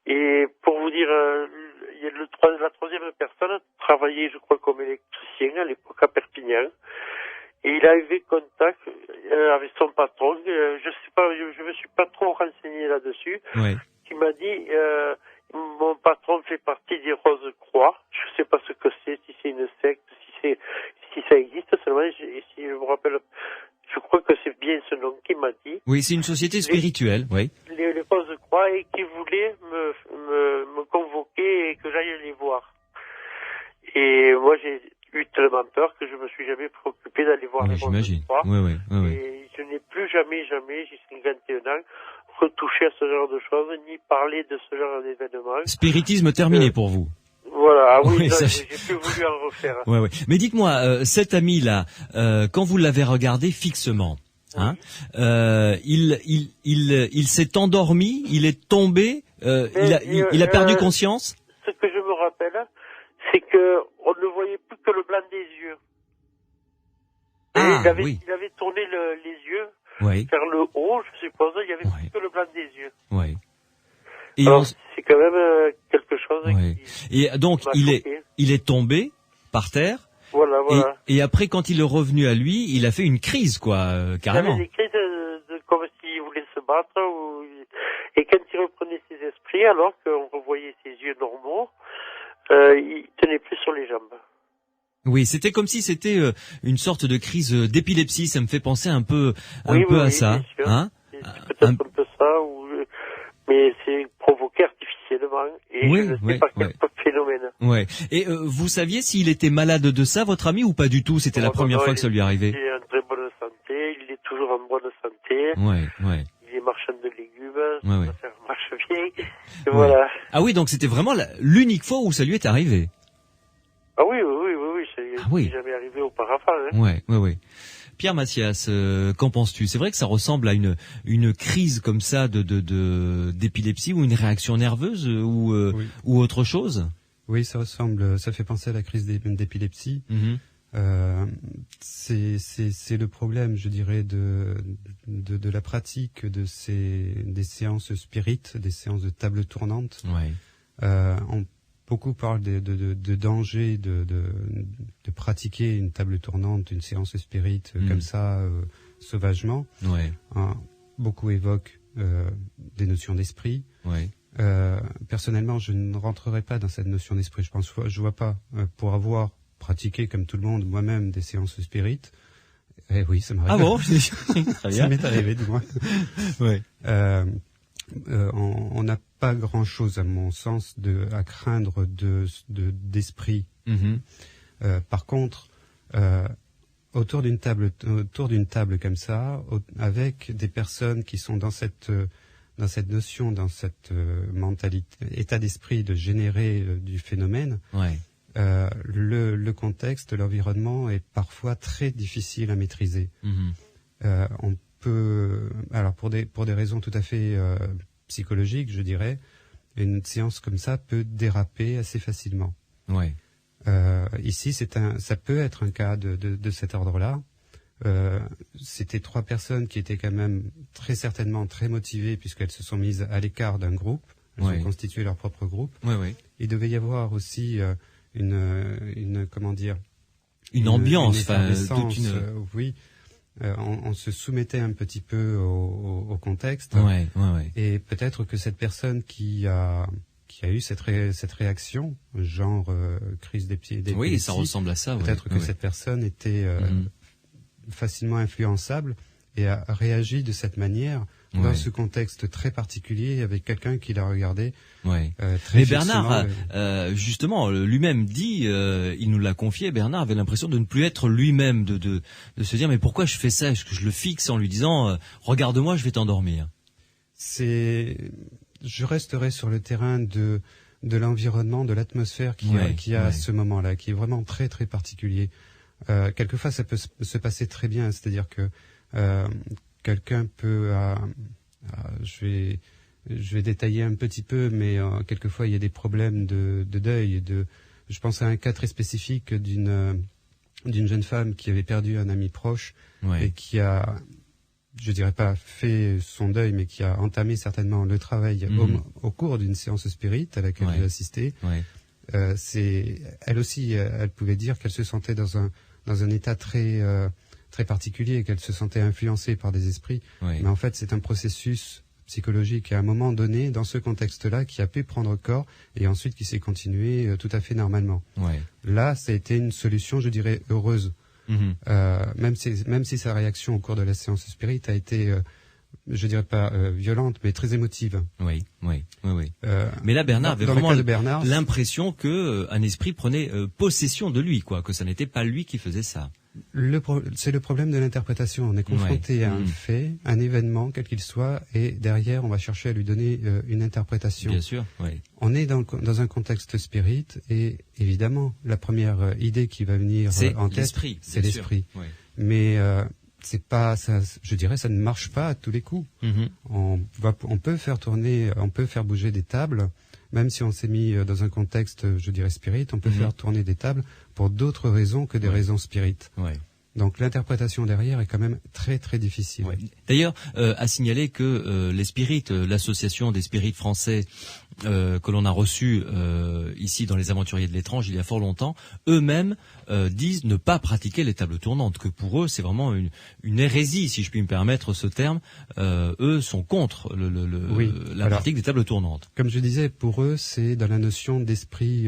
Et pour vous dire, la troisième personne travaillait, je crois, comme électricien à l'époque à Perpignan. Et il a eu contact avec son patron. Je sais pas, je me suis pas trop renseigné là-dessus. Qui m'a dit, mon patron fait partie des Roses Croix. Je sais pas ce que c'est, si c'est une secte, si ça existe, ça rappelle, je crois que c'est bien ce nom qu'il m'a dit. Oui, c'est une société spirituelle, oui. Les Rose-Croix, et qui voulaient me convoquer et que j'aille les voir. Et moi, j'ai eu tellement peur que je me suis jamais préoccupé d'aller voir les Rose-Croix. Oui. Et je n'ai plus jamais, jusqu'à 51 ans, retouché à ce genre de choses, ni parlé de ce genre d'événements. Spiritisme terminé pour vous. Voilà, oui, j'ai plus voulu en refaire. Ouais. Mais dites-moi, cet ami-là, quand vous l'avez regardé fixement, hein, il s'est endormi, il est tombé, il a perdu conscience. Ce que je me rappelle, c'est que on ne voyait plus que le blanc des yeux. Il avait tourné les yeux vers le haut, je suppose. Il y avait plus que le blanc des yeux. Oui. Et alors, c'est quand même quelque chose qui... Et donc, il est tombé par terre. Voilà. Et après, quand il est revenu à lui, il a fait une crise, quoi, carrément. Il avait des crises comme s'il voulait se battre. Et quand il reprenait ses esprits, alors qu'on revoyait ses yeux normaux, il tenait plus sur les jambes. Oui, c'était comme si c'était une sorte de crise d'épilepsie. Ça me fait penser un peu à ça. Bien sûr. Hein, c'est peut-être un peu ça, mais c'est provoqué artificiellement. Et je ne sais pas quel phénomène. Ouais. Et vous saviez s'il était malade de ça, votre ami, ou pas du tout? C'était la première fois que ça lui arrivait. Il est en très bonne santé. Il est toujours en bonne santé. Ouais. Il est marchand de légumes. Ouais. Ça marche bien. Et voilà. Ah oui, donc c'était vraiment l'unique fois où ça lui est arrivé. Ah oui. Ça n'est jamais arrivé auparavant. Hein. Ouais. Pierre Matthias, qu'en penses-tu? C'est vrai que ça ressemble à une crise comme ça d'épilepsie ou une réaction nerveuse ou autre chose? Oui, ça ressemble. Ça fait penser à la crise d'épilepsie. Mm-hmm. C'est le problème, je dirais, de la pratique des séances spirites, des séances de table tournante. Ouais. Beaucoup parlent de danger de pratiquer une table tournante, une séance spirite comme ça, sauvagement. Ouais. Beaucoup évoquent des notions d'esprit. Ouais. Personnellement, je ne rentrerai pas dans cette notion d'esprit. Je vois pas, pour avoir pratiqué comme tout le monde moi-même des séances spirites. Eh oui, ça m'arrive. Ah bon? Très bien. Ça m'est arrivé, du moins. Ouais. On n'a pas grand-chose, à mon sens, à craindre d'esprit. Mm-hmm. Par contre, autour d'une table comme ça, avec des personnes qui sont dans cette notion, dans cette mentalité, état d'esprit de générer du phénomène. Ouais. Le contexte, l'environnement est parfois très difficile à maîtriser. Mm-hmm. On peut, alors pour des raisons tout à fait psychologiques, je dirais, une séance comme ça peut déraper assez facilement. Ouais. Ici, ça peut être un cas de cet ordre-là. C'était 3 personnes qui étaient quand même très certainement très motivées puisqu'elles se sont mises à l'écart d'un groupe. Elles ont constitué leur propre groupe. Ouais. Il devait y avoir aussi une ambiance, oui. On se soumettait un petit peu au contexte. Ouais. Et peut-être que cette personne qui a eu cette réaction, genre crise d'épilepsie. Oui, ça ressemble à ça. Peut-être que cette personne était facilement influençable et a réagi de cette manière dans ce contexte très particulier avec quelqu'un qui l'a regardé. Ouais. Très Mais Bernard, justement, lui-même dit, il nous l'a confié, Bernard avait l'impression de ne plus être lui-même, de se dire mais pourquoi je fais ça? Est-ce que je le fixe en lui disant regarde-moi, je vais t'endormir? Je resterai sur le terrain de l'environnement, de l'atmosphère qui a à ce moment-là, qui est vraiment très très particulier. Quelquefois, ça peut se passer très bien, c'est-à-dire que quelqu'un peut, je vais détailler un petit peu, mais quelquefois il y a des problèmes de deuil. Je pense à un cas très spécifique d'une jeune femme qui avait perdu un ami proche et qui a, je dirais pas fait son deuil, mais qui a entamé certainement le travail au cours d'une séance spirit à laquelle j'ai assisté. Elle aussi, elle pouvait dire qu'elle se sentait dans un état très très particulier, qu'elle se sentait influencée par des esprits. Mais en fait, c'est un processus psychologique à un moment donné, dans ce contexte-là, qui a pu prendre corps et ensuite qui s'est continué tout à fait normalement. Là, ça a été une solution, je dirais, heureuse. même si sa réaction au cours de la séance spirit a été, je dirais pas violente, mais très émotive. Oui. Mais là, Bernard avait vraiment l'impression que un esprit prenait possession de lui, quoi, que ça n'était pas lui qui faisait ça. C'est le problème de l'interprétation. On est confronté à un fait, un événement, quel qu'il soit, et derrière, on va chercher à lui donner une interprétation. Bien sûr, oui. On est dans un contexte spirit, et évidemment, la première idée qui va venir en tête, c'est l'esprit. Oui. Mais c'est pas, ça, je dirais, ça ne marche pas à tous les coups. On peut faire tourner, on peut faire bouger des tables. Même si on s'est mis dans un contexte, je dirais, spirit, on peut faire tourner des tables pour d'autres raisons que des raisons spirit. Donc l'interprétation derrière est quand même très très difficile. D'ailleurs, à signaler que les spirites, l'association des spirites français que l'on a reçu ici dans les Aventuriers de l'étrange il y a fort longtemps, eux-mêmes disent ne pas pratiquer les tables tournantes, que pour eux c'est vraiment une hérésie, si je puis me permettre ce terme. Eux sont contre la pratique des tables tournantes. Comme je disais, pour eux c'est dans la notion d'esprit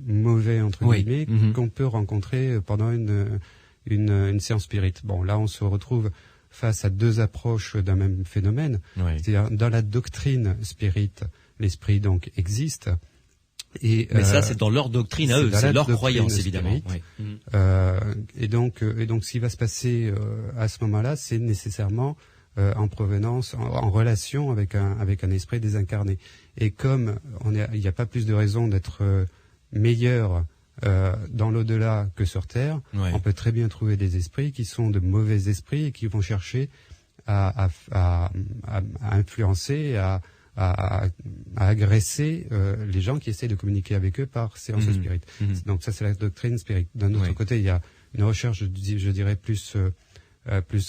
mauvais entre guillemets qu'on peut rencontrer pendant une séance spirit. Bon, là on se retrouve face à deux approches d'un même phénomène. C'est-à-dire dans la doctrine spirit, l'esprit donc existe. Mais ça c'est dans leur doctrine à eux, c'est leur croyance évidemment. Et donc ce qui va se passer à ce moment-là, c'est nécessairement en provenance, en relation avec un esprit désincarné. Et comme il n'y a pas plus de raison d'être meilleur dans l'au-delà que sur Terre, on peut très bien trouver des esprits qui sont de mauvais esprits et qui vont chercher à influencer, à agresser les gens qui essaient de communiquer avec eux par séance spirit. Donc ça c'est la doctrine spirit. D'un autre côté, il y a une recherche, je dirais, plus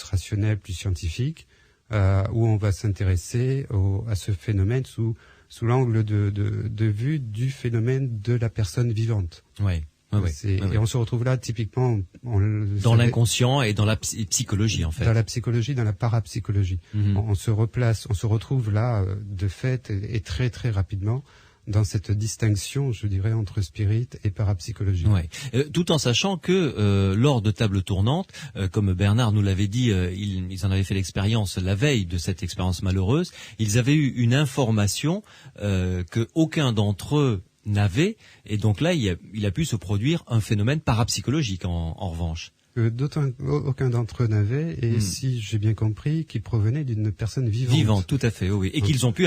rationnelle, plus scientifique, où on va s'intéresser à ce phénomène sous l'angle de vue du phénomène de la personne vivante. Et on se retrouve là typiquement dans l'inconscient et dans la psychologie en fait. Dans la psychologie, dans la parapsychologie. On se retrouve là de fait et très très rapidement dans cette distinction, je dirais, entre spirit et parapsychologie. Tout en sachant que lors de tables tournantes, comme Bernard nous l'avait dit, ils en avaient fait l'expérience la veille de cette expérience malheureuse, ils avaient eu une information que aucun d'entre eux n'avait, et donc là il a pu se produire un phénomène parapsychologique en revanche. Aucun d'entre eux n'avait, et si j'ai bien compris, qui provenait d'une personne vivante. Vivante, tout à fait, oui. Et qu'ils ont pu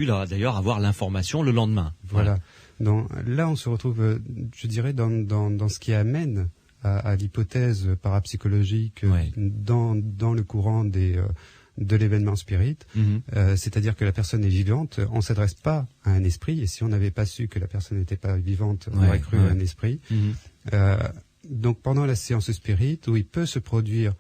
d'ailleurs avoir l'information le lendemain. Voilà. Donc là, on se retrouve, je dirais, dans ce qui amène à l'hypothèse parapsychologique dans le courant de l'événement spirit, c'est-à-dire que la personne est vivante, on s'adresse pas à un esprit, et si on n'avait pas su que la personne n'était pas vivante, on aurait cru à un esprit. Donc pendant la séance spirit, où il peut se produire,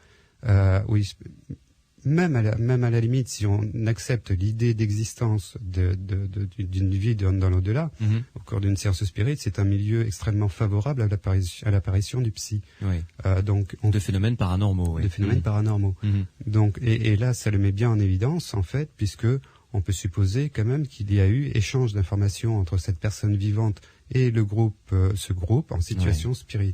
même à la limite, si on accepte l'idée d'existence d'une vie dans l'au-delà, au cours d'une séance spirit, c'est un milieu extrêmement favorable à l'apparition du psy. Donc de phénomènes paranormaux. De phénomènes paranormaux. Donc et là, ça le met bien en évidence en fait, puisque on peut supposer quand même qu'il y a eu échange d'informations entre cette personne vivante et ce groupe en situation spirit.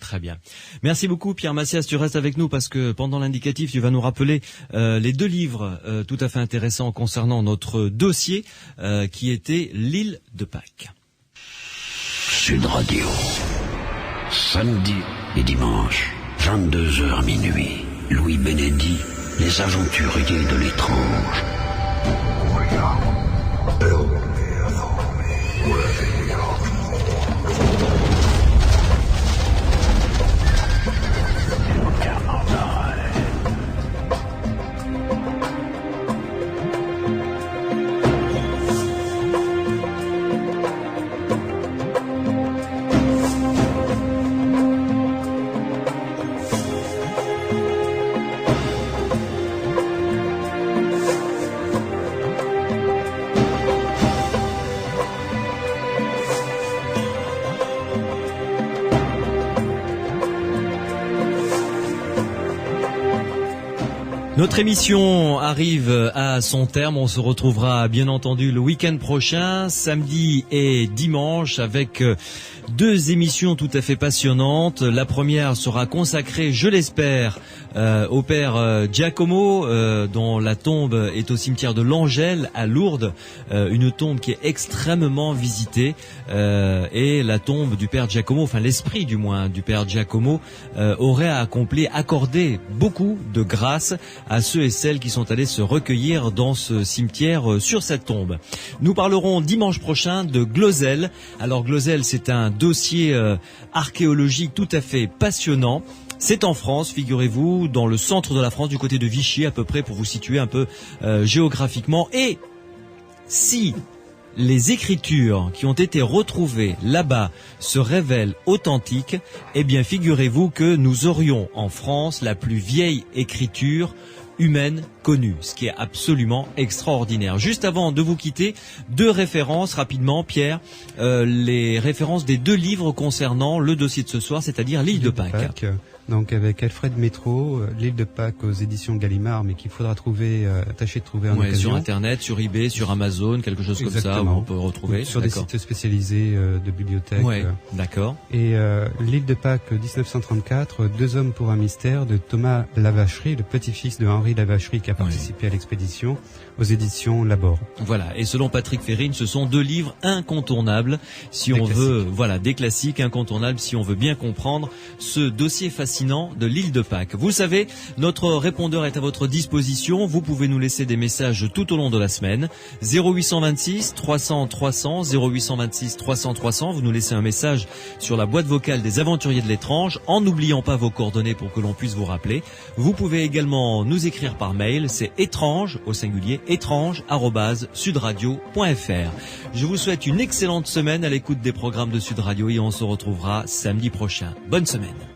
Très bien. Merci beaucoup Pierre Massias, tu restes avec nous parce que pendant l'indicatif, tu vas nous rappeler les deux livres tout à fait intéressants concernant notre dossier qui était l'île de Pâques. Sud Radio. Samedi et dimanche, 22h minuit. Louis Bénédy, les aventuriers de l'étrange. Notre émission arrive à son terme. On se retrouvera bien entendu le week-end prochain, samedi et dimanche, avec 2 émissions tout à fait passionnantes. La première sera consacrée, je l'espère, au père Giacomo, dont la tombe est au cimetière de l'Angèle à Lourdes, une tombe qui est extrêmement visitée, et la tombe du père Giacomo, enfin l'esprit du moins du père Giacomo, aurait accordé beaucoup de grâce à ceux et celles qui sont allés se recueillir dans ce cimetière sur cette tombe. Nous parlerons dimanche prochain de Glozelle. Alors Glozelle, c'est un dossier archéologique tout à fait passionnant. C'est en France, figurez-vous, dans le centre de la France, du côté de Vichy à peu près, pour vous situer un peu géographiquement. Et si les écritures qui ont été retrouvées là-bas se révèlent authentiques, eh bien figurez-vous que nous aurions en France la plus vieille écriture humaine connue, ce qui est absolument extraordinaire. Juste avant de vous quitter, 2 références rapidement, Pierre, les références des 2 livres concernant le dossier de ce soir, c'est-à-dire l'île de Pâques. Donc avec Alfred Métro, l'île de Pâques aux éditions Gallimard, mais qu'il faudra tâcher de trouver en occasion. Sur Internet, sur eBay, sur Amazon, quelque chose Exactement. comme ça, où on peut retrouver. Sur des sites spécialisés de bibliothèques. Ouais, d'accord. Et l'île de Pâques 1934, 2 hommes pour un mystère de Thomas Lavacherie, le petit-fils de Henri Lavacherie qui a participé à l'expédition, aux éditions Labor. Voilà, et selon Patrick Férine, ce sont 2 livres incontournables si on veut, des classiques incontournables si on veut bien comprendre ce dossier fascinant de l'île de Pâques. Vous savez, notre répondeur est à votre disposition. Vous pouvez nous laisser des messages tout au long de la semaine. 0826 300 300, 0826 300 300. Vous nous laissez un message sur la boîte vocale des Aventuriers de l'Étrange, en n'oubliant pas vos coordonnées pour que l'on puisse vous rappeler. Vous pouvez également nous écrire par mail. C'est étrange, au singulier, étrange@sudradio.fr. Je vous souhaite une excellente semaine à l'écoute des programmes de Sud Radio et on se retrouvera samedi prochain. Bonne semaine.